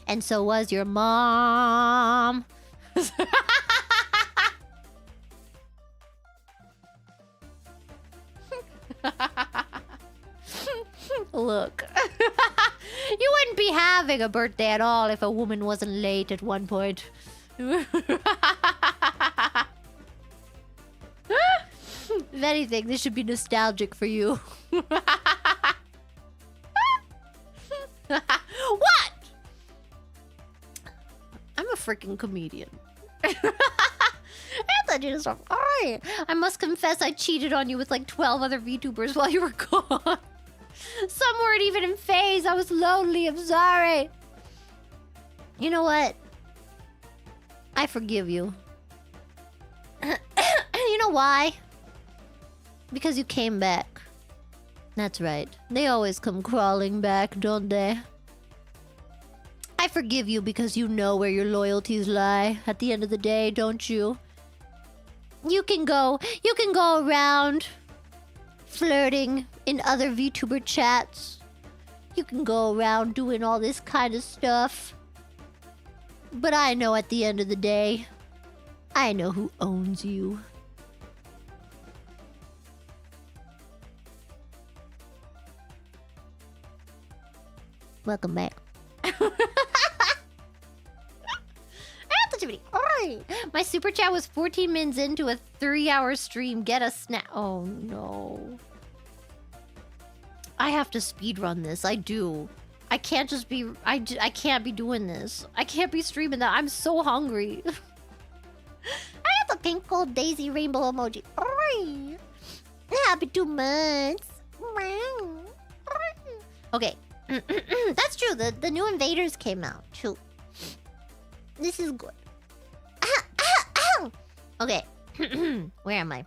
And so was your mom. Look. You wouldn't be having a birthday at all if a woman wasn't late at one point. If anything, this should be nostalgic for you. What? I'm a freaking comedian. I must confess I cheated on you with like 12 other VTubers while you were gone. Some weren't even in phase. I was lonely. I'm sorry. You know what? I forgive you. You know why? Because you came back. That's right. They always come crawling back, don't they? I forgive you because you know where your loyalties lie at the end of the day, don't you? You can go around flirting in other VTuber chats. You can go around doing all this kind of stuff. But I know at the end of the day, I know who owns you. Welcome back. My super chat was 14 minutes into a 3-hour stream. Get a snap. Oh no. I have to speedrun this. I do. I can't just be... I can't be doing this. I can't be streaming that. I'm so hungry. I have a pink gold daisy rainbow emoji. Oi. Happy 2 months. Okay. That's true. The new invaders came out too. This is good. Okay. Where am I?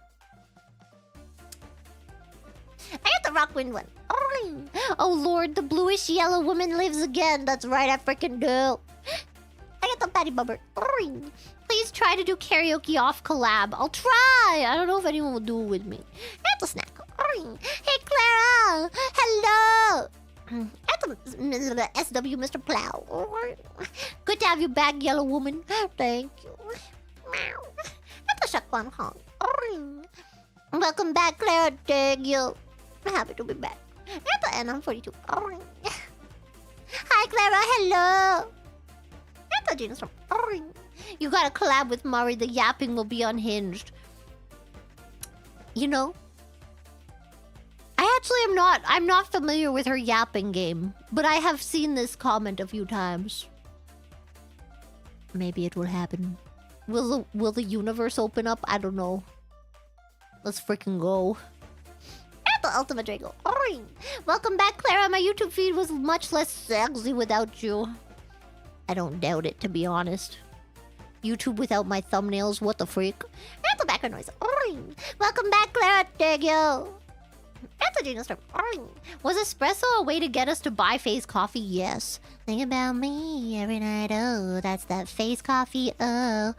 I got the Rockwind one. Oh lord, the bluish yellow woman lives again. That's right, I freaking do. I got the Patty Bubber. Please try to do karaoke off collab. I'll try. I don't know if anyone will do it with me. I got the snack. Hey Clara. Hello. At the SW Mr. Plow. Good to have you back, yellow woman. Thank you. At the Shotgun Hong. Welcome back, Clara. Thank you. I'm happy to be back. At the NM42. Hi, Clara. Hello. At the Genus from. You gotta collab with Mari. The yapping will be unhinged. You know, I actually am not. I'm not familiar with her yapping game, but I have seen this comment a few times. Maybe it will happen. Will the universe open up? I don't know. Let's freaking go. At the Ultimate Drago. Oring. Welcome back, Clara. My YouTube feed was much less sexy without you. I don't doubt it, to be honest. YouTube without my thumbnails, what the freak? At the background noise. Oring. Welcome back, Clara. Thank you. At the Genius Storm. Oring. Was espresso a way to get us to buy Phase coffee? Yes. Think about me every night. Oh, that's that Phase coffee. Oh.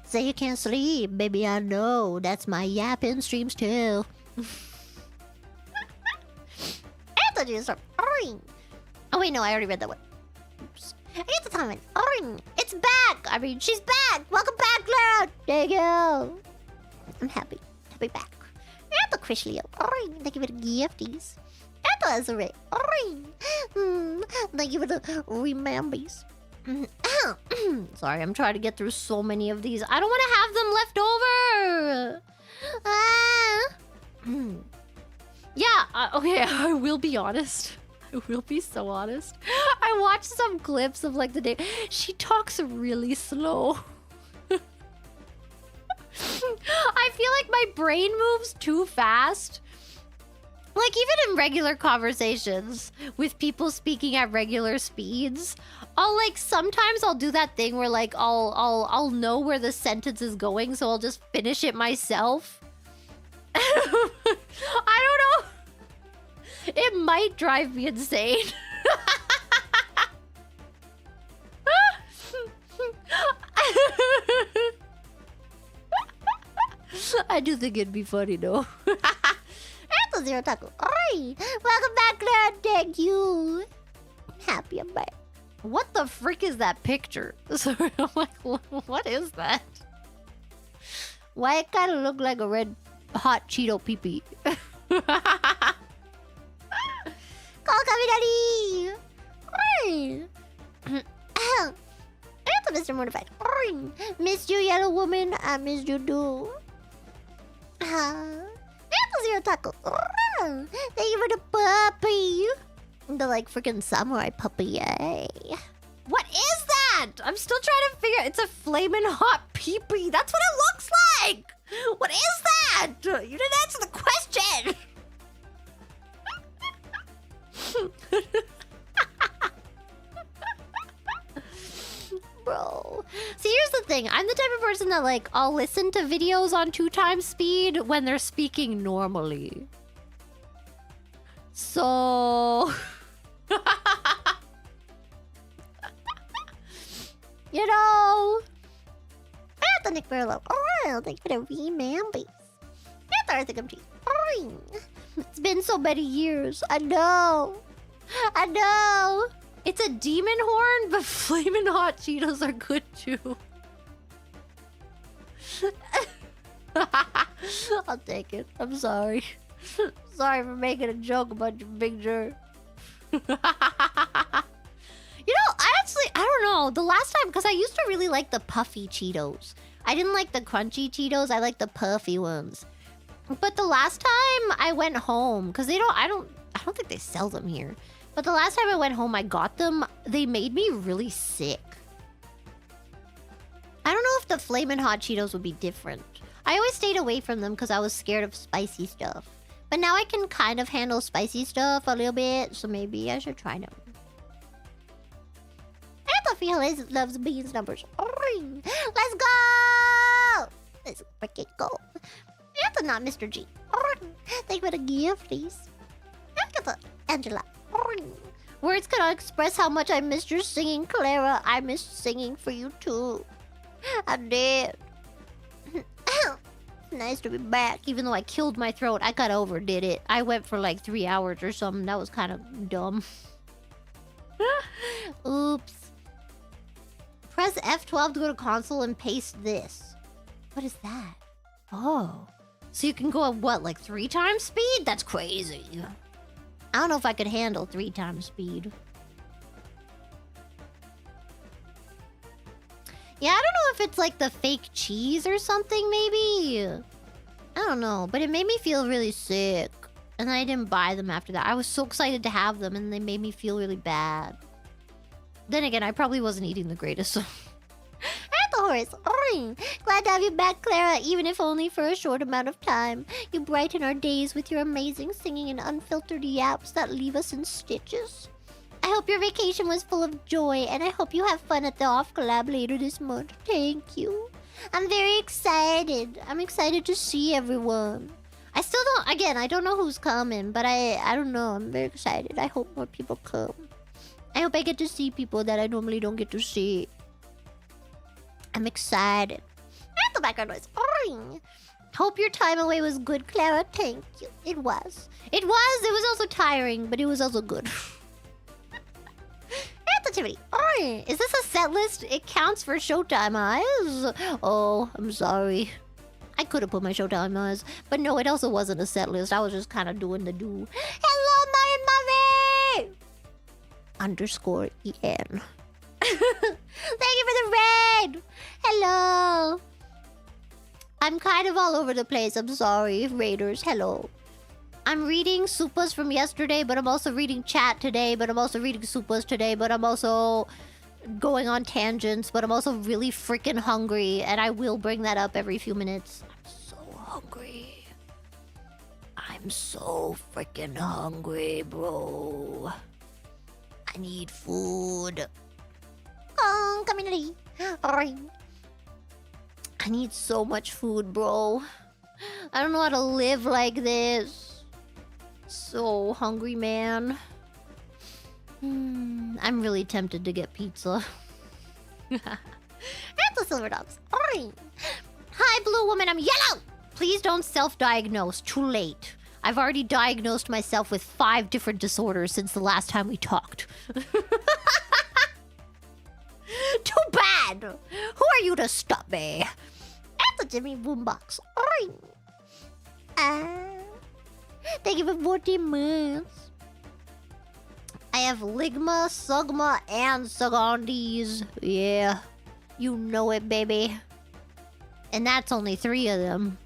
Say you can't sleep, baby, I know. That's my yapping streams too. Anthony, Oring. Oh wait, no, I already read that one. Oops. I get the comment. Oring, it's back. I mean, she's back. Welcome back, Clara. There you go. I'm happy to be back. Anthony Chrisleo. Oring, thank you for the gifties. Anthony Azure. Oring. Thank you for the remembies. Sorry, I'm trying to get through so many of these. I don't want to have them left over. Yeah, okay, I will be honest. I will be so honest. I watched some clips of like the day. She talks really slow. I feel like my brain moves too fast. Like even in regular conversations with people speaking at regular speeds, sometimes I'll do that thing where like I'll know where the sentence is going, so I'll just finish it myself. I don't know. It might drive me insane. I do think it'd be funny though. Zero Taco. Oi! Welcome back, Clara. Thank you. I'm happy I'm back. What the frick is that picture? Sorry, I'm like, what is that? Why it kind of look like a red hot Cheeto pee-pee? Call Kaminari! Oi! Answer, Mr. Mortified. Oi! Missed you, yellow woman. I missed you too. Zero Taco. Thank you for the puppy. The like freaking samurai puppy. Yay. What is that? I'm still trying to figure. It's a flaming hot pee-pee. That's what it looks like. What is that? You didn't answer the question. Bro. See, here's the thing. I'm the type of person that, like, I'll listen to videos on 2x speed when they're speaking normally. So... you know... Anthony Burlow. Oh, thank you for the remembers. Anthony Cheese. Oh, it's been so many years. I know. I know. It's a demon horn, but flaming hot Cheetos are good too. I'll take it. I'm sorry. Sorry for making a joke about your big jerk. You know, I don't know. The last time, because I used to really like the puffy Cheetos. I didn't like the crunchy Cheetos. I like the puffy ones. But the last time I went home, because I don't think they sell them here. But the last time I went home, I got them. They made me really sick. I don't know if the Flamin' Hot Cheetos would be different. I always stayed away from them because I was scared of spicy stuff. But now I can kind of handle spicy stuff a little bit, so maybe I should try them. Anthophiles loves beans numbers. Let's go! Let's freaking go. Anthony, not Mr. G. Thank you for the gifties. Angela. Words cannot express how much I missed your singing, Clara. I missed singing for you too. I did. Nice to be back. Even though I killed my throat, I kind of overdid it. I went for like 3 hours or something. That was kind of dumb. Oops. Press F12 to go to console and paste this. What is that? Oh. So you can go at what, like 3x speed? That's crazy. I don't know if I could handle 3x speed. Yeah, I don't know if it's like the fake cheese or something, maybe. I don't know, but it made me feel really sick. And I didn't buy them after that. I was so excited to have them, and they made me feel really bad. Then again, I probably wasn't eating the greatest, so... At the horse! Oing. Glad to have you back, Clara, even if only for a short amount of time. You brighten our days with your amazing singing and unfiltered yaps that leave us in stitches. I hope your vacation was full of joy, and I hope you have fun at the off collab later this month. Thank you. I'm very excited. I'm excited to see everyone. I still don't... Again, I don't know who's coming, but I don't know. I'm very excited. I hope more people come. I hope I get to see people that I normally don't get to see. I'm excited. At the background noise. Oing. Hope your time away was good, Clara. Thank you. It was. It was. It was also tiring, but it was also good. Activity. Oing. Is this a set list? It counts for Showtime eyes. Oh, I'm sorry. I could have put my Showtime eyes, but no, it also wasn't a set list. I was just kind of doing the do. Hello, Mari! Underscore EN. Thank you for the raid! Hello! I'm kind of all over the place. I'm sorry, raiders. Hello. I'm reading Supas from yesterday, but I'm also reading chat today, but I'm also reading Supas today, but I'm also going on tangents, but I'm also really freaking hungry, and I will bring that up every few minutes. I'm so hungry. I'm so freaking hungry, bro. I need food. Oh, Kaminari. I need so much food, bro. I don't know how to live like this. So hungry, man. I'm really tempted to get pizza. And the silver dogs. Hi, blue woman, I'm yellow! Please don't self-diagnose. Too late. I've already diagnosed myself with 5 different disorders since the last time we talked. Too bad! Who are you to stop me? At the Jimmy Boombox. Thank you for 14 months. I have Ligma, Sugma, and Sugandis. Yeah. You know it, baby. And that's only 3 of them.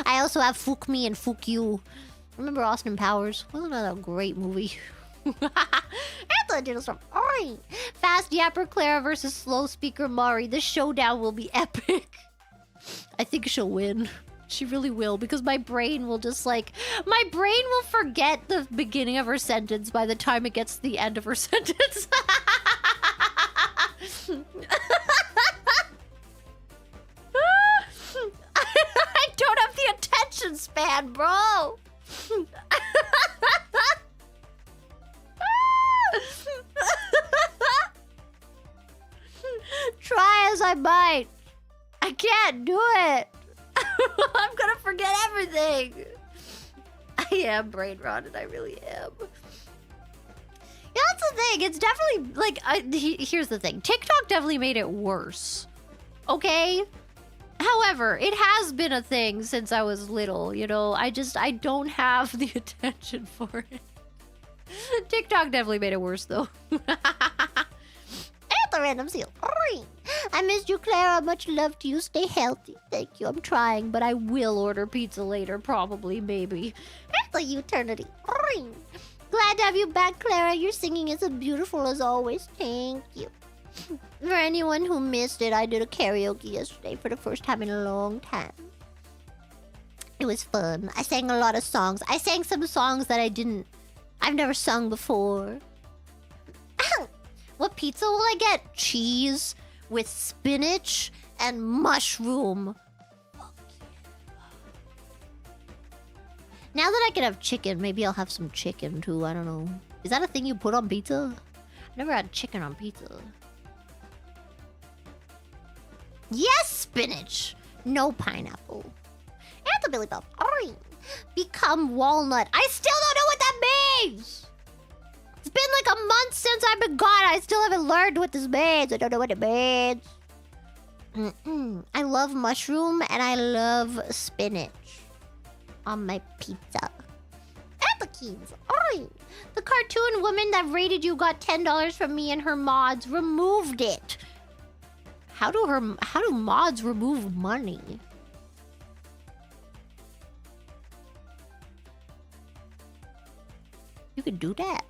I also have Fook Me and Fook You. Remember Austin Powers? Wasn't that a great movie? Anthony from Oi! Fast Yapper Clara versus Slow Speaker Mari. The showdown will be epic. I think she'll win. She really will, because my brain will just like... My brain will forget the beginning of her sentence by the time it gets to the end of her sentence. I don't have the attention span, bro! Try as I might. I can't do it. I'm gonna forget everything. I am brain rotted. I really am. Yeah, that's the thing. It's definitely like here's the thing. TikTok definitely made it worse. Okay? However, it has been a thing since I was little, you know. I don't have the attention for it. TikTok definitely made it worse though. At the random seal. I missed you, Clara. Much love to you. Stay healthy. Thank you. I'm trying, but I will order pizza later. Probably, maybe. At the eternity. Glad to have you back, Clara. Your singing is as beautiful as always. Thank you. For anyone who missed it, I did a karaoke yesterday for the first time in a long time. It was fun. I sang a lot of songs. I sang some songs that I've never sung before. What pizza will I get? Cheese with spinach and mushroom. Fuck yeah. Now that I can have chicken, maybe I'll have some chicken too. I don't know. Is that a thing you put on pizza? I've never had chicken on pizza. Yes, spinach. No pineapple. And the Billy Bob. Become walnut. I still don't know what that means. It's been like a month since I've been gone. I still haven't learned what this means. I don't know what it means. I love mushroom and I love spinach on my pizza. Applekeens. The cartoon woman that rated you got $10 from me and her mods removed it. How do mods remove money? could do that.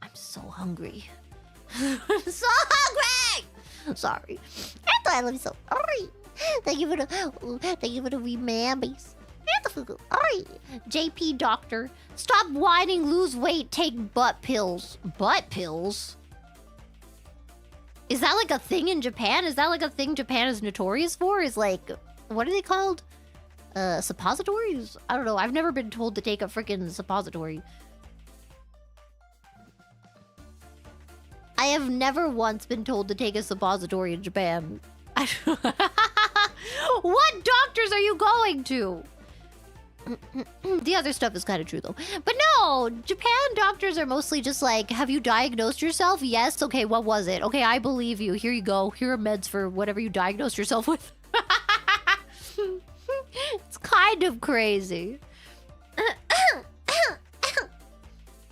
I'm so hungry. I'm so hungry! Sorry. I love you so. Sorry. Thank you for the wee mambies. Sorry. JP doctor. Stop whining, lose weight, take butt pills. Butt pills? Is that like a thing in Japan? Is that like a thing Japan is notorious for? Is like, what are they called? Suppositories? I don't know. I've never been told to take a freaking suppository. I have never once been told to take a suppository in Japan. What doctors are you going to? The other stuff is kind of true though. But no, Japan doctors are mostly just like, have you diagnosed yourself? Yes. Okay, what was it? Okay, I believe you. Here you go. Here are meds for whatever you diagnosed yourself with. It's kind of crazy.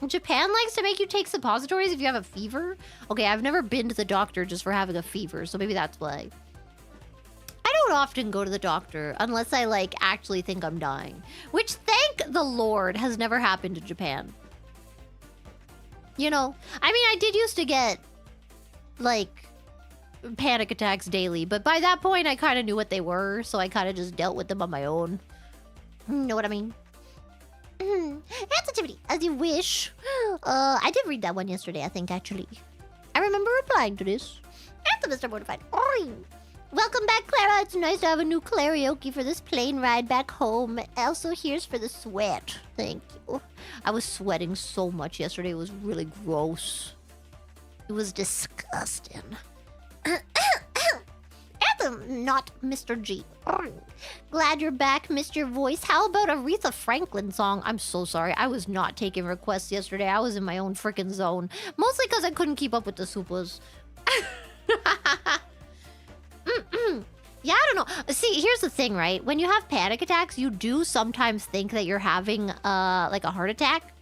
Japan likes to make you take suppositories if you have a fever. Okay, I've never been to the doctor just for having a fever, so maybe that's why. I don't often go to the doctor unless I, like, actually think I'm dying. Which, thank the Lord, has never happened in Japan. You know? I mean, I did used to get, like, panic attacks daily. But by that point, I kind of knew what they were. So I kind of just dealt with them on my own. Know what I mean? Sensitivity, as you wish. I did read that one yesterday, I think, actually. I remember replying to this. And Mr. Mortified. Oi! Welcome back, Clara. It's nice to have a new karaoke for this plane ride back home. Also, here's for the sweat. Thank you. I was sweating so much yesterday. It was really gross. It was disgusting. Anthem, not Mr. G. Glad you're back, missed your voice. How about a Aretha Franklin song? I'm so sorry. I was not taking requests yesterday. I was in my own freaking zone. Mostly because I couldn't keep up with the supers. Yeah, I don't know. See, here's the thing, right? When you have panic attacks, you do sometimes think that you're having, like a heart attack.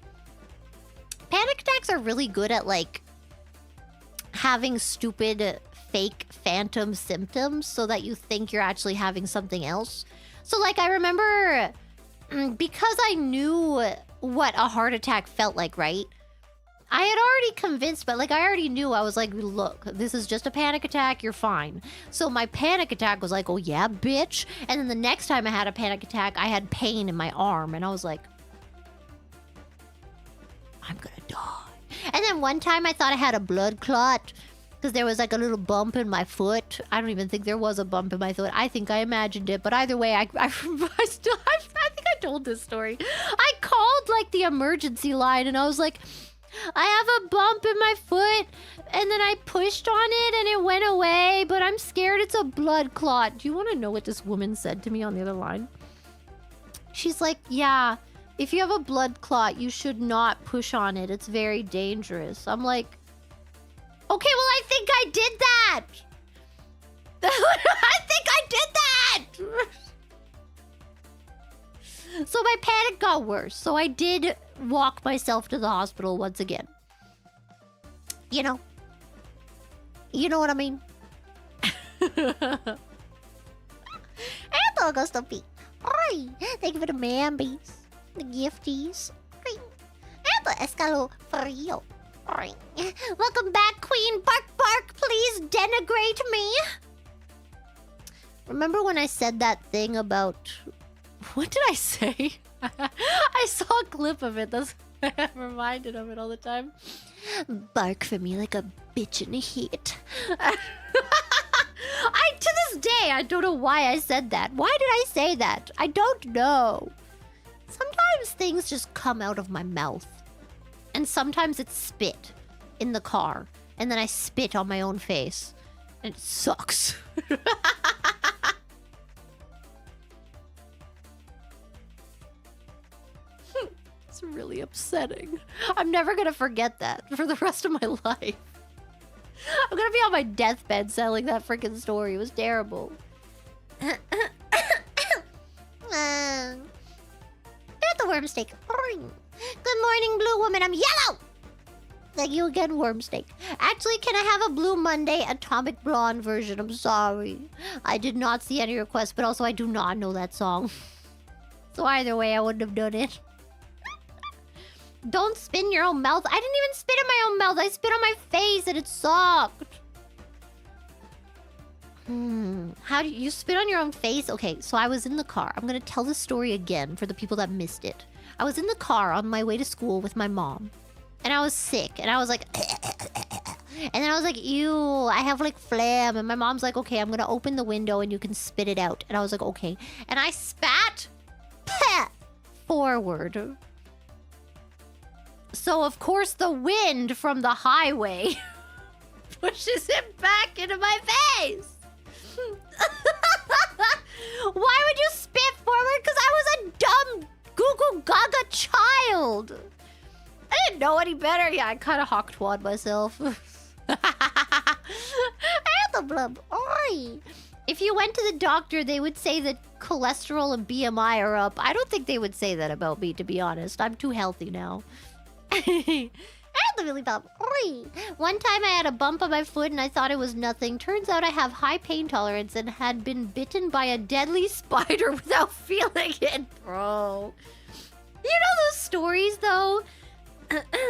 Panic attacks are really good at, like, having stupid, fake phantom symptoms so that you think you're actually having something else. So, like, I remember, because I knew what a heart attack felt like, right? I had already convinced, but like I already knew. I was like, look, this is just a panic attack. You're fine. So my panic attack was like, oh yeah, bitch. And then the next time I had a panic attack, I had pain in my arm. And I was like, I'm gonna die. And then one time I thought I had a blood clot because there was like a little bump in my foot. I don't even think there was a bump in my foot. I think I imagined it. But either way, I think I told this story. I called like the emergency line and I was like, I have a bump in my foot, and then I pushed on it, and it went away, but I'm scared it's a blood clot. Do you want to know what this woman said to me on the other line? She's like, yeah, if you have a blood clot, you should not push on it. It's very dangerous. I'm like, okay, well, I think I did that. I think I did that. So my panic got worse. So I did walk myself to the hospital once again. You know? You know what I mean? And Augusto P. Oi! Thank you for the mambies. The gifties. Oi! And the escalo frio. Oi! Welcome back, Queen. Bark, bark. Please denigrate me. Remember when I said that thing about... What did I say? I saw a clip of it. That's I'm reminded of it all the time. Bark for me like a bitch in heat. To this day, I don't know why I said that. Why did I say that? I don't know. Sometimes things just come out of my mouth. And sometimes it's spit in the car. And then I spit on my own face. And it sucks. It's really upsetting. I'm never gonna forget that for the rest of my life. I'm gonna be on my deathbed selling that freaking story. It was terrible. There's the worm steak. Good morning, blue woman. I'm yellow. Thank you again, Wormsteak. Actually, can I have a Blue Monday Atomic Blonde version? I'm sorry. I did not see any requests, but also I do not know that song. So either way, I wouldn't have done it. Don't spin your own mouth. I didn't even spit in my own mouth. I spit on my face and it sucked. How do you spit on your own face? Okay, so I was in the car. I'm gonna tell this story again for the people that missed it. I was in the car on my way to school with my mom. And I was sick. And I was like... And then I was like, ew, I have like phlegm. And my mom's like, okay, I'm gonna open the window and you can spit it out. And I was like, okay. And I spat forward. So, of course, the wind from the highway pushes it back into my face. Why would you spit forward? Because I was a dumb Google Gaga child. I didn't know any better. Yeah, I kind of hawk-twad myself. I had the blub. Oi. If you went to the doctor, they would say that cholesterol and BMI are up. I don't think they would say that about me, to be honest. I'm too healthy now. I had the really bump. Oi. One time I had a bump on my foot and I thought it was nothing. Turns out I have high pain tolerance and had been bitten by a deadly spider without feeling it, bro. You know those stories, though,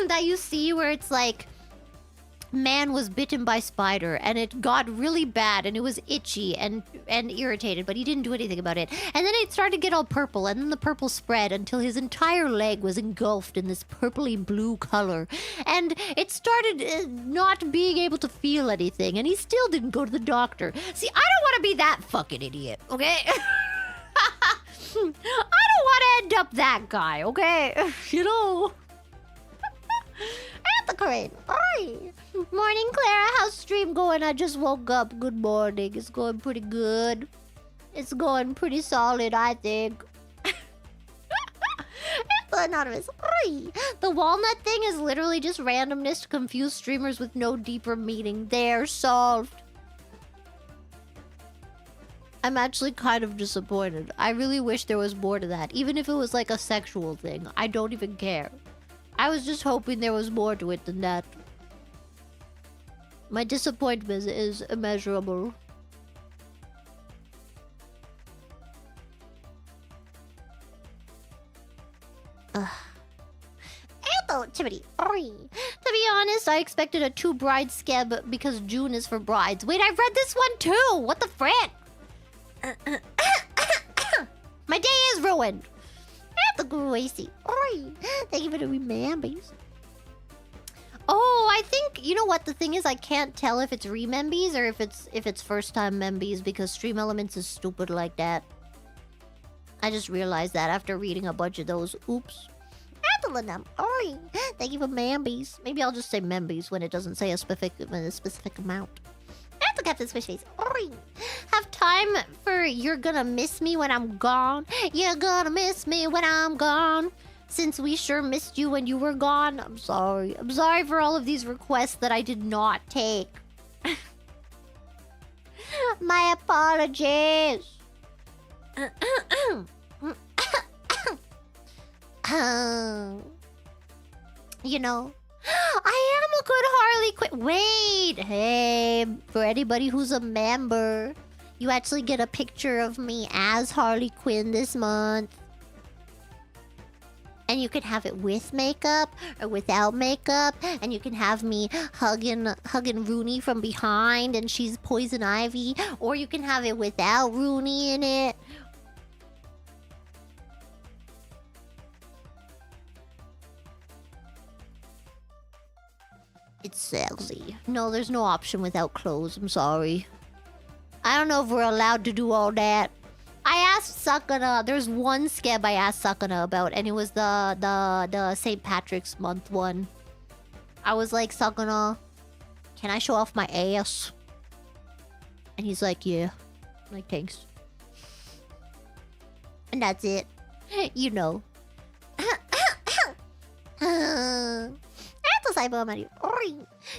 that you see where it's like, man was bitten by spider and it got really bad and it was itchy and irritated, but he didn't do anything about it. And then it started to get all purple, and then the purple spread until his entire leg was engulfed in this purpley blue color. And it started not being able to feel anything, and he still didn't go to the doctor. See, I don't want to be that fucking idiot, okay? I don't want to end up that guy, okay? You know? At the crane. Oi. Morning, Clara. How's stream going? I just woke up. Good morning. It's going pretty good. It's going pretty solid, I think. Anonymous. Oi. The walnut thing is literally just randomness to confuse streamers with no deeper meaning. They're solved. I'm actually kind of disappointed. I really wish there was more to that. Even if it was like a sexual thing. I don't even care. I was just hoping there was more to it than that. My disappointment is immeasurable. Timothy. To be honest, I expected a 2 bride skeb because June is for brides. Wait, I read this one too! What the frick? My day is ruined. The Gracie. Thank you for the remembies. Oh, I think, you know what the thing is, I can't tell if it's remembies or if it's first time membies because Stream Elements is stupid like that. I just realized that after reading a bunch of those. Oops. Thank you for membies. Maybe I'll just say membies when it doesn't say a specific amount. The Captain Squish Face. Have time for You're Gonna Miss Me When I'm Gone. You're gonna miss me when I'm gone. Since we sure missed you when you were gone. I'm sorry. I'm sorry for all of these requests that I did not take. My apologies. You know, I am a good Harley Quinn. Wait, hey, for anybody who's a member, you actually get a picture of me as Harley Quinn this month. And you can have it with makeup or without makeup. And you can have me hugging Rooney from behind and she's Poison Ivy. Or you can have it without Rooney in it. It's sexy. No, there's no option without clothes. I'm sorry. I don't know if we're allowed to do all that. I asked Sakana. There's one skeb I asked Sakana about, and it was the St. Patrick's Month one. I was like, Sakana, can I show off my ass? And he's like, yeah. I'm like, thanks. And that's it. You know.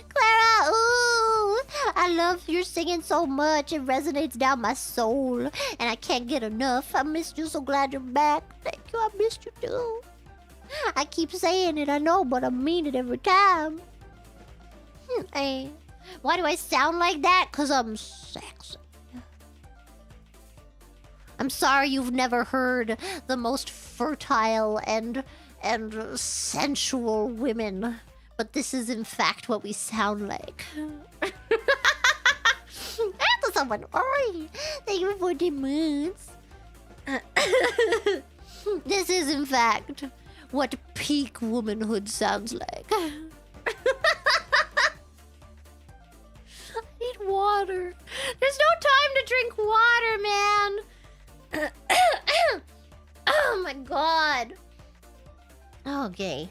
Clara, ooh, I love your singing so much. It resonates down my soul, and I can't get enough. I missed you. So glad you're back. Thank you. I missed you too. I keep saying it, I know, but I mean it every time. Why do I sound like that? Cause I'm sexy. I'm sorry you've never heard the most fertile and sensual women, but this is in fact what we sound like. After someone, oi, thank you for the moons. This is in fact what peak womanhood sounds like. I need water. There's no time to drink water, man. Oh my god. Okay.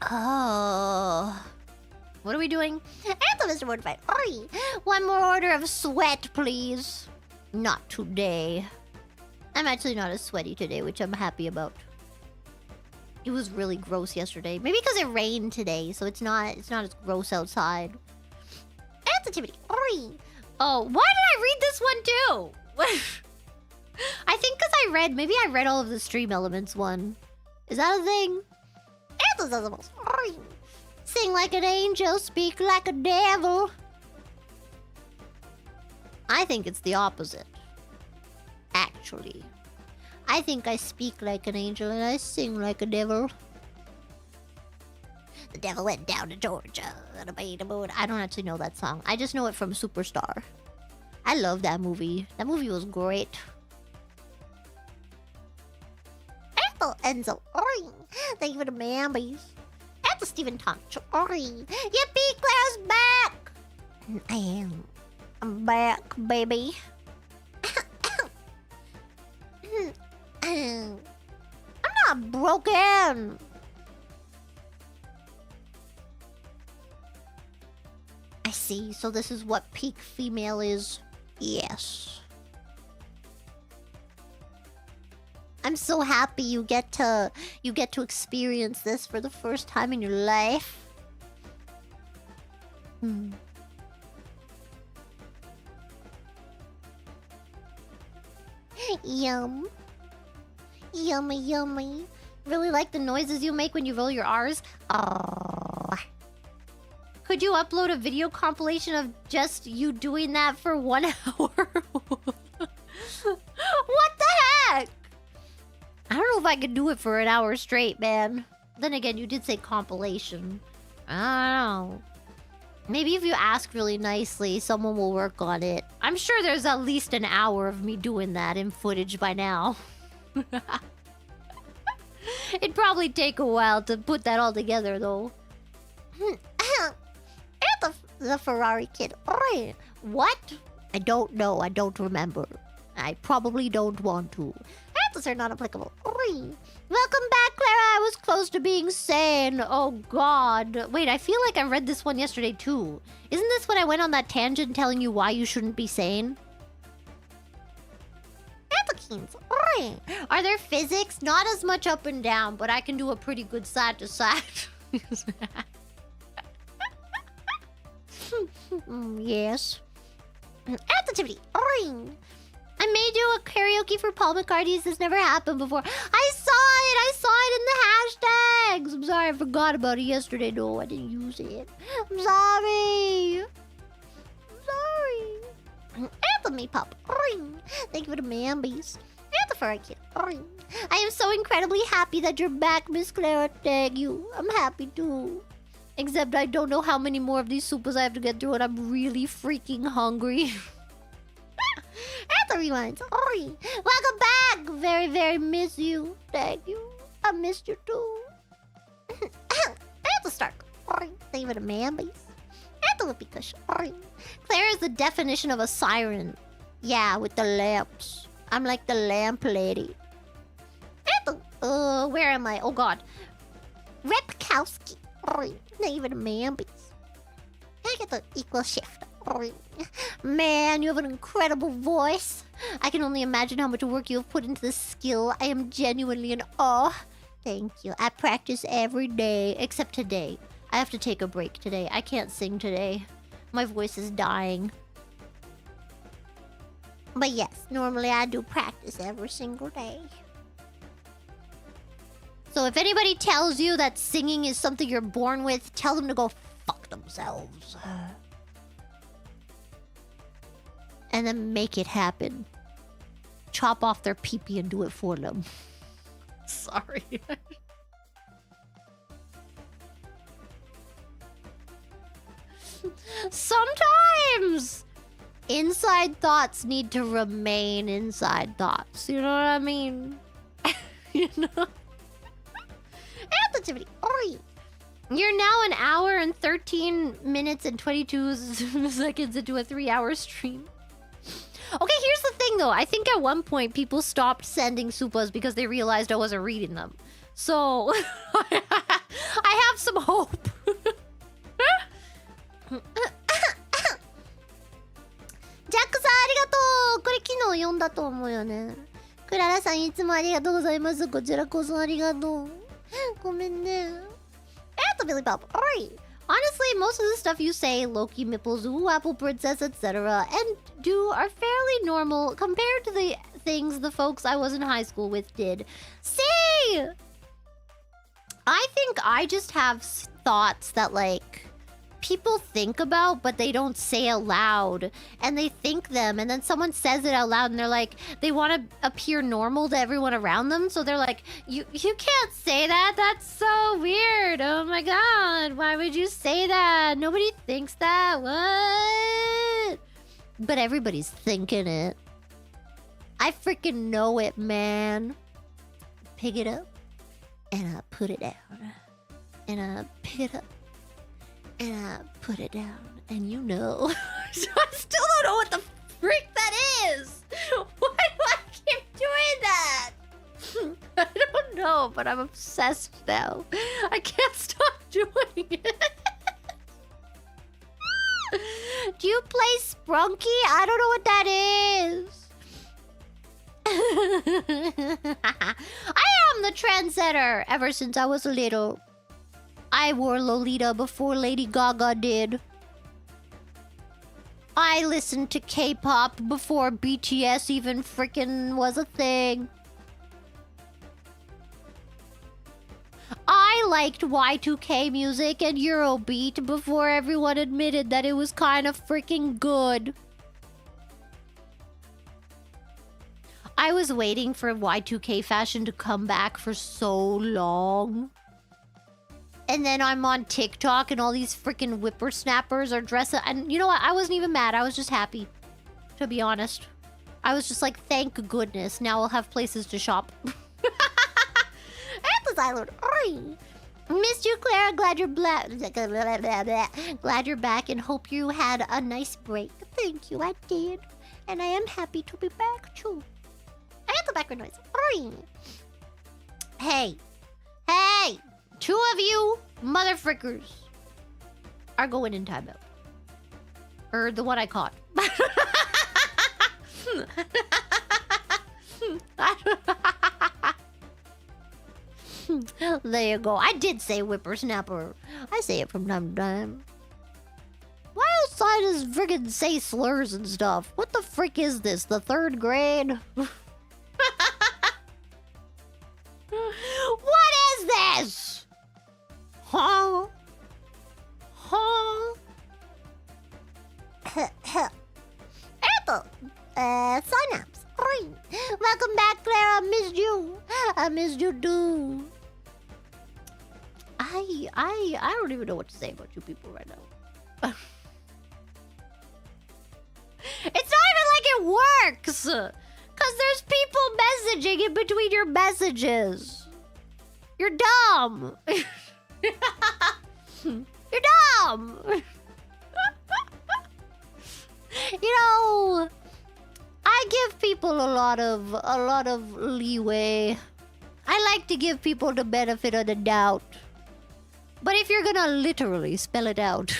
Oh. What are we doing? Anthem is mortified. Oi! One more order of sweat, please. Not today. I'm actually not as sweaty today, which I'm happy about. It was really gross yesterday. Maybe because it rained today, so it's not as gross outside. Sensitivity. Oi! Oh, why did I read this one too? I think because maybe I read all of the Stream Elements one. Is that a thing? Anthems. Oi! Sing like an angel, speak like a devil. I think it's the opposite. Actually. I think I speak like an angel and I sing like a devil. The devil went down to Georgia. I don't actually know that song. I just know it from Superstar. I love that movie. That movie was great. Ethel Enzo. Oi! Thank you for the mambies. Ethel Stephen Tonch. Oi! Yippee! Clara's back! I am. I'm back, baby. I'm not broken. I see. So this is what peak female is. Yes. I'm so happy you get to experience this for the first time in your life. Yum. Yummy, yummy. Really like the noises you make when you roll your R's? Oh. Could you upload a video compilation of just you doing that for 1 hour? What the heck? I don't know if I could do it for an hour straight, man. Then again, you did say compilation. I don't know. Maybe if you ask really nicely, someone will work on it. I'm sure there's at least an hour of me doing that in footage by now. It'd probably take a while to put that all together, though. The Ferrari kid. Oi! What? I don't know. I don't remember. I probably don't want to. Answers are not applicable. Oi! Welcome back, Clara. I was close to being sane. Oh, God. Wait, I feel like I read this one yesterday, too. Isn't this when I went on that tangent telling you why you shouldn't be sane? Anthokines. Oi! Are there physics? Not as much up and down, but I can do a pretty good side to side. Yes. Activity. Oi! I made you a karaoke for Paul McCartney's. This never happened before. I saw it in the hashtags. I'm sorry, I forgot about it yesterday. No, I didn't use it. I'm sorry. Anthony Pop. Oi! Thank you for the mambies. Anthony for a kid. Oi! I am so incredibly happy that you're back, Miss Clara. Thank you. I'm happy too. Except I don't know how many more of these supers I have to get through, and I'm really freaking hungry. Anthem reminds. Oi! Welcome back! Very, very miss you. Thank you. I missed you too. Anthem Stark. Oi! Thank you for the mambies. Anthem Lippy Kush. Oi! Claire is the definition of a siren. Yeah, with the lamps. I'm like the lamp lady. Anthem. Where am I? Oh God. Repkowski. Oi! Thank you for the mambies. I get the equal shift. Oi! Man, you have an incredible voice. I can only imagine how much work you have put into this skill. I am genuinely in awe. Thank you. I practice every day, except today. I have to take a break today. I can't sing today. My voice is dying. But yes, normally I do practice every single day. So if anybody tells you that singing is something you're born with, tell them to go fuck themselves. And then make it happen. Chop off their pee-pee and do it for them. Sorry. Sometimes inside thoughts need to remain inside thoughts. You know what I mean? You know? Oi. You're now an hour and 13 minutes and 22 seconds into a 3-hour stream. Okay, here's the thing though. I think at one point people stopped sending supas because they realized I wasn't reading them. So I have some hope. ジャックさんありがとう。これ昨日読んだと思うよね。クララさんいつもありがとうございます。こちらこそありがとう。ごめんね。Billy Bob. Alright. Honestly, most of the stuff you say, Loki, Mipples, Ooh, Apple Princess, etc., and do are fairly normal compared to the things the folks I was in high school with did. See! I think I just have thoughts that, like, people think about, but they don't say aloud. And they think them, and then someone says it out loud, and they're like, they want to appear normal to everyone around them. So they're like, you can't say that. That's so weird. Oh my god. Why would you say that? Nobody thinks that. What? But everybody's thinking it. I freaking know it, man. Pick it up, and I put it down. And I pick it up. And I put it down, and you know. So I still don't know what the freak that is. Why do I keep doing that? I don't know, but I'm obsessed now. I can't stop doing it. Do you play Sprunky? I don't know what that is. I am the trendsetter ever since I was little. I wore Lolita before Lady Gaga did. I listened to K-pop before BTS even frickin' was a thing. I liked Y2K music and Eurobeat before everyone admitted that it was kind of freaking good. I was waiting for Y2K fashion to come back for so long. And then I'm on TikTok and all these freaking whippersnappers are dressing. And you know what? I wasn't even mad. I was just happy. To be honest. I was just like, thank goodness. Now I'll have places to shop. Missed you, Clara. Glad you're glad you're back and hope you had a nice break. Thank you, I did. And I am happy to be back too. I got the background noise. Hey. Hey! 2 of you motherfrickers are going in timeout. Or the one I caught. There you go. I did say whippersnapper. I say it from time to time. Why outside does friggin' say slurs and stuff? What the frick is this? The 3rd grade? What is this? Huh? Huh? Synapse. Welcome back, Clara. I missed you. I missed you too. I don't even know what to say about you people right now. It's not even like it works. Cause there's people messaging in between your messages. You're dumb. You're dumb. You know, I give people a lot of leeway. I like to give people the benefit of the doubt. But if you're gonna literally spell it out,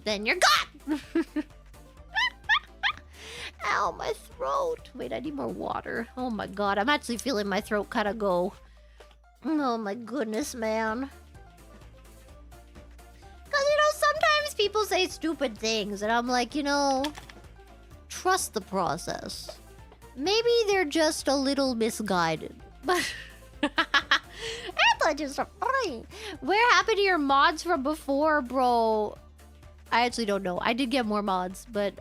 then you're gone. Ow, my throat. Wait, I need more water. Oh my god, I'm actually feeling my throat kind of go. Oh my goodness, man. Because, you know, sometimes people say stupid things, and I'm like, you know, trust the process. Maybe they're just a little misguided. But Where happened to your mods from before, bro? I actually don't know. I did get more mods, but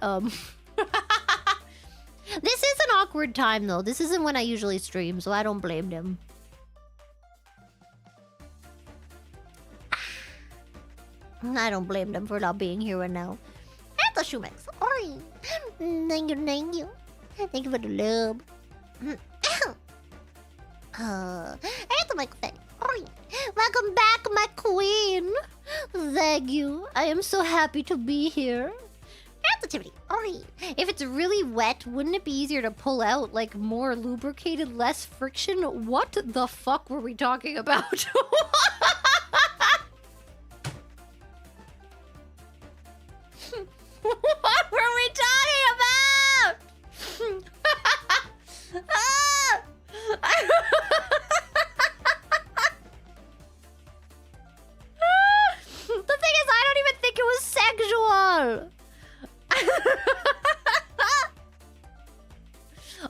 this is an awkward time though. This isn't when I usually stream, so I don't blame them. I don't blame them for not being here right now. At the Shumex. Thank you, thank you. Thank you for the love. At the microphone. Welcome back, my queen. Thank you. I am so happy to be here. If it's really wet, wouldn't it be easier to pull out? Like more lubricated, less friction? What the fuck were we talking about? What were we talking about? The thing is, I don't even think it was sexual.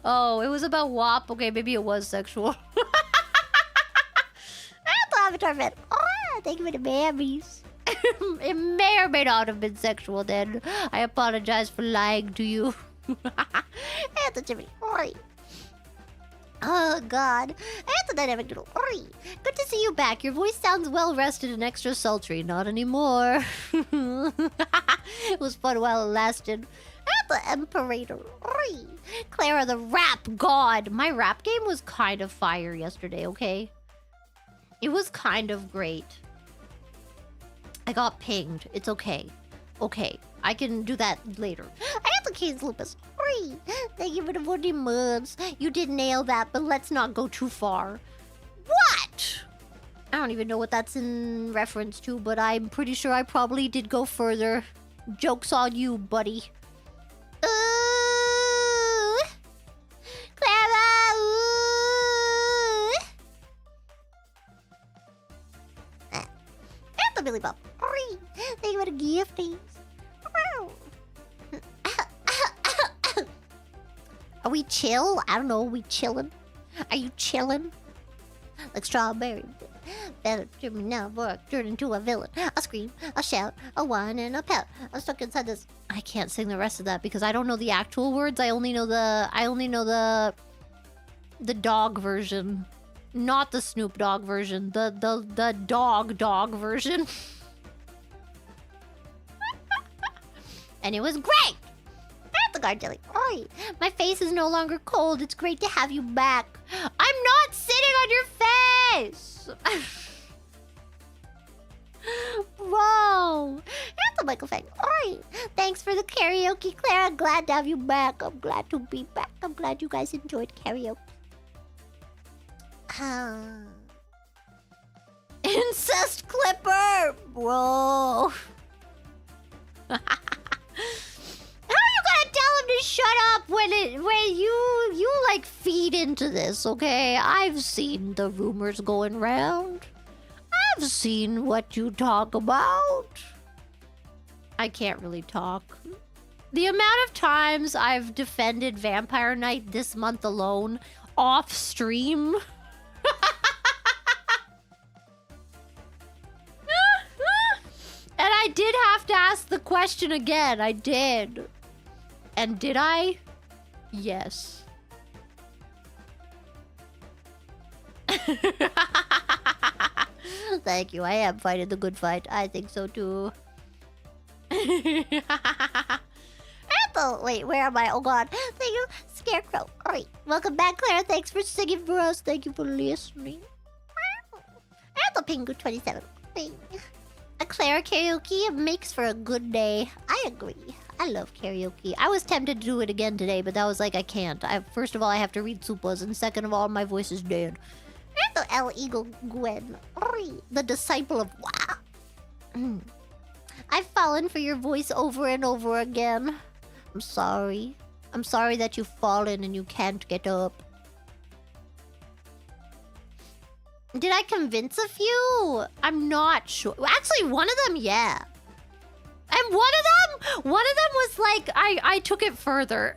Oh, it was about WAP. Okay, maybe it was sexual. Avatar fan. Oh, thank you for the babies. It may or may not have been sexual then. I apologize for lying to you. Oh god. Good to see you back. Your voice sounds well rested and extra sultry. Not anymore. It was fun while it lasted. The Imperator. Clara the rap god. My rap game was kind of fire yesterday, okay? It was kind of great. I got pinged. It's okay. Okay. I can do that later. I have the keys, Lupus. Thank you for the 40 months. You did nail that, but let's not go too far. What? I don't even know what that's in reference to, but I'm pretty sure I probably did go further. Joke's on you, buddy. Ooh. Clara! Ooh. And the Billy Bob. Thank you for the gifties. Are we chill? I don't know. Are we chilling? Are you chilling? Like strawberry. Better to me now, work, turn into a villain. A scream, a shout, a whine, and a pout. I'm stuck inside this. I can't sing the rest of that because I don't know the actual words. I only know the dog version. Not the Snoop Dogg version. The dog version. And it was great! The guard jelly. Oi, my face is no longer cold. It's great to have you back. I'm not sitting on your face! Bro! That's a Michael Fang. Oi, thanks for the karaoke, Clara. Glad to have you back. I'm glad to be back. I'm glad you guys enjoyed karaoke. Incest Clipper! Bro! How are you gonna tell him to shut up when you like feed into this, okay? I've seen the rumors going round. I've seen what you talk about. I can't really talk. The amount of times I've defended Vampire Knight this month alone off stream. And I did have to ask the question again. I did. And did I? Yes. Thank you. I am fighting the good fight. I think so too. Wait, where am I? Oh god. Thank you, Scarecrow. Alright. Welcome back, Clara. Thanks for singing for us. Thank you for listening. And the Pingu 27. A Clara karaoke makes for a good day. I agree. I love karaoke. I was tempted to do it again today, but that was like, I can't. First of all, I have to read Supas, and second of all, my voice is dead. And the El Eagle Gwen. The disciple of Wow. I've fallen for your voice over and over again. I'm sorry. I'm sorry that you've fallen and you can't get up. Did I convince a few? I'm not sure. Actually, one of them, yeah. And one of them was like, I took it further.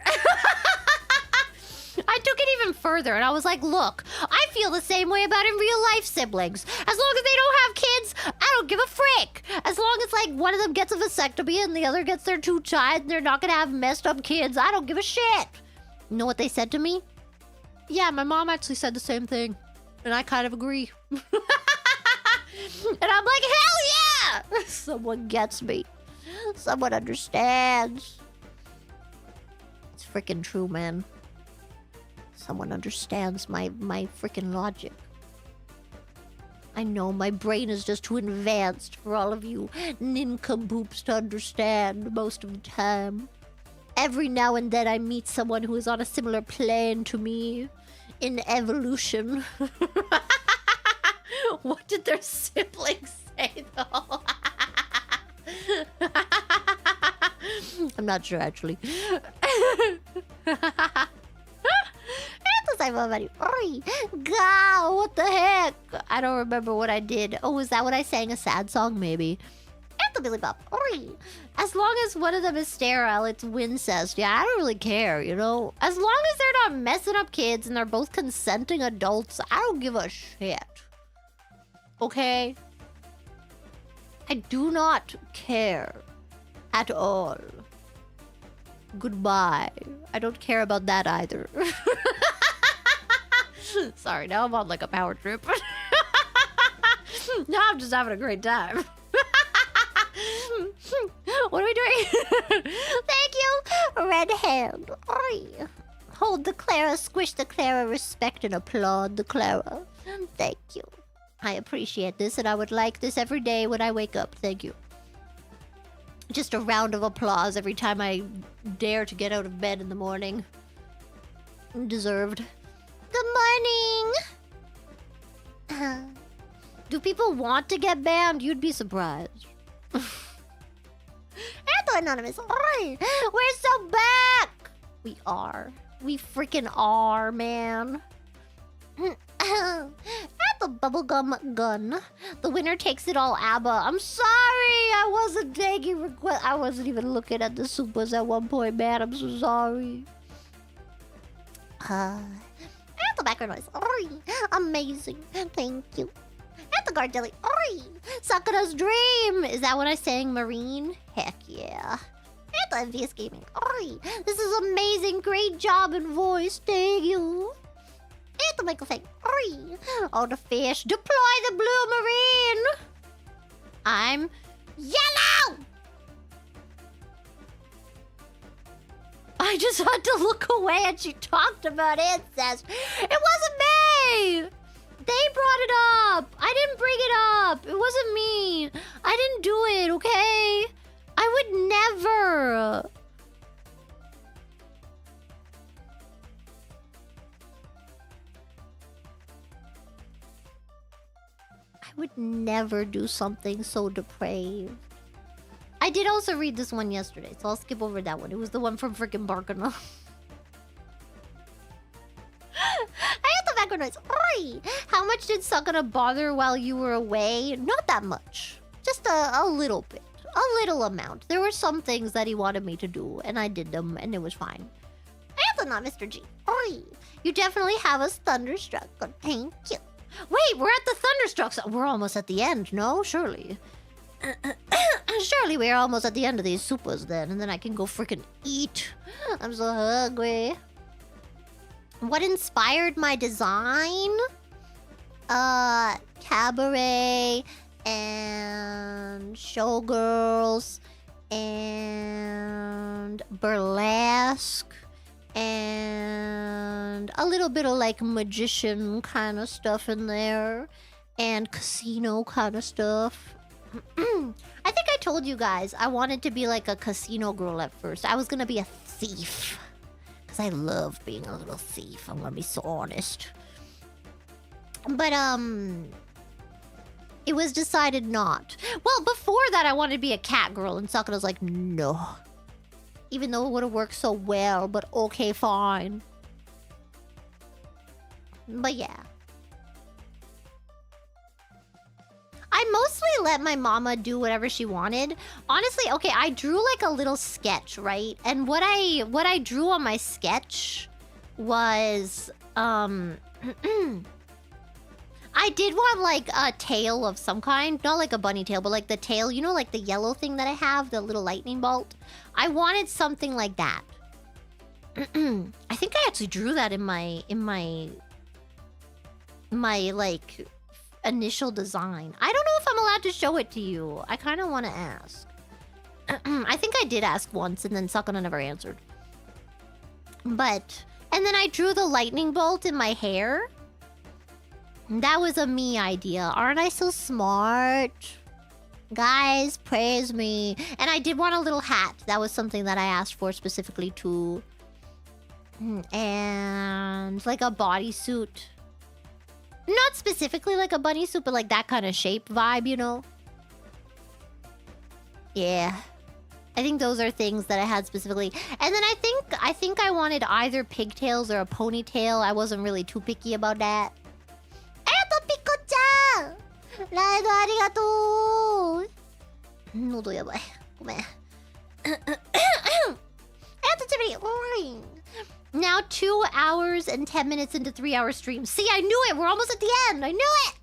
I took it even further, and I was like, look, I feel the same way about in real life siblings. As long as they don't have kids, I don't give a frick. As long as like one of them gets a vasectomy and the other gets their 2 child and they're not gonna have messed up kids, I don't give a shit. You know what they said to me? Yeah, my mom actually said the same thing. And I kind of agree. And I'm like, hell yeah! Someone gets me. Someone understands. It's freaking true, man. Someone understands my freaking logic. I know my brain is just too advanced for all of you nincompoops to understand most of the time. Every now and then I meet someone who is on a similar plane to me in evolution. What did their siblings say, though? I'm not sure, actually. God, what the heck? I don't remember what I did. Oh, is that what I sang? A sad song, maybe? As long as one of them is sterile, it's wincest. Yeah, I don't really care, you know? As long as they're not messing up kids and they're both consenting adults, I don't give a shit. Okay? I do not care at all. Goodbye. I don't care about that either. Sorry, now I'm on like a power trip. Now I'm just having a great time. What are we doing? Thank you, Red Hand. Oi. Hold the Clara, squish the Clara, respect and applaud the Clara. Thank you. I appreciate this, and I would like this every day when I wake up. Thank you. Just a round of applause every time I dare to get out of bed in the morning. Deserved. Good morning! Do people want to get banned? You'd be surprised. Anonymous. Oi! We're so back! We are. We freaking are, man. At the bubblegum gun. The winner takes it all, ABBA. I'm sorry! I wasn't taking request. I wasn't even looking at the supers at one point, man. I'm so sorry. At the background noise. Oi! Amazing. Thank you. At the guard dilly. Oi! Sakura's dream! Is that what I sang, Marine? Heck yeah. At the envious gaming. Oi! This is amazing. Great job and voice. Thank you. At the Michael thing. Oi! Oh, the fish. Deploy the blue marine! I'm yellow! I just had to look away and she talked about incest. It wasn't me! They brought it up. I didn't bring it up. It wasn't me. I didn't do it, okay? I would never. I would never do something so depraved. I did also read this one yesterday, so I'll skip over that one. It was the one from freaking Barkana. Background noise. Oi! How much did Sakura bother while you were away? Not that much. Just a little bit. A little amount. There were some things that he wanted me to do, and I did them, and it was fine. That's not Mr. G. Oi! You definitely have us thunderstruck. Thank you. Wait, we're at the thunderstruck. We're almost at the end, no? Surely. Surely we're almost at the end of these supers then, and then I can go freaking eat. I'm so hungry. What inspired my design? Cabaret and showgirls and burlesque and a little bit of like magician kind of stuff in there and casino kind of stuff. I think I told you guys I wanted to be like a casino girl at first. I was gonna be a thief. I love being a little thief. I'm gonna be so honest. But, it was decided not. Well, before that, I wanted to be a cat girl, and Sakura's like, no. Even though it would have worked so well, but okay, fine. But yeah. I mostly let my mama do whatever she wanted. Honestly, okay, I drew like a little sketch, right? And what I drew on my sketch was I did want like a tail of some kind. Not like a bunny tail, but like the tail, you know, like the yellow thing that I have, the little lightning bolt. I wanted something like that. I think I actually drew that in my like initial design. I don't know if I'm allowed to show it to you. I kind of want to ask. I think I did ask once and then Sakana never answered. But, and then I drew the lightning bolt in my hair. That was a me idea. Aren't I so smart? Guys, praise me. And I did want a little hat. That was something that I asked for specifically too. And like a bodysuit. Not specifically like a bunny suit, but like that kind of shape vibe, you know? Yeah. I think those are things that I had specifically. And then I think I wanted either pigtails or a ponytail. I wasn't really too picky about that. Eto, Pico-chan! Ride arigatou! Nodo yabai. Gomen. Eto, Jimmy! Oi! Now 2 hours and 10 minutes into 3-hour stream. See, I knew it! We're almost at the end! I knew it!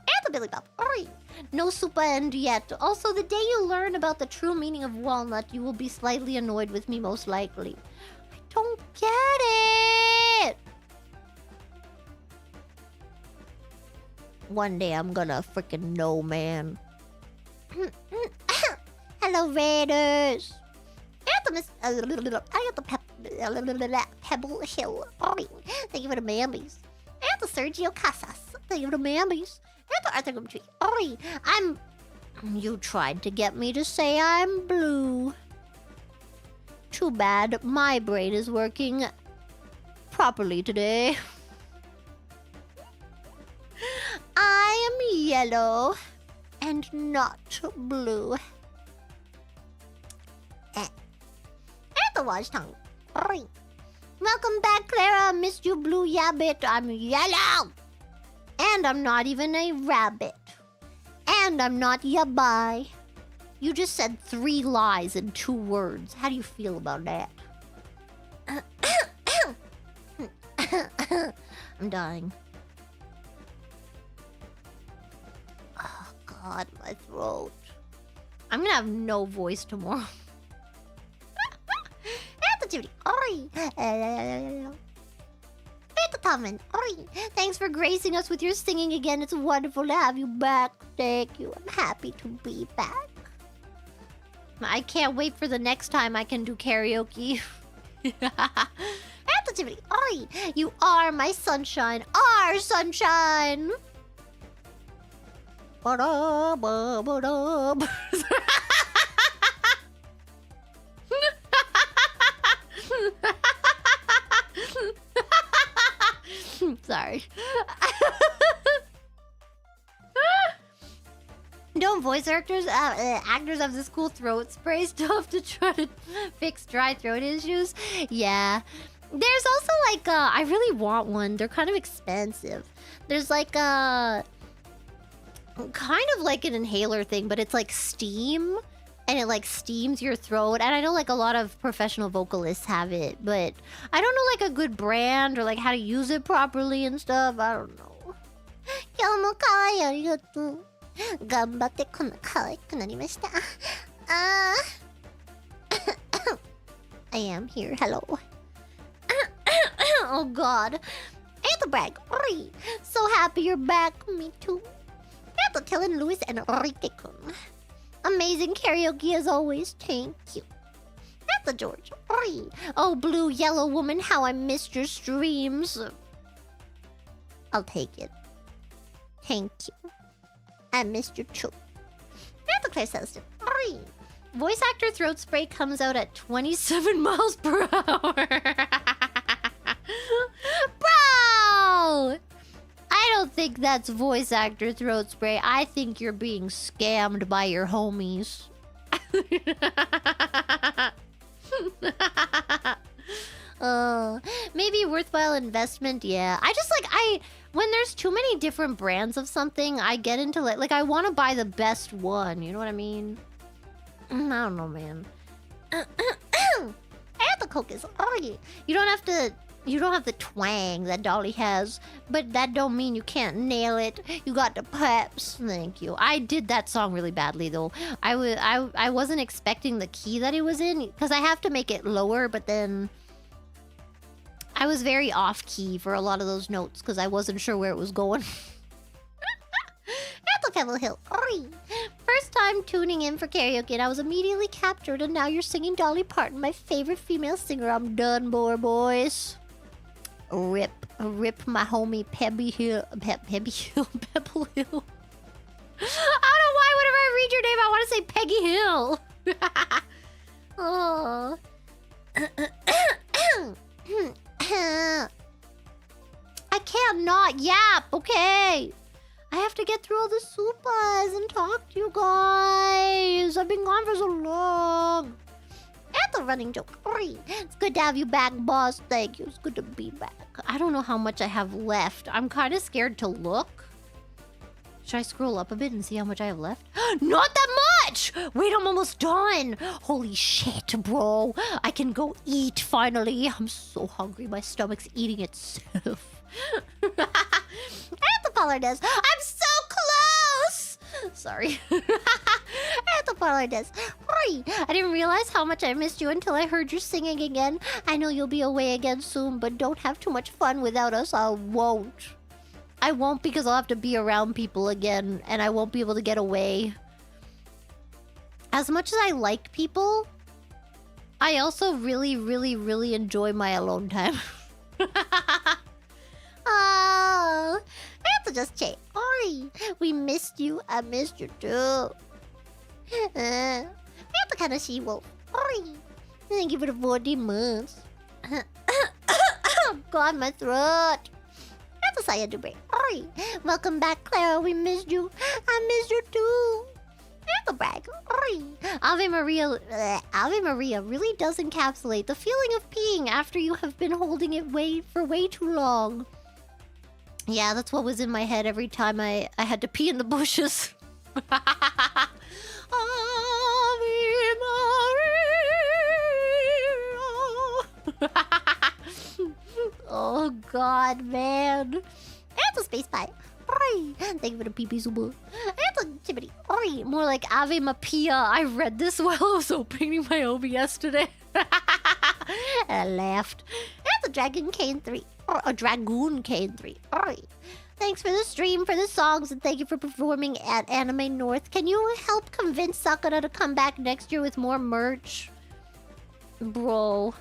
And the Billy Bob. Oi! No super end yet. Also, the day you learn about the true meaning of walnut, you will be slightly annoyed with me, most likely. I don't get it! One day I'm gonna freaking know, man. Hello, Raiders! I got the Pebble Hill. Thank you for the mambies. And the Sergio Casas. Thank you for the mambies. And the Arthur Gumtree. You tried to get me to say I'm blue. Too bad my brain is working properly today. I am yellow and not blue. The watch tongue. Welcome back, Clara. Missed you, blue yabbit. I'm yellow. And I'm not even a rabbit. And I'm not yabai. You just said 3 lies in 2 words. How do you feel about that? I'm dying. Oh, God, my throat. I'm gonna have no voice tomorrow. Judy. Oi! Thanks for gracing us with your singing again. It's wonderful to have you back. Thank you. I'm happy to be back. I can't wait for the next time I can do karaoke. Activity. Oi! You are my sunshine. Our sunshine. Sorry. Don't voice actors have this cool throat spray stuff to try to fix dry throat issues? Yeah. There's also like I really want one. They're kind of expensive. There's like a kind of like an inhaler thing, but it's like steam. And it like steams your throat. And I know like a lot of professional vocalists have it, but I don't know like a good brand or like how to use it properly and stuff. I don't know. I am here. Hello. Oh God. Brag. So happy you're back. Me too. Killing Luis and Enrique-kun. Amazing karaoke as always. Thank you. That's the George. Oh, blue yellow woman, how I missed your streams. I'll take it. Thank you. I missed you too. That's the Claire Celestin. Voice actor throat spray comes out at 27 miles per hour. Bro! I don't think that's voice actor throat spray. I think you're being scammed by your homies. Maybe worthwhile investment, yeah. I just like, when there's too many different brands of something, I get into like I want to buy the best one, you know what I mean? I don't know, man. And the Coke is, you don't have to You don't have the twang that Dolly has, but that don't mean you can't nail it. You got the peps. Thank you. I did that song really badly though. I wasn't expecting the key that it was in because I have to make it lower, but then I was very off key for a lot of those notes because I wasn't sure where it was going. At the Pebble Hill. First time tuning in for karaoke and I was immediately captured, and now you're singing Dolly Parton, my favorite female singer. I'm done, boys. Rip my homie Pebble Hill. Pebble Hill. I don't know why whenever I read your name I want to say Peggy Hill. Oh. I can't not yap, okay? I have to get through all the supas and talk to you guys. I've been gone for so long. And the running joke. It's good to have you back, boss. Thank you. It's good to be back. I don't know how much I have left. I'm kind of scared to look. Should I scroll up a bit and see how much I have left? Not that much! Wait, I'm almost done. Holy shit, bro. I can go eat finally. I'm so hungry. My stomach's eating itself. And the parlor does. I'm so close! Sorry. And the parlor does. I didn't realize how much I missed you until I heard you singing again. I know you'll be away again soon, but don't have too much fun without us. I won't. I won't because I'll have to be around people again, and I won't be able to get away. As much as I like people, I also really enjoy my alone time. Oh, I have to just check. Ori, we missed you. I missed you too. I have to kind of see wolf. Ori, thank you for the 40 months. God, my throat. That's a sigh to break. Ori, welcome back, Clara. We missed you. I missed you too. That's a brag. Ori, Ave Maria really does encapsulate the feeling of peeing after you have been holding it for way too long. Yeah, that's what was in my head every time I had to pee in the bushes. Ave Maria. Oh God, man. That's a space pie. Oi. Thank you for the pee-pee super. That's a chibbity. Oi. More like Ave Mapia. I read this while I was opening my OBS today. I laughed. That's a Dragon Cane 3. Or a Dragoon Cane 3. Oi. Thanks for the stream, for the songs, and thank you for performing at Anime North. Can you help convince Sakura to come back next year with more merch? Bro.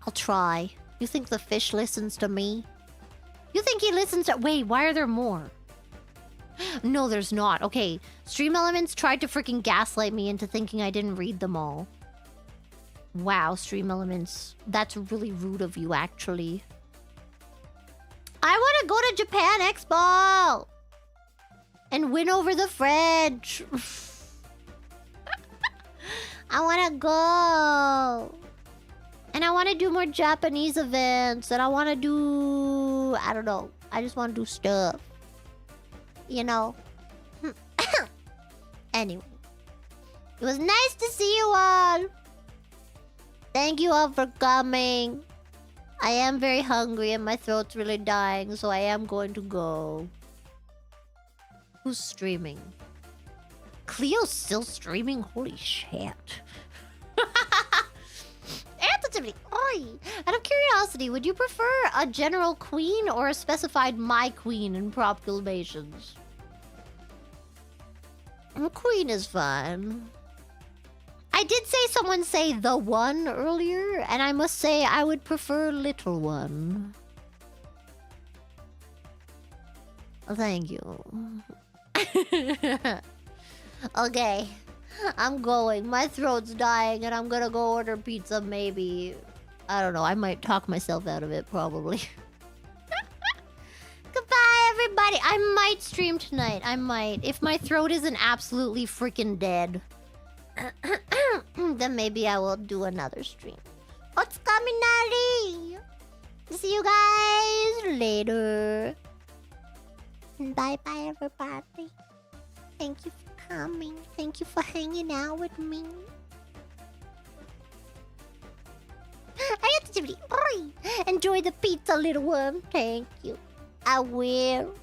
I'll try. You think the fish listens to me? You think he listens to... Wait, why are there more? No, there's not. Okay, Stream Elements tried to freaking gaslight me into thinking I didn't read them all. Wow, Stream Elements. That's really rude of you, actually. I want to go to Japan Expo! And win over the French. I want to go. And I want to do more Japanese events. And I want to do... I don't know. I just want to do stuff. You know? Anyway. It was nice to see you all. Thank you all for coming. I am very hungry and my throat's really dying, so I am going to go. Who's streaming? Cleo's still streaming? Holy shit. Oi. Out of curiosity, would you prefer a general queen or a specified my queen in proclamations? Queen is fine. I did say someone say the one earlier, and I must say I would prefer little one. Thank you. Okay. I'm going. My throat's dying and I'm gonna go order pizza maybe. I don't know. I might talk myself out of it probably. Goodbye everybody. I might stream tonight. I might. If my throat isn't absolutely freaking dead. Then maybe I will do another stream. What's Kaminari? See you guys later. Bye bye everybody. Thank you for coming. Thank you for hanging out with me. I get to positivity. Oi. Enjoy the pizza, little worm. Thank you. I will.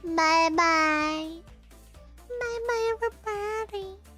Bye bye. Bye bye, everybody.